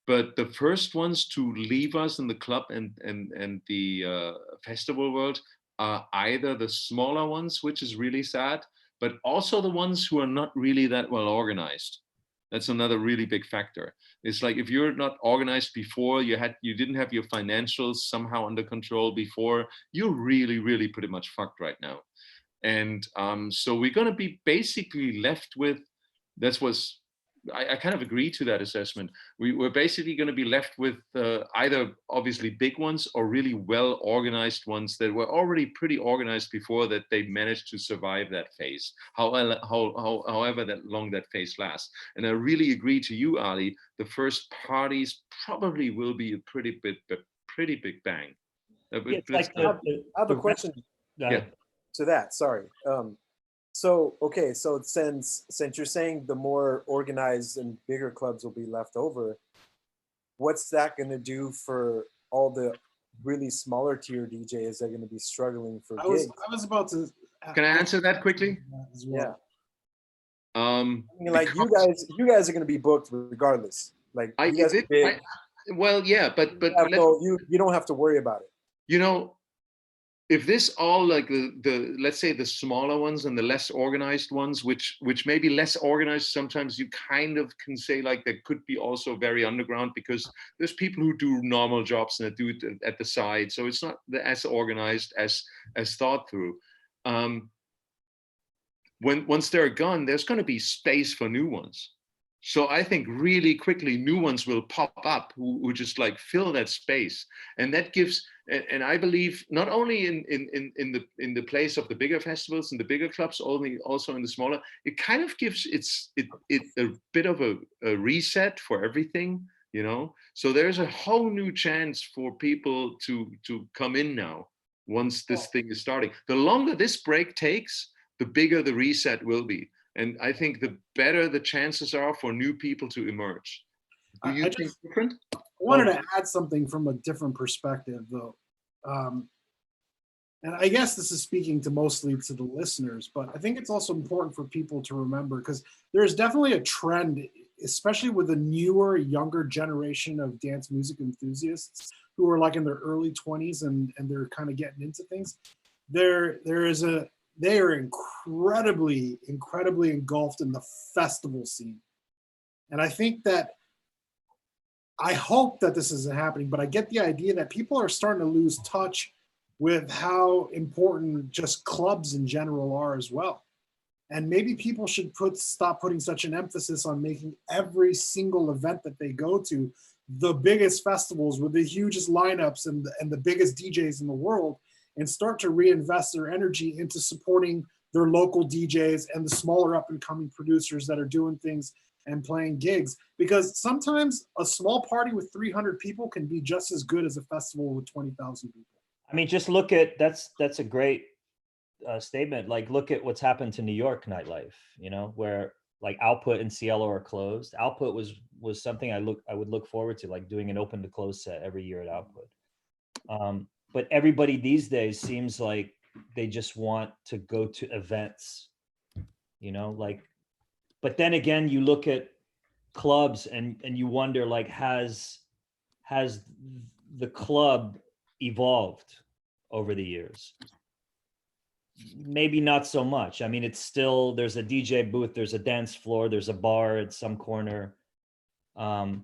But the first ones to leave us in the club and the festival world are either the smaller ones, which is really sad, but also the ones who are not really that well organized. That's another really big factor. It's like if you're not organized before, you didn't have your financials somehow under control before, you're really, really pretty much fucked right now. And so we're going to be basically left with, I kind of agree to that assessment. We're basically going to be left with either obviously big ones or really well organized ones that were already pretty organized before, that they managed to survive that phase, however that long that phase lasts. And I really agree to you, Ali. The first parties probably will be a pretty big bang. I have a question to that. Sorry. So since you're saying the more organized and bigger clubs will be left over, what's that going to do for all the really smaller tier DJs that are going to be struggling for gigs? I was about to. Can I answer that quickly? Yeah. I mean, like you guys are going to be booked regardless. Like well, yeah, but you don't have to worry about it. If this all like the let's say the smaller ones and the less organized ones, which may be less organized, sometimes you kind of can say like that could be also very underground, because there's people who do normal jobs and that do it at the side, so it's not as organized as thought through. Once they're gone, there's going to be space for new ones. So I think really quickly new ones will pop up who just like fill that space, and that gives. And I believe not only in the place of the bigger festivals and the bigger clubs, only also in the smaller, it kind of gives it a bit of a reset for everything, So there's a whole new chance for people to come in now once this thing is starting. The longer this break takes, the bigger the reset will be. And I think the better the chances are for new people to emerge. Do you think different? I wanted to add something from a different perspective, though. And I guess this is speaking mostly to the listeners, but I think it's also important for people to remember, because there's definitely a trend, especially with the newer, younger generation of dance music enthusiasts who are like in their early 20s and they're kind of getting into things. There is a they are incredibly engulfed in the festival scene. And I think that, I hope that this isn't happening, but I get the idea that people are starting to lose touch with how important just clubs in general are as well. And maybe people should stop putting such an emphasis on making every single event that they go to the biggest festivals with the hugest lineups and the biggest DJs in the world, and start to reinvest their energy into supporting their local DJs and the smaller up and coming producers that are doing things and playing gigs. Because sometimes a small party with 300 people can be just as good as a festival with 20,000 people. I mean, just look at, that's a great statement. Like, look at what's happened to New York nightlife, you know, where like Output and Cielo are closed. Output was something I would look forward to, like doing an open to close set every year at Output. But everybody these days seems like they just want to go to events, you know, like, but then again, you look at clubs and you wonder, like, has the club evolved over the years? Maybe not so much. I mean, it's still, there's a DJ booth, there's a dance floor, there's a bar at some corner. And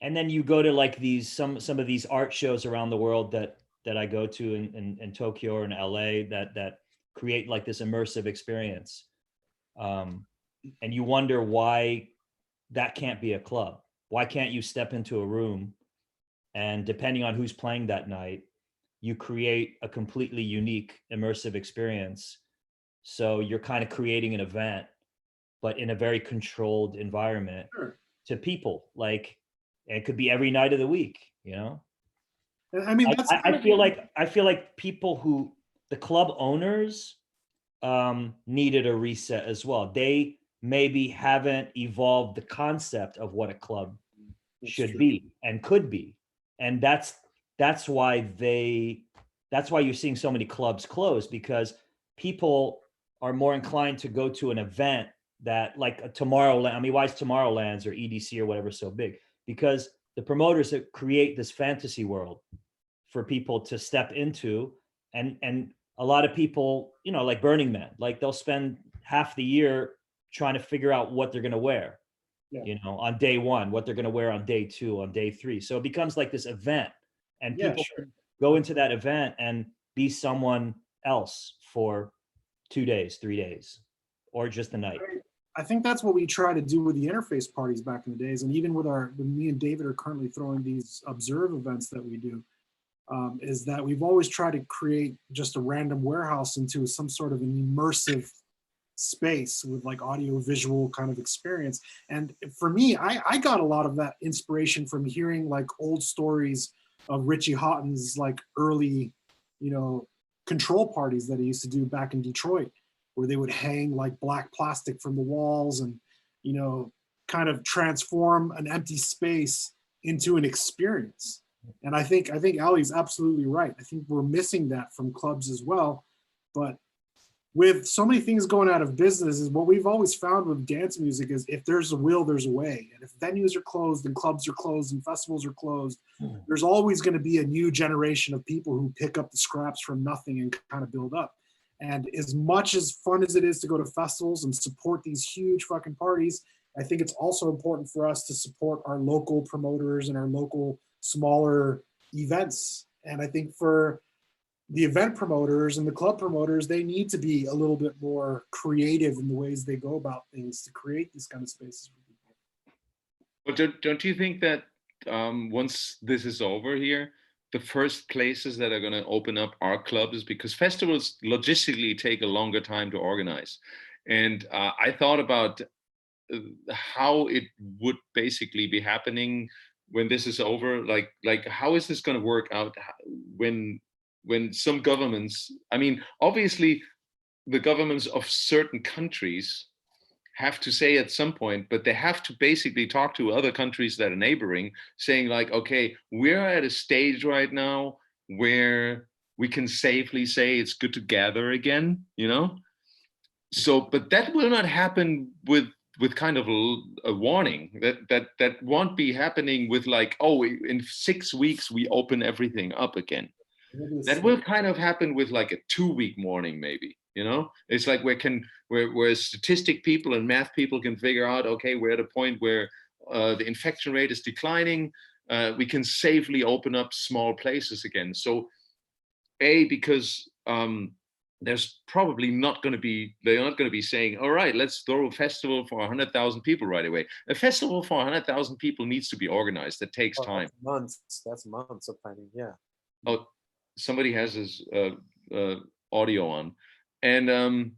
then you go to like these, some of these art shows around the world that I go to in Tokyo or in LA that create like this immersive experience. And you wonder why that can't be a club. Why can't you step into a room and, depending on who's playing that night, you create a completely unique immersive experience? So you're kind of creating an event, but in a very controlled environment. Sure. To people. Like, it could be every night of the week, you know? I mean, that's I feel like people who, the club owners, needed a reset as well. They maybe haven't evolved the concept of what a club should be and could be. And that's why you're seeing so many clubs close, because people are more inclined to go to an event that, like a Tomorrowland. I mean, why is Tomorrowland's or EDC or whatever so big? Because the promoters that create this fantasy world for people to step into, and a lot of people, you know, like Burning Man, like they'll spend half the year trying to figure out what they're going to wear, you know, on day one, what they're going to wear on day two, on day three. So it becomes like this event, and people go into that event and be someone else for 2 days, 3 days, or just a night. I think that's what we try to do with the interface parties back in the days. And even with me and David are currently throwing these observe events that we do, is that we've always tried to create just a random warehouse into some sort of an immersive space with like audio visual kind of experience. And for me, I got a lot of that inspiration from hearing like old stories of Richie Houghton's like early, you know, control parties that he used to do back in Detroit, where they would hang like black plastic from the walls and, you know, kind of transform an empty space into an experience. And I think Ali's absolutely right. I think we're missing that from clubs as well. But with so many things going out of business, is what we've always found with dance music is, if there's a will, there's a way. And if venues are closed and clubs are closed and festivals are closed, there's always going to be a new generation of people who pick up the scraps from nothing and kind of build up. And as much as fun as it is to go to festivals and support these huge fucking parties, I think it's also important for us to support our local promoters and our local smaller events. And I think for the event promoters and the club promoters, they need to be a little bit more creative in the ways they go about things to create these kind of spaces for people. But don't you think that once this is over here, the first places that are going to open up are clubs, because festivals logistically take a longer time to organize? And I thought about how it would basically be happening when this is over. Like how is this going to work out when some governments, I mean, obviously the governments of certain countries have to say at some point, but they have to basically talk to other countries that are neighboring, saying like, okay, we're at a stage right now where we can safely say it's good to gather again, you know? So, but that will not happen with kind of a warning. That won't be happening with like, oh, in 6 weeks we open everything up again. That will kind of happen with like a 2-week warning, maybe. You know, it's like where statistic people and math people can figure out, okay, we're at a point where the infection rate is declining. We can safely open up small places again. So, because there's probably not going to be, they're not going to be saying, all right, let's throw a festival for 100,000 people right away. A festival for 100,000 people needs to be organized. That takes time. That's months of planning. Yeah. Oh, somebody has his audio on. And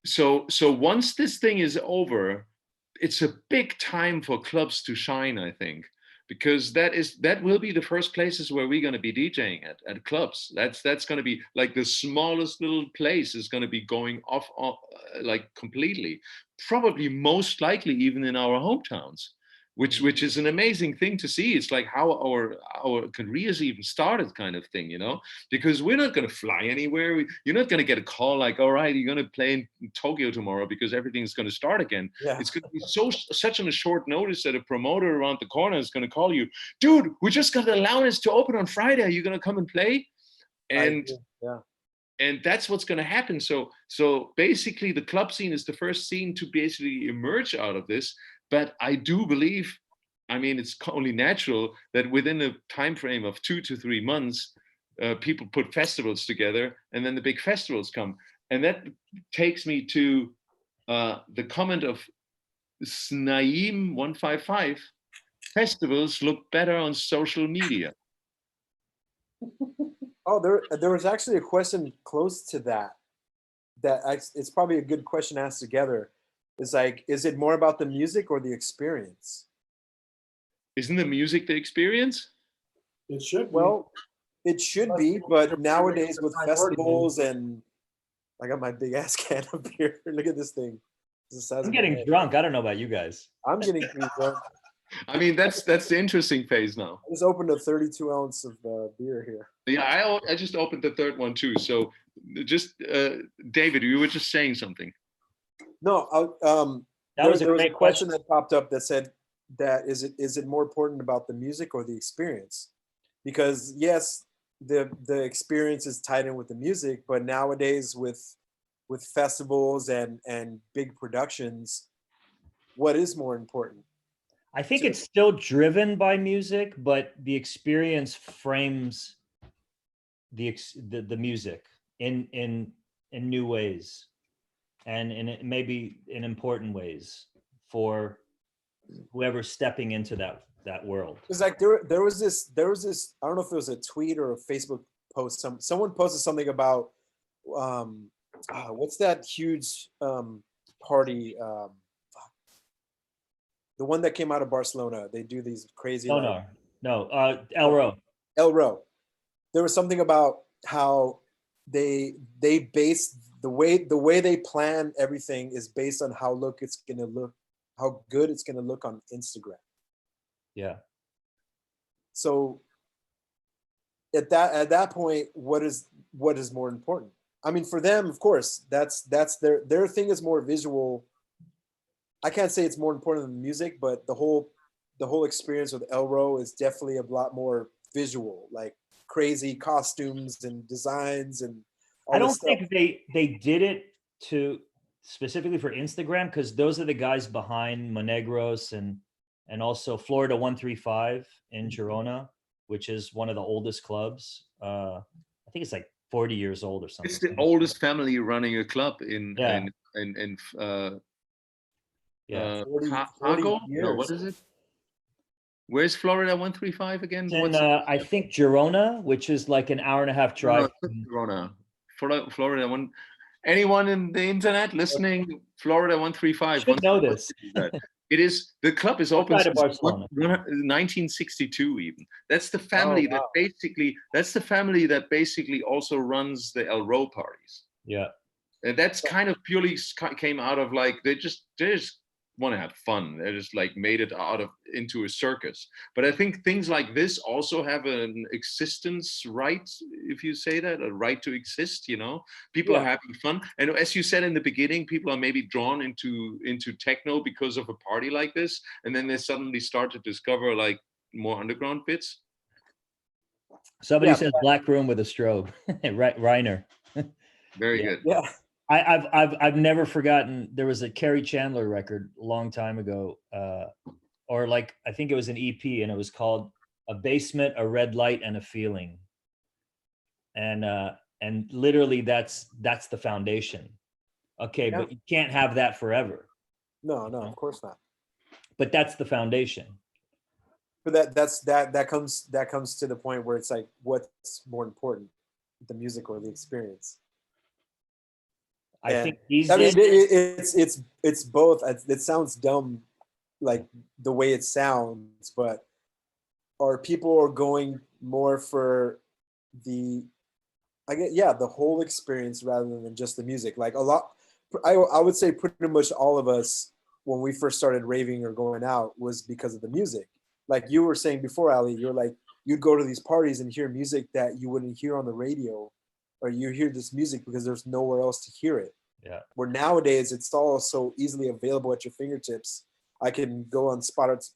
so once this thing is over, it's a big time for clubs to shine, I think, because that will be the first places where we're going to be DJing at clubs. That's going to be like the smallest little place is going to be going off like completely, probably most likely even in our hometowns, which is an amazing thing to see. It's like how our careers even started, kind of thing, you know, because we're not going to fly anywhere. You're not going to get a call like, all right, you're going to play in Tokyo tomorrow because everything's going to start again. Yeah. It's going to be such on a short notice that a promoter around the corner is going to call you, dude, we just got the allowance to open on Friday. Are you going to come and play? And yeah. And that's what's going to happen. So basically the club scene is the first scene to basically emerge out of this. But I do believe, I mean, it's only natural that within a time frame of 2 to 3 months, people put festivals together, and then the big festivals come. And that takes me to the comment of Snaim155, festivals look better on social media. Oh, there was actually a question close to that. It's probably a good question asked together. It's like, is it more about the music or the experience? Isn't the music the experience? It should be. Well, it should be, but nowadays with festivals and I got my big ass can up here. Look at this thing. I'm getting drunk. I don't know about you guys. I'm getting pretty drunk. I mean, that's the interesting phase now. I just opened a 32 ounce of beer here. Yeah, I just opened the third one too. So just David, you were just saying something. No, That was a there was a great question question. that popped up that said that is it more important about the music or the experience? Because yes, the experience is tied in with the music, but nowadays with festivals and big productions, what is more important? I think it's still driven by music, but the experience frames the music in new ways, and maybe in important ways for whoever's stepping into that world. It's like there was this I don't know if it was a tweet or a Facebook post. Someone posted something about what's that huge party? The one that came out of Barcelona. They do these crazy. El Row. El Row. There was something about how they base the way they plan everything is based on how good it's gonna look on Instagram. Yeah. So at that point, what is more important? I mean, for them, of course, that's their thing is more visual. I can't say it's more important than the music, but the whole experience with El Row is definitely a lot more visual, like crazy costumes and designs and all I don't this stuff. think they did it to specifically for Instagram, because those are the guys behind Monegros and also Florida 135 in Girona, which is one of the oldest clubs. I think it's like 40 years old or something. It's the oldest family running a club in Chicago? No, what is it? Where's Florida 135 again? In, I think Girona, which is like an hour and a half drive. No, Girona. Florida one. Anyone in the internet listening? Florida 135. Should know this. It is, the club is open since Barcelona. 1962 even. That's the family that's the family that basically also runs the El Row parties. Yeah. And that's kind of purely came out of like, they just want to have fun. They just like made it into a circus. But I think things like this also have an existence right, if you say that, a right to exist, you know? People are having fun. And as you said in the beginning, people are maybe drawn into techno because of a party like this. And then they suddenly start to discover like more underground bits. Somebody says black room with a strobe. Right, Reiner. Very Yeah. good. Yeah. I've never forgotten. There was a Kerry Chandler record a long time ago, or like I think it was an EP, and it was called "A Basement, a Red Light, and a Feeling." And literally, that's the foundation. Okay, Yeah. but you can't have that forever. No, no, of course not. But that's the foundation. But that comes to the point where it's like, what's more important, the music or the experience? I And, think these I mean, days, it's both. It sounds dumb, like the way it sounds, but are people going more for the, I get, yeah, the whole experience rather than just the music? Like a lot, I would say pretty much all of us when we first started raving or going out was because of the music. Like you were saying before, Ali, you're like you'd go to these parties and hear music that you wouldn't hear on the radio, or you hear this music because there's nowhere else to hear it. yeah. Where nowadays it's all so easily available at your fingertips. I can go on Spotify,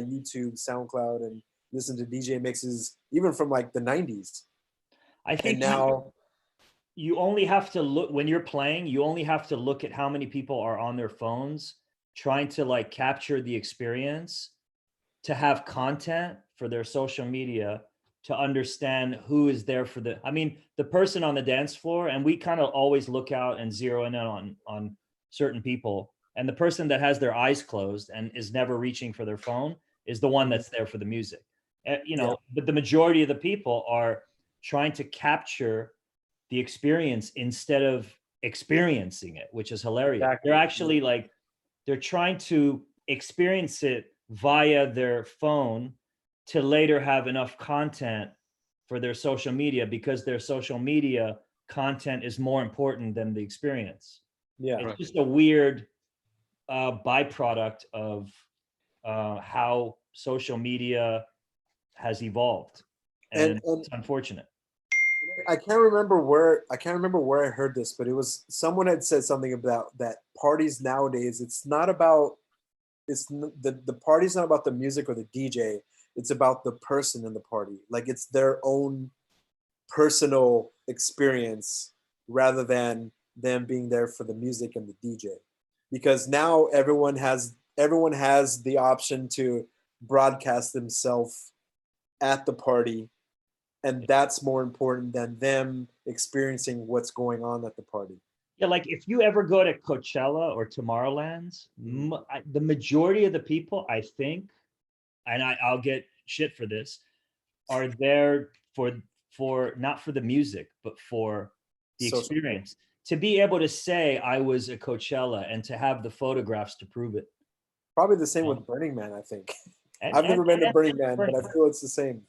YouTube, SoundCloud, and listen to DJ mixes even from like the 90s. I think And now, you only have to look when you're playing. You only have to look at how many people are on their phones trying to like capture the experience, to have content for their social media, to understand who is there for the, I mean, the person on the dance floor, and we kind of always look out and zero in on certain people, and the person that has their eyes closed and is never reaching for their phone is the one that's there for the music. You know, but the majority of the people are trying to capture the experience instead of experiencing it, which is hilarious. Exactly. They're actually like, they're trying to experience it via their phone to later have enough content for their social media, because their social media content is more important than the experience. yeah, It's Right. just a weird byproduct of how social media has evolved, and and it's unfortunate. I can't remember where I heard this, but it was someone had said something about that parties nowadays. It's not about the party's not about the music or the DJ. It's about the person in the party. Like it's their own personal experience rather than them being there for the music and the DJ. Because now everyone has the option to broadcast themselves at the party, and that's more important than them experiencing what's going on at the party. Yeah, like if you ever go to Coachella or Tomorrowland's, the majority of the people, I think, and I'll get shit for this, are there for not for the music, but for the Social. experience. To be able to say I was at Coachella and to have the photographs to prove it. Probably the same with Burning Man, I think. And, I've never been to Burning and Man, but I feel it's the same.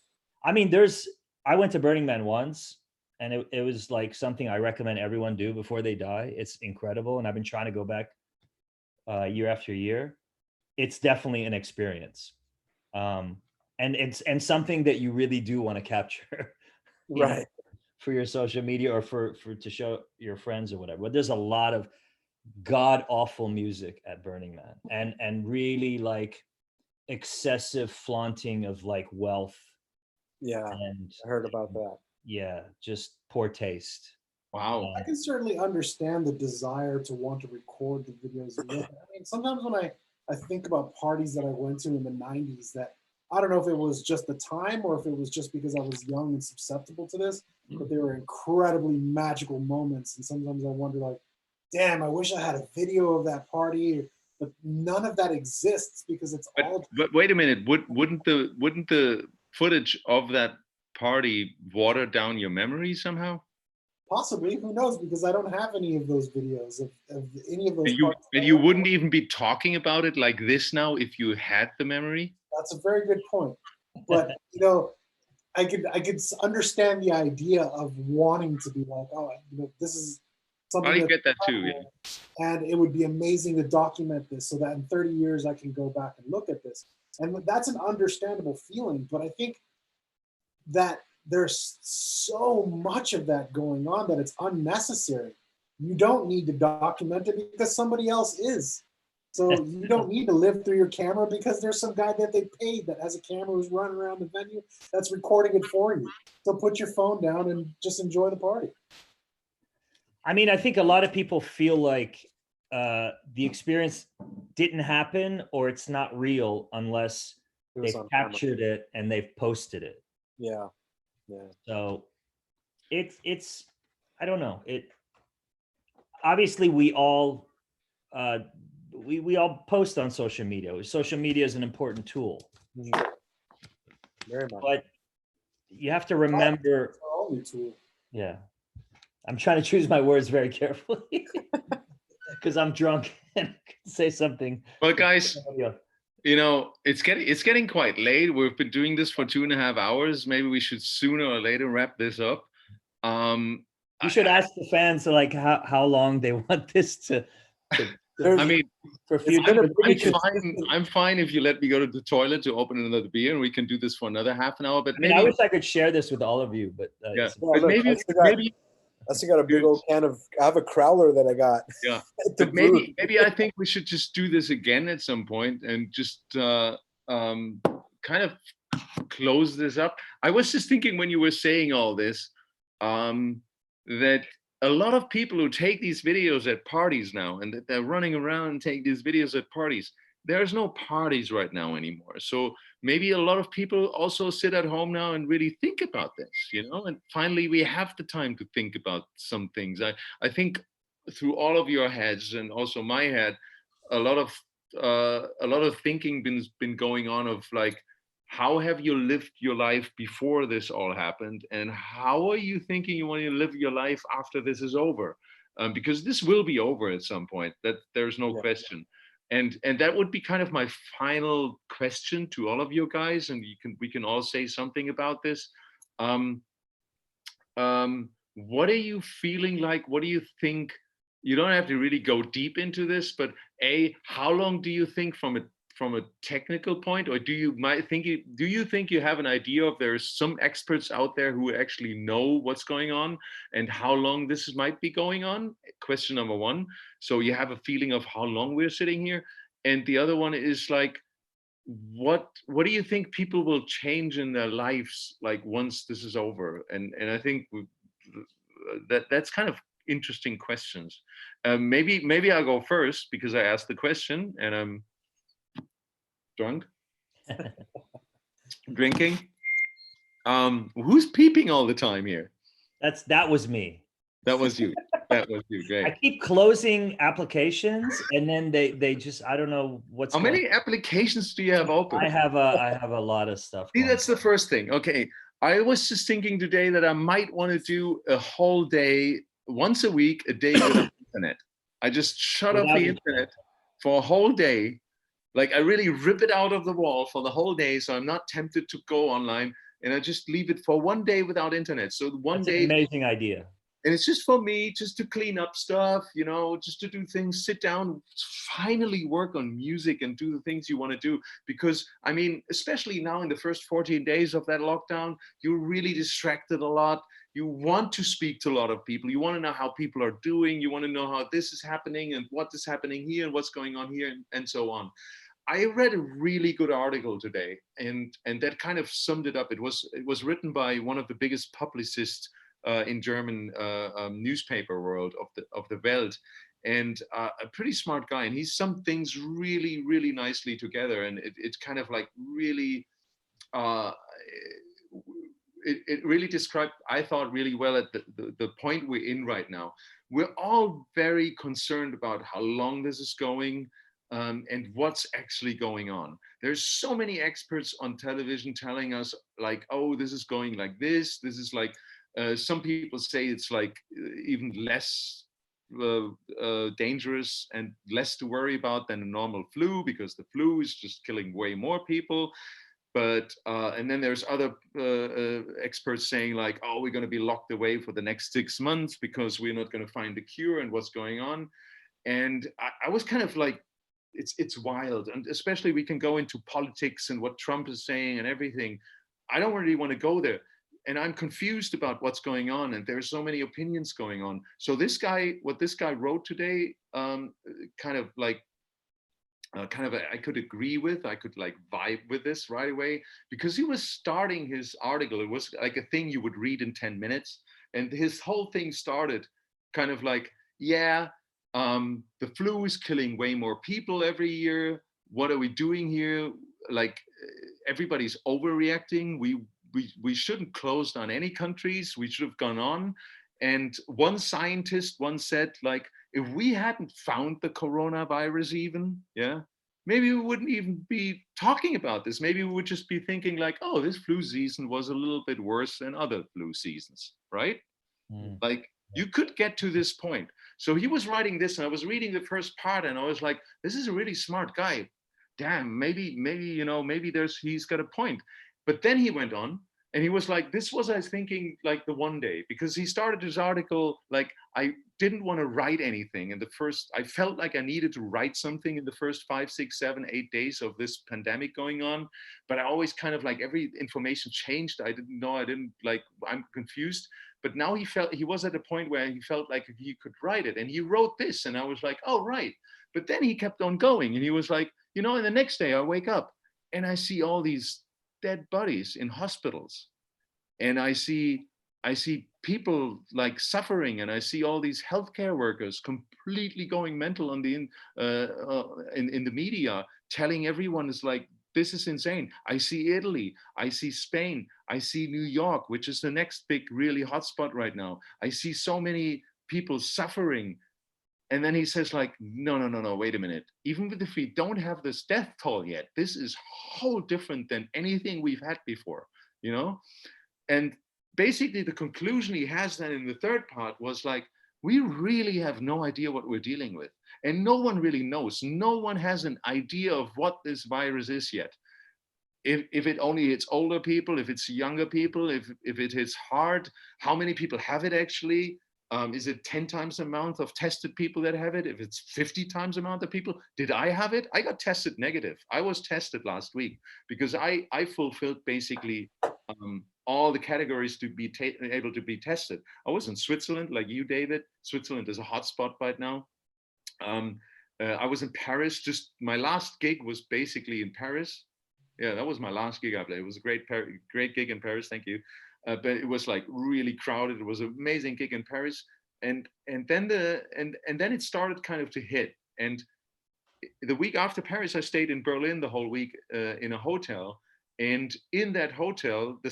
I mean, I went to Burning Man once, and it was like something I recommend everyone do before they die. It's incredible, and I've been trying to go back year after year. It's definitely an experience, and it's something that you really do want to capture, you know, Right. for your social media or for to show your friends or whatever. But there's a lot of god awful music at Burning Man, and really like excessive flaunting of like wealth, Yeah, and I heard about that. yeah, just poor taste. Wow. I can certainly understand the desire to want to record the videos. I mean, sometimes when I think about parties that I went to in the 90s, that I don't know if it was just the time or if it was just because I was young and susceptible to this, but they were incredibly magical moments. And sometimes I wonder, like, damn, I wish I had a video of that party, but none of that exists because it's all. But wait a minute. Wouldn't the footage of that party water down your memory somehow? Possibly, who knows? Because I don't have any of those videos of any of those. And you wouldn't even be talking about it like this now if you had the memory? That's a very good point. But you know, I could understand the idea of wanting to be like, oh, you know, this is something. I get that too. Yeah. And it would be amazing to document this so that in 30 years I can go back and look at this. And that's an understandable feeling. But I think that there's so much of that going on that it's unnecessary. You don't need to document it because somebody else is. So you don't need to live through your camera because there's some guy that they paid that has a camera who's running around the venue that's recording it for you. So put your phone down and just enjoy the party. I mean, I think a lot of people feel like the experience didn't happen or it's not real unless It was they've on camera. captured it and they've posted it. Yeah, yeah. So it's I don't know. It obviously we all we all post on social media. Social media is an important tool, Mhm. Very much. but you have to remember. It's our only tool. Yeah, I'm trying to choose my words very carefully because I'm drunk and could say something. Well, guys, Yeah. you know, it's getting quite late. We've been doing this for 2.5 hours. Maybe we should sooner or later wrap this up. You should ask the fans like how long they want this to There's- I mean, for future. been a I'm pretty fine. consistent- I'm fine if you let me go to the toilet to open another beer, and we can do this for another half an hour. But I mean, maybe, I wish I could share this with all of you, but yeah, it's- but look, maybe, I still got a big old can of. I have a crowler that I got. yeah. at the But booth. maybe I think we should just do this again at some point and just kind of close this up. I was just thinking when you were saying all this, that a lot of people who take these videos at parties now and that they're running around and take these videos at parties, there's no parties right now anymore. So maybe a lot of people also sit at home now and really think about this, you know, and finally we have the time to think about some things. I think through all of your heads and also my head, a lot of thinking been going on of like, how have you lived your life before this all happened, and how are you thinking you want to live your life after this is over? Because this will be over at some point. That there's no Yeah. question. And that would be kind of my final question to all of you guys, and we can all say something about this. What are you feeling like? What do you think? You don't have to really go deep into this, but how long do you think from a technical point, or do you think you have an idea of there's some experts out there who actually know what's going on and how long this might be going on? Question number one. So you have a feeling of how long we're sitting here, and the other one is like, what do you think people will change in their lives like once this is over? And I think that's kind of interesting questions. Maybe I'll go first because I asked the question and I'm drunk, drinking. Who's peeping all the time here? that was me. That was you. That was you. I Great. keep closing applications and then they just I don't know what's How going many applications do you have open? I have a lot of stuff. See, going that's the first thing. Okay. I was just thinking today that I might want to do a whole day, once a week, a day without internet. I just shut off Without the internet. internet for a whole day. Like I really rip it out of the wall for the whole day, so I'm not tempted to go online, and I just leave it for one day without internet. So one That's an day, amazing idea. and it's just for me, just to clean up stuff, you know, just to do things, sit down, finally work on music and do the things you want to do. Because I mean, especially now in the first 14 days of that lockdown, you're really distracted a lot. You want to speak to a lot of people. You want to know how people are doing. You want to know how this is happening and what is happening here and what's going on here and so on. I read a really good article today, and that kind of summed it up. It was written by one of the biggest publicists in German newspaper world of the Welt, and a pretty smart guy. And he summed things really, really nicely together, and it kind of like really. It really described, I thought, really well at the point we're in right now. We're all very concerned about how long this is going. And what's actually going on. There's so many experts on television telling us like, oh, this is going like this. This is like, some people say it's like even less dangerous and less to worry about than a normal flu, because the flu is just killing way more people. But and then there's other experts saying like, oh, we're going to be locked away for the next 6 months because we're not going to find a cure and what's going on. And I was kind of like, it's wild. And especially we can go into politics and what Trump is saying and everything. I don't really want to go there. And I'm confused about what's going on. And there's so many opinions going on. So what this guy wrote today, kind of I could agree with. I could like vibe with this right away, because he was starting his article. It was like a thing you would read in 10 minutes. And his whole thing started kind of like, yeah, the flu is killing way more people every year. What are we doing here? Like everybody's overreacting. We shouldn't close down any countries. We should have gone on. And one scientist once said, like, if we hadn't found the coronavirus even, yeah, maybe we wouldn't even be talking about this. Maybe we would just be thinking like, oh, this flu season was a little bit worse than other flu seasons, right? Mm. Like you could get to this point. So he was writing this, and I was reading the first part, and I was like, this is a really smart guy. Damn, maybe, maybe he's got a point. But then he went on, and he was like, this was I thinking like the one day, because he started his article like I didn't want to write anything in the first. I felt like I needed to write something in the first 5, 6, 7, 8 days of this pandemic going on, but I always kind of like every information changed. I didn't know. I didn't like. I'm confused. But now he was at a point where he felt like he could write it, and he wrote this, and I was like, oh right. But then he kept on going, and he was like, and the next day I wake up and I see all these dead bodies in hospitals, and I see people like suffering, and I see all these healthcare workers completely going mental on in the media, telling everyone is like, this is insane. I see Italy, I see Spain, I see New York, which is the next big really hotspot right now. I see so many people suffering. And then he says like, no, wait a minute. Even if we don't have this death toll yet, this is whole different than anything we've had before, And basically the conclusion he has then in the third part was like, we really have no idea what we're dealing with. And no one really knows. No one has an idea of what this virus is yet. If it only hits older people, if it's younger people, if it hits hard, how many people have it actually? Is it 10 times the amount of tested people that have it? If it's 50 times the amount of people, did I have it? I got tested negative. I was tested last week because I fulfilled basically all the categories to be able to be tested. I was in Switzerland, like you, David. Switzerland is a hotspot right now. I was in Paris. Just my last gig was basically in Paris. Yeah, that was my last gig I played. It was a great gig in Paris. Thank you. But it was like really crowded. It was an amazing gig in Paris, and then it started kind of to hit. And the week after Paris, I stayed in Berlin the whole week in a hotel. And in that hotel, the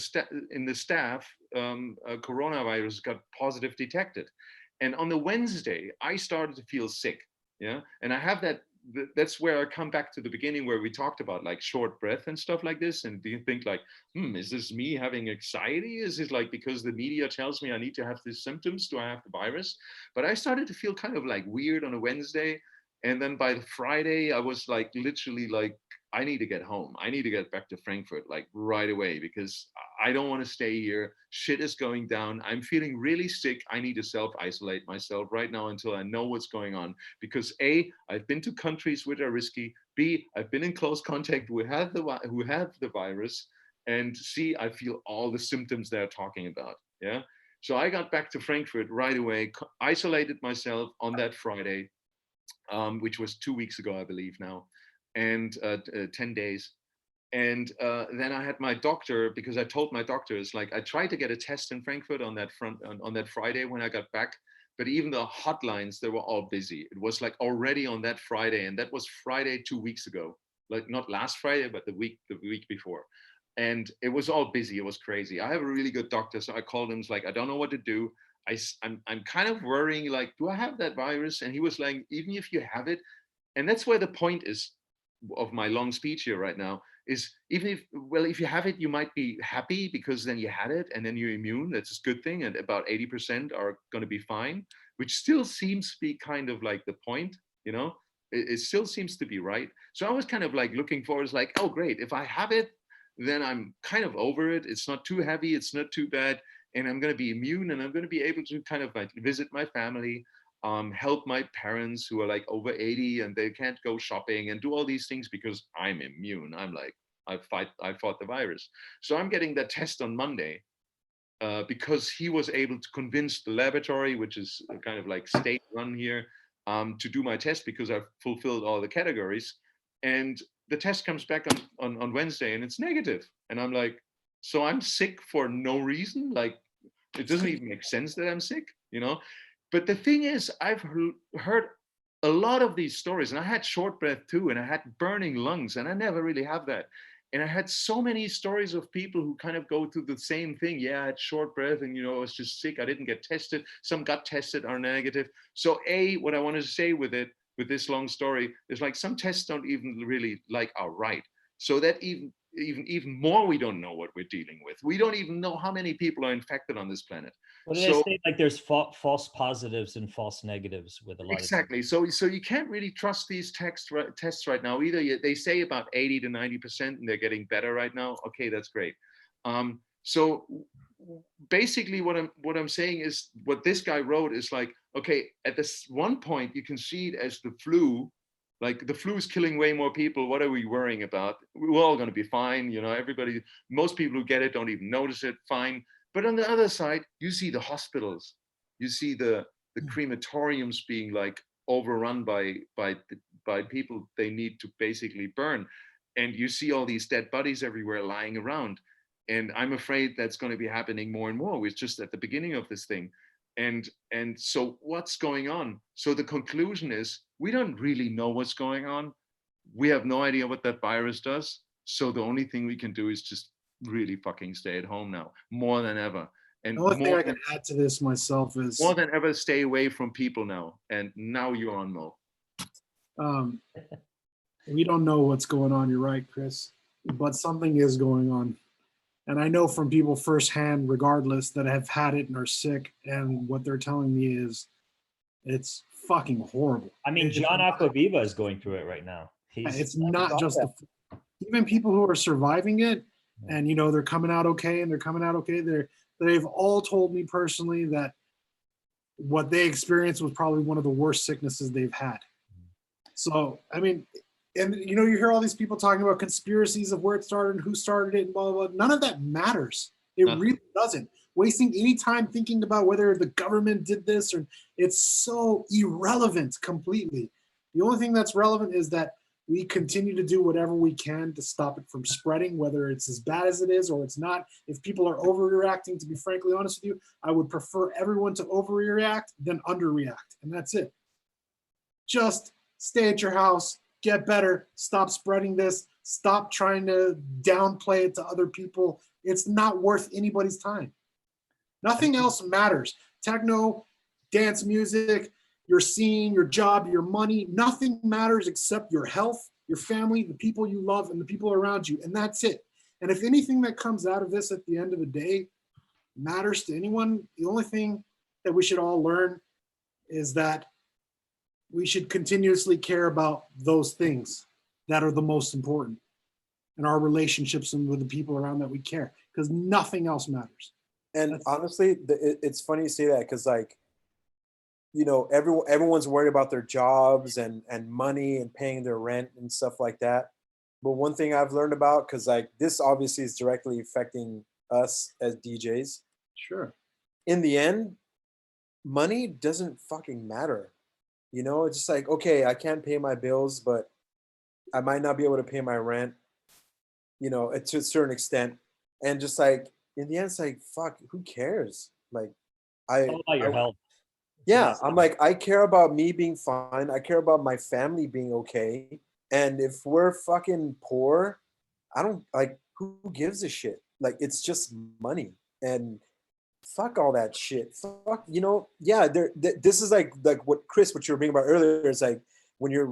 staff, coronavirus got positive detected. And on the Wednesday, I started to feel sick. Yeah, and I have that. That's where I come back to the beginning where we talked about like short breath and stuff like this. And do you think like, is this me having anxiety? Is it like because the media tells me I need to have these symptoms? Do I have the virus? But I started to feel kind of like weird on a Wednesday. And then by the Friday, I was like literally like, I need to get home. I need to get back to Frankfurt like right away because I don't want to stay here. Shit is going down. I'm feeling really sick. I need to self-isolate myself right now until I know what's going on. Because A, I've been to countries which are risky. B, I've been in close contact who have the virus. And C, I feel all the symptoms they're talking about. Yeah. So I got back to Frankfurt right away, isolated myself on that Friday, which was 2 weeks ago, I believe now, and 10 days. And then I had my doctor, because I told my doctors, like I tried to get a test in Frankfurt on that Friday when I got back, but even the hotlines, they were all busy. It was like already on that Friday, and that was Friday 2 weeks ago, like not last Friday, but the week before. And it was all busy. It was crazy. I have a really good doctor, so I called him. It's like, I don't know what to do. I'm kind of worrying, like, do I have that virus? And he was like, even if you have it, and that's where the point is of my long speech here right now, is even if you have it, you might be happy because then you had it and then you're immune. That's a good thing. And about 80% are going to be fine, which still seems to be kind of like the point, it still seems to be right. So I was kind of like looking forward, like, oh, great. If I have it, then I'm kind of over it. It's not too heavy. It's not too bad. And I'm going to be immune, and I'm going to be able to kind of like visit my family, help my parents who are like over 80 and they can't go shopping and do all these things because I'm immune. I'm like, I fought the virus. So I'm getting that test on Monday because he was able to convince the laboratory, which is kind of like state run here, to do my test because I've fulfilled all the categories. And the test comes back on Wednesday and it's negative. And I'm like, so I'm sick for no reason? Like, it doesn't even make sense that I'm sick, But the thing is, I've heard a lot of these stories, and I had short breath too, and I had burning lungs, and I never really have that. And I had so many stories of people who kind of go through the same thing. Yeah, I had short breath, and I was just sick. I didn't get tested. Some got tested, are negative. So what I wanted to say with this long story is, like, some tests don't even really are right. So that even more, we don't know what we're dealing with. We don't even know how many people are infected on this planet. What do they say? Like, there's false positives and false negatives with a lot exactly. of So you can't really trust these tests right now either. They say about 80 to 90%, and they're getting better right now. Okay, that's great. So basically, what I'm saying is, what this guy wrote is like, okay, at this one point you can see it as the flu. Like, the flu is killing way more people. What are we worrying about? We're all going to be fine. Most people who get it don't even notice it. Fine. But on the other side, you see the hospitals, you see the crematoriums being like overrun by people they need to basically burn, and you see all these dead bodies everywhere lying around. And I'm afraid that's going to be happening more and more. We're just at the beginning of this thing. And so what's going on? So the conclusion is, we don't really know what's going on. We have no idea what that virus does. So the only thing we can do is just really fucking stay at home now, more than ever. And The only thing I can add to this myself is, more than ever, stay away from people now. And now you're on, Mo. We don't know what's going on. You're right, Chris, but something is going on. And I know from people firsthand, regardless, that have had it and are sick. And what they're telling me is, it's fucking horrible. I mean, John Aquaviva is going through it right now. It's not just even people who are surviving it, and they're coming out okay, and they're coming out okay. They've all told me personally that what they experienced was probably one of the worst sicknesses they've had. So, I mean, and you hear all these people talking about conspiracies of where it started and who started it and blah, blah, blah. None of that matters. It really doesn't. Wasting any time thinking about whether the government did this, or it's so irrelevant completely. The only thing that's relevant is that we continue to do whatever we can to stop it from spreading, whether it's as bad as it is or it's not. If people are overreacting, to be frankly honest with you, I would prefer everyone to overreact than underreact. And that's it. Just stay at your house, get better, stop spreading this, stop trying to downplay it to other people. It's not worth anybody's time. Nothing else matters. Techno, dance music, your scene, your job, your money, nothing matters except your health, your family, the people you love, and the people around you. And that's it. And if anything that comes out of this at the end of the day matters to anyone, the only thing that we should all learn is that we should continuously care about those things that are the most important in our relationships and with the people around that we care, because nothing else matters. And honestly, it's funny you say that, because everyone's worried about their jobs and money and paying their rent and stuff like that. But one thing I've learned about, because this obviously is directly affecting us as DJs. Sure. In the end, money doesn't fucking matter. It's just like, okay, I can't pay my bills, but I might not be able to pay my rent, to a certain extent. And just like, in the end, it's like, fuck, who cares? Like, all about your health. Yeah, I'm like, I care about me being fine. I care about my family being okay. And if we're fucking poor, I don't, like, who gives a shit? Like, it's just money. And fuck all that shit. Fuck, yeah, this is like what Chris, what you were bringing about earlier, is like, when you're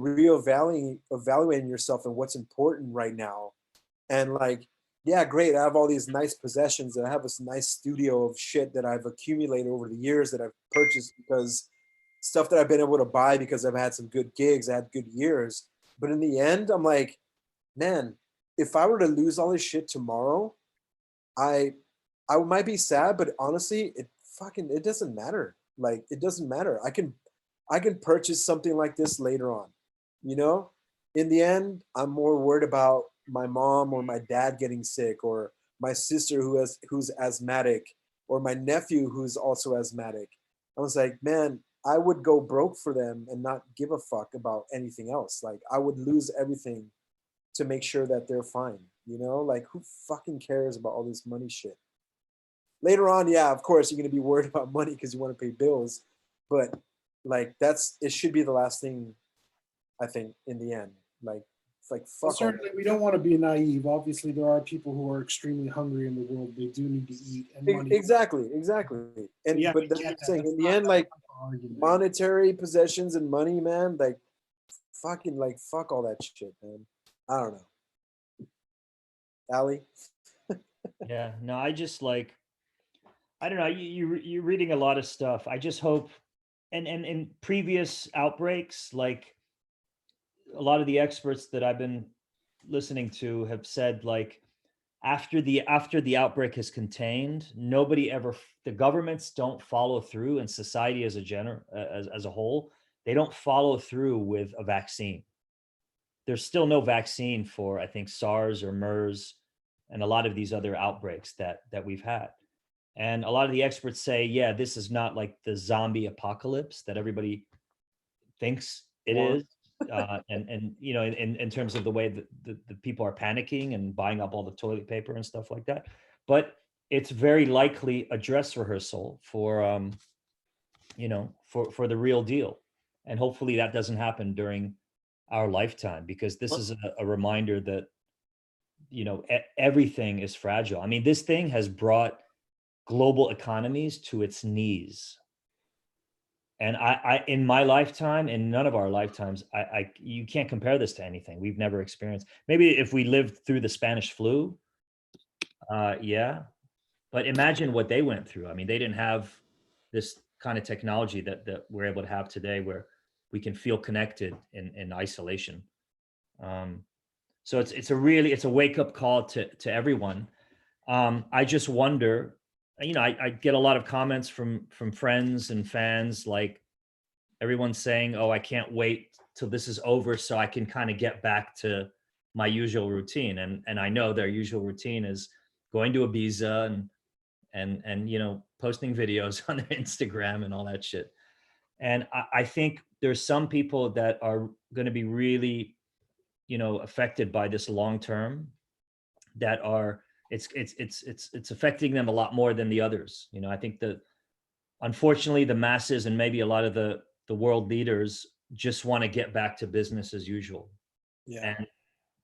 evaluating yourself and what's important right now. And like, yeah, great, I have all these nice possessions, and I have this nice studio of shit that I've accumulated over the years that I've purchased, because stuff that I've been able to buy because I've had some good gigs, I had good years. But in the end, I'm like, man, if I were to lose all this shit tomorrow, I might be sad, but honestly, it doesn't matter. Like, it doesn't matter. I can purchase something like this later on. In the end, I'm more worried about my mom or my dad getting sick, or my sister who's asthmatic, or my nephew who's also asthmatic. I was like, man, I would go broke for them and not give a fuck about anything else. Like, I would lose everything to make sure that they're fine. Like, who fucking cares about all this money shit? Later on, yeah, of course, you're going to be worried about money because you want to pay bills. but like it should be the last thing, I think, in the end. Like it's like Well, fuck all certainly, we don't want to be naive. Obviously, there are people who are extremely hungry in the world. They do need to eat and money. Exactly. And Yeah, but we that's get what I'm that. saying. That's In the not- end, that's like not the argument. monetary possessions and money, man, like fucking like fuck all that shit, man. I don't know. Ali? Yeah, no, I just like, I don't know. You're reading a lot of stuff. I just hope, and in previous outbreaks, like a lot of the experts that I've been listening to have said, like after the outbreak is contained, nobody ever, the governments don't follow through, and society as as a whole, they don't follow through with a vaccine. There's still no vaccine for, I think, SARS or MERS and a lot of these other outbreaks that we've had. And a lot of the experts say, yeah, this is not like the zombie apocalypse that everybody thinks it Yeah. is. And you know, in terms of the way that the people are panicking and buying up all the toilet paper and stuff like that. But it's very likely a dress rehearsal for, you know, for the real deal. And hopefully that doesn't happen during our lifetime, because this is a reminder that, you know, everything is fragile. I mean, this thing has brought global economies to its knees. And I in my lifetime, in none of our lifetimes, you can't compare this to anything we've never experienced. Maybe if we lived through the Spanish flu, yeah. But imagine what they went through. I mean, they didn't have this kind of technology that we're able to have today, where we can feel connected in isolation. So it's a wake up call to everyone. I just wonder, you know, I get a lot of comments from friends and fans, like everyone's saying, "Oh, I can't wait till this is over so I can kind of get back to my usual routine." And I know their usual routine is going to Ibiza and you know, posting videos on their Instagram and all that shit. And I think there's some people that are going to be really, you know, affected by this long term, that are, it's affecting them a lot more than the others. You know, I think that unfortunately the masses and maybe a lot of the world leaders just want to get back to business as usual. Yeah.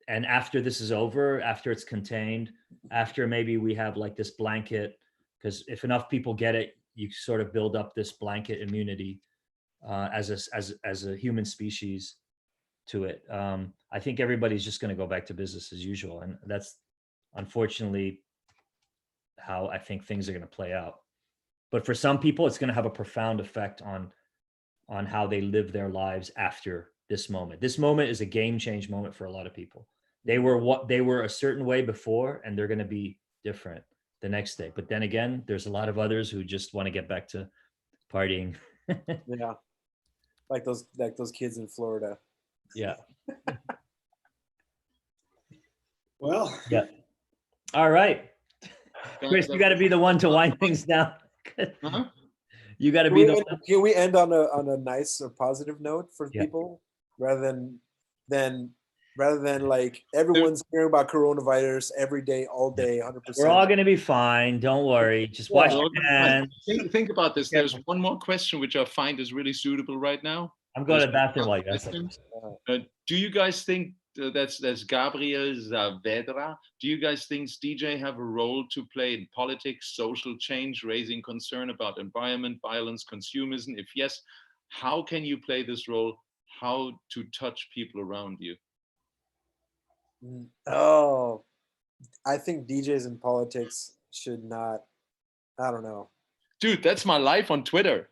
And after this is over, after it's contained, after maybe we have like this blanket, because if enough people get it, you sort of build up this blanket immunity as a human species to it. I think everybody's just going to go back to business as usual, and that's unfortunately how I think things are going to play out. But for some people, it's going to have a profound effect on how they live their lives after this moment. This moment is a game change moment for a lot of people. They were a certain way before, and they're going to be different the next day. But then again, there's a lot of others who just want to get back to partying. Yeah. Like those kids in Florida. Yeah. Well, Yeah. All right. Chris, you got to be the one to wind things down. Huh? You got to be the one. can we end on a nice or positive note for Yeah. people, rather than like everyone's hearing about coronavirus every day, all day, 100%. We're all going to be fine. Don't worry. Just wash Yeah. your hands. Think about this. Yeah. There's one more question which I find is really suitable right now. I'm going to the There's bathroom one like that. question. Do you guys think that's Gabriel Saavedra? Do you guys think DJ have a role to play in politics, social change, raising concern about environment, violence, consumerism? If yes, how can you play this role? How to touch people around you? Oh, I think DJs in politics should not. I don't know. Dude, that's my life on Twitter.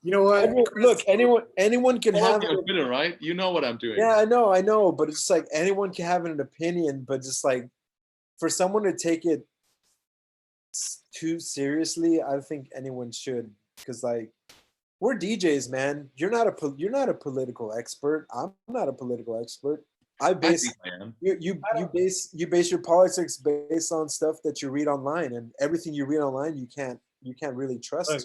You know what? Look, anyone can Follow have me on Twitter, right? You know what I'm doing. Yeah, I know, but it's just like anyone can have an opinion, but just like for someone to take it too seriously, I think anyone should, because like we're DJs, man. You're not a political expert. I'm not a political expert. I think I am. you base your politics based on stuff that you read online, and everything you read online you can't really trust. Look,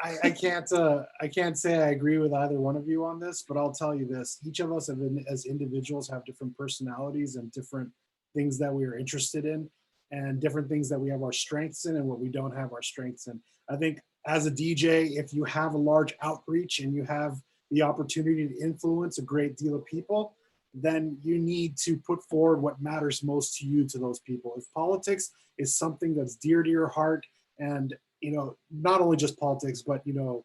I can't say I agree with either one of you on this, but I'll tell you this: each of us as individuals have different personalities and different things that we are interested in. and different things that we have our strengths in and what we don't have our strengths in. I think as a DJ, if you have a large outreach and you have the opportunity to influence a great deal of people, then you need to put forward what matters most to you to those people. If politics is something that's dear to your heart, and not only just politics, but the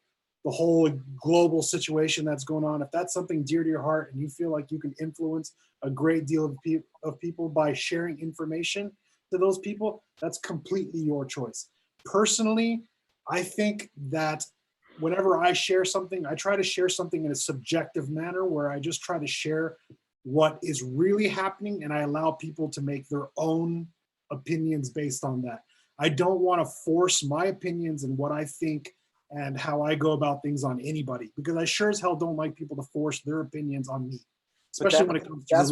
whole global situation that's going on, if that's something dear to your heart and you feel like you can influence a great deal of people by sharing information to those people, that's completely your choice. Personally, I think that whenever I share something, I try to share something in a subjective manner where I just try to share what is really happening, and I allow people to make their own opinions based on that. I don't want to force my opinions and what I think and how I go about things on anybody, because I sure as hell don't like people to force their opinions on me, especially when it comes to that's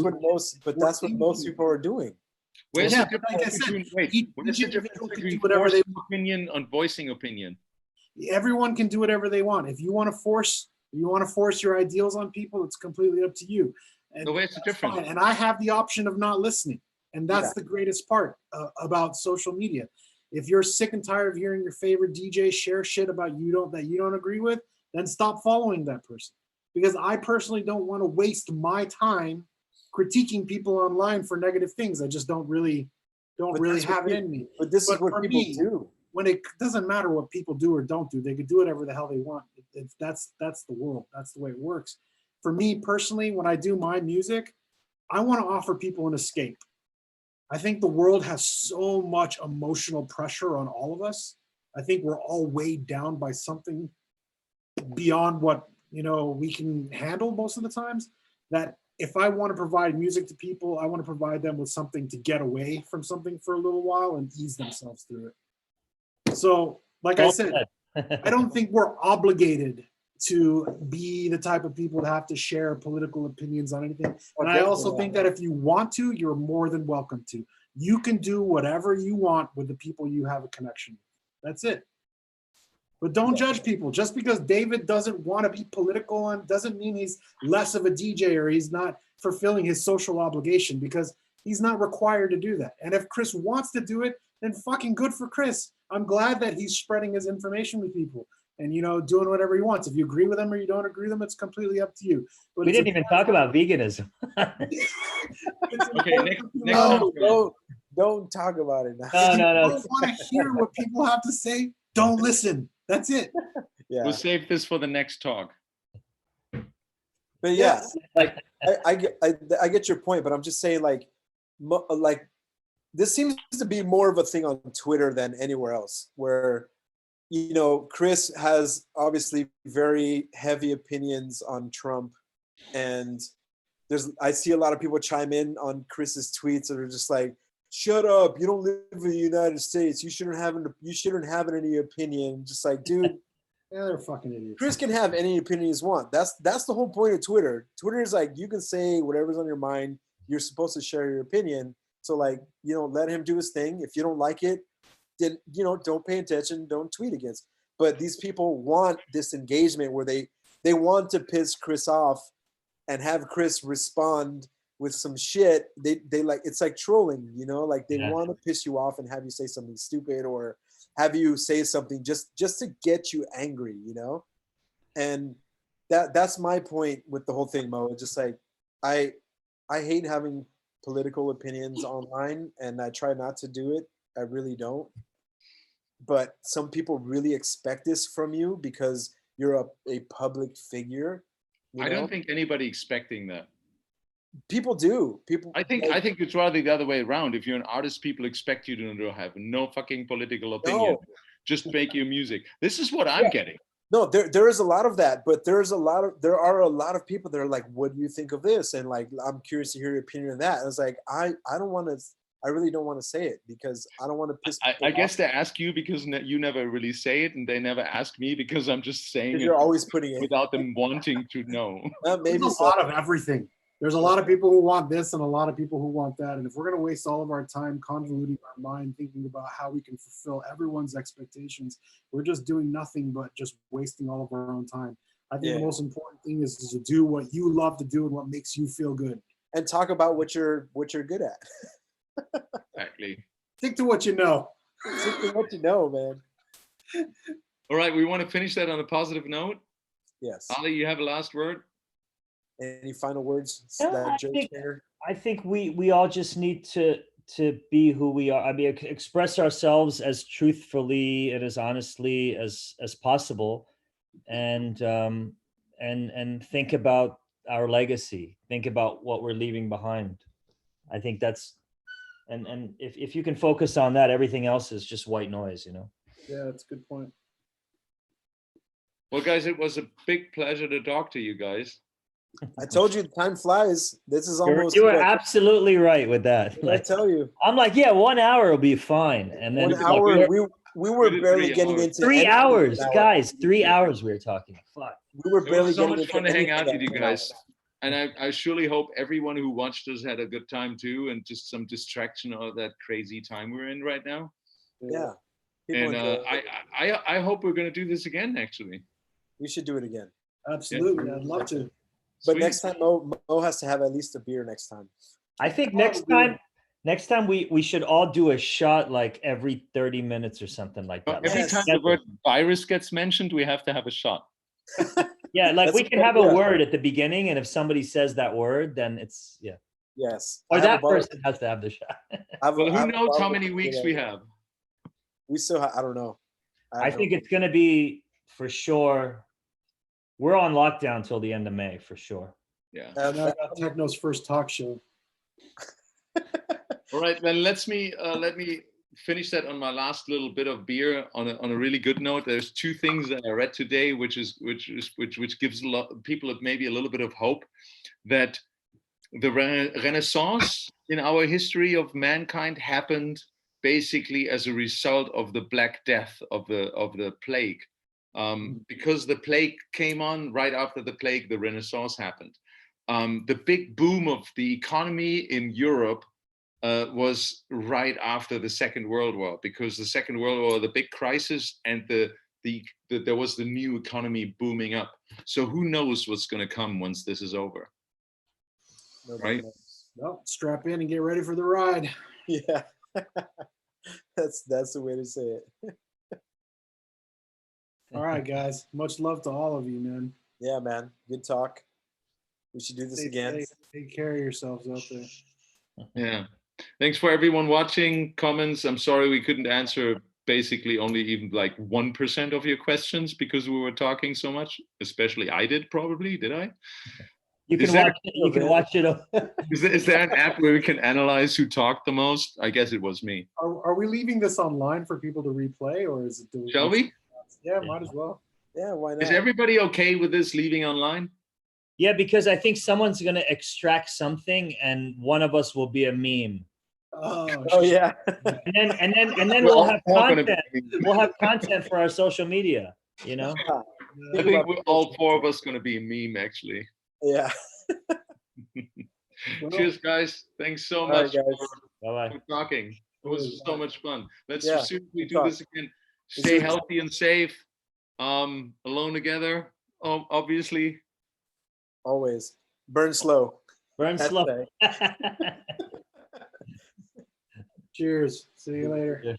what most people are doing. Where's Yeah, the but like I difference said, between, where's the each difference individual can between do whatever they forcing opinion and voicing opinion? Everyone can do whatever they want. If you want to force your ideals on people, it's completely up to you. And So where's the difference? fine. And I have the option of not listening, and that's the greatest part about social media. If you're sick and tired of hearing your favorite DJ share shit about that you don't agree with, then stop following that person. Because I personally don't want to waste my time critiquing people online for negative things. I just don't really have it in me. But this is what people do. When it doesn't matter what people do or don't do, they could do whatever the hell they want. That's the world. That's the way it works. For me personally, when I do my music, I want to offer people an escape. I think the world has so much emotional pressure on all of us. I think we're all weighed down by something beyond what we can handle most of the times. That if I want to provide music to people, I want to provide them with something to get away from something for a little while and ease themselves through it. So, like I said, I don't think we're obligated to be the type of people that have to share political opinions on anything. And I also think that if you want to, you're more than welcome to. You can do whatever you want with the people you have a connection with. That's it. But don't judge people. Just because David doesn't want to be political doesn't mean he's less of a DJ or he's not fulfilling his social obligation, because he's not required to do that. And if Chris wants to do it, then fucking good for Chris. I'm glad that he's spreading his information with people and doing whatever he wants. If you agree with him or you don't agree with him, it's completely up to you. But we didn't even talk about veganism. Okay, next don't talk about it now. If you don't want to hear what people have to say, don't listen. That's it. Yeah. We'll save this for the next talk. But yeah, like I get your point, but I'm just saying like this seems to be more of a thing on Twitter than anywhere else, where Chris has obviously very heavy opinions on Trump, and I see a lot of people chime in on Chris's tweets that are just like, shut up, you don't live in the United States, you shouldn't have any opinion. Just like, dude, yeah, they're fucking idiots. Chris can have any opinion he wants. That's the whole point of Twitter. Twitter is like, you can say whatever's on your mind, you're supposed to share your opinion. So like, let him do his thing. If you don't like it, then don't pay attention, don't tweet against. But these people want this engagement where they want to piss Chris off and have Chris respond with some shit. They like, it's like trolling, like they want to piss you off and have you say something stupid or have you say something just to get you angry, and that's my point with the whole thing, Mo. It's just like I hate having political opinions online, and I try not to do it. I really don't. But some people really expect this from you because you're a public figure. I don't think anybody expecting that. People do. I think it's rather the other way around. If you're an artist, people expect you to have no fucking political opinion. No. Just make your music. This is what I'm getting. No, there is a lot of that, but there are a lot of people that are like, what do you think of this? And like, I'm curious to hear your opinion on that. And it's like, I really don't want to say it because I don't want to piss people I guess off. they ask you because you never really say it, and they never ask me because I'm just saying it You're always putting it without them wanting to know. maybe There's a lot of everything. There's a lot of people who want this and a lot of people who want that. And if we're going to waste all of our time convoluting our mind, thinking about how we can fulfill everyone's expectations, we're just doing nothing but just wasting all of our own time. I think the most important thing is to do what you love to do and what makes you feel good. And talk about what you're good at. Exactly. Stick to what you know. Stick to what you know, man. All right, we want to finish that on a positive note. Yes. Ali, you have a last word? Any final words? No, That Joe Chair? I think we all just need to be who we are. I mean, express ourselves as truthfully and as honestly as possible, and think about our legacy. Think about what we're leaving behind. I think that's and if you can focus on that, everything else is just white noise, you know. Yeah, that's a good point. Well, guys, it was a big pleasure to talk to you guys. I told you, time flies. This is almost. You were absolutely right with that. I tell you, I'm like, yeah, 1 hour will be fine, and then 1 hour. We were barely getting into 3 anything hours, that hour. guys. 3 hours we were talking. Fuck. We were It barely was so getting much into fun to hang out anything with you that hour. guys. And I surely hope everyone who watched us had a good time too, and just some distraction out of that crazy time we're in right now. Yeah. People And enjoy it. I hope we're going to do this again, actually. We should do it again. Absolutely, I'd love to. But Sweet. next time, Mo has to have at least a beer next time. I think next time we should all do a shot like every 30 minutes or something like that. Every Yes. time the word virus gets mentioned, we have to have a shot. Yeah, like That's we a can good have a idea. word at the beginning, and if somebody says that word, then it's Yes. or I have a that bottle- person has to have the shot. I have a- Well, I who have a knows bottle how of many weeks we tequila. have? We still have, I don't know. I think it's going to be for sure. We're on lockdown till the end of May for sure. Yeah. Now I got Techno's first talk show. All right, then let me finish that on my last little bit of beer on a really good note. There's two things that I read today, which gives a lot people maybe a little bit of hope that the Renaissance in our history of mankind happened basically as a result of the Black Death of the plague. Because the plague came on right after the plague, the Renaissance happened. The big boom of the economy in Europe was right after the Second World War, because the Second World War, the big crisis, and there was the new economy booming up. So who knows what's going to come once this is over? Nobody Right? knows. Well, strap in and get ready for the ride. Yeah. That's the way to say it. All right, guys. Much love to all of you, man. Yeah, man. Good talk. We should do this Stay again. safe. Take care of yourselves out there. Yeah. Thanks for everyone watching. Comments. I'm sorry we couldn't answer basically only even like 1% of your questions because we were talking so much. Especially I did, probably. Did I? You Is can there- watch it. You can watch it. Is there an app where we can analyze who talked the most? I guess it was me. Are we leaving this online for people to replay, or is it? Shall we? Yeah, might as well. Yeah, why not? Is everybody okay with this leaving online? Yeah, because I think someone's going to extract something, and one of us will be a meme, Oh yeah. and then We're we'll have all gonna content. be- We'll have content for our social media. You know. I think we're all four of us going to be a meme, actually. Yeah. Cheers, guys. Thanks so All right, much guys. Bye-bye. for talking. It was so much fun. Let's Yeah, soon we good do talk. this again. Stay healthy and safe. Alone together, obviously. Always. Burn slow. Burn That's slow. right. Cheers. See you later.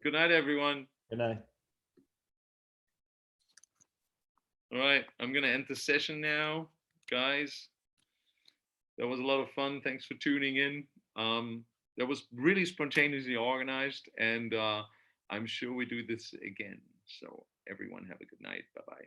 Good night, everyone. Good night. All right, I'm gonna end the session now, guys. That was a lot of fun. Thanks for tuning in. That was really spontaneously organized, and I'm sure we do this again. So everyone have a good night. Bye-bye.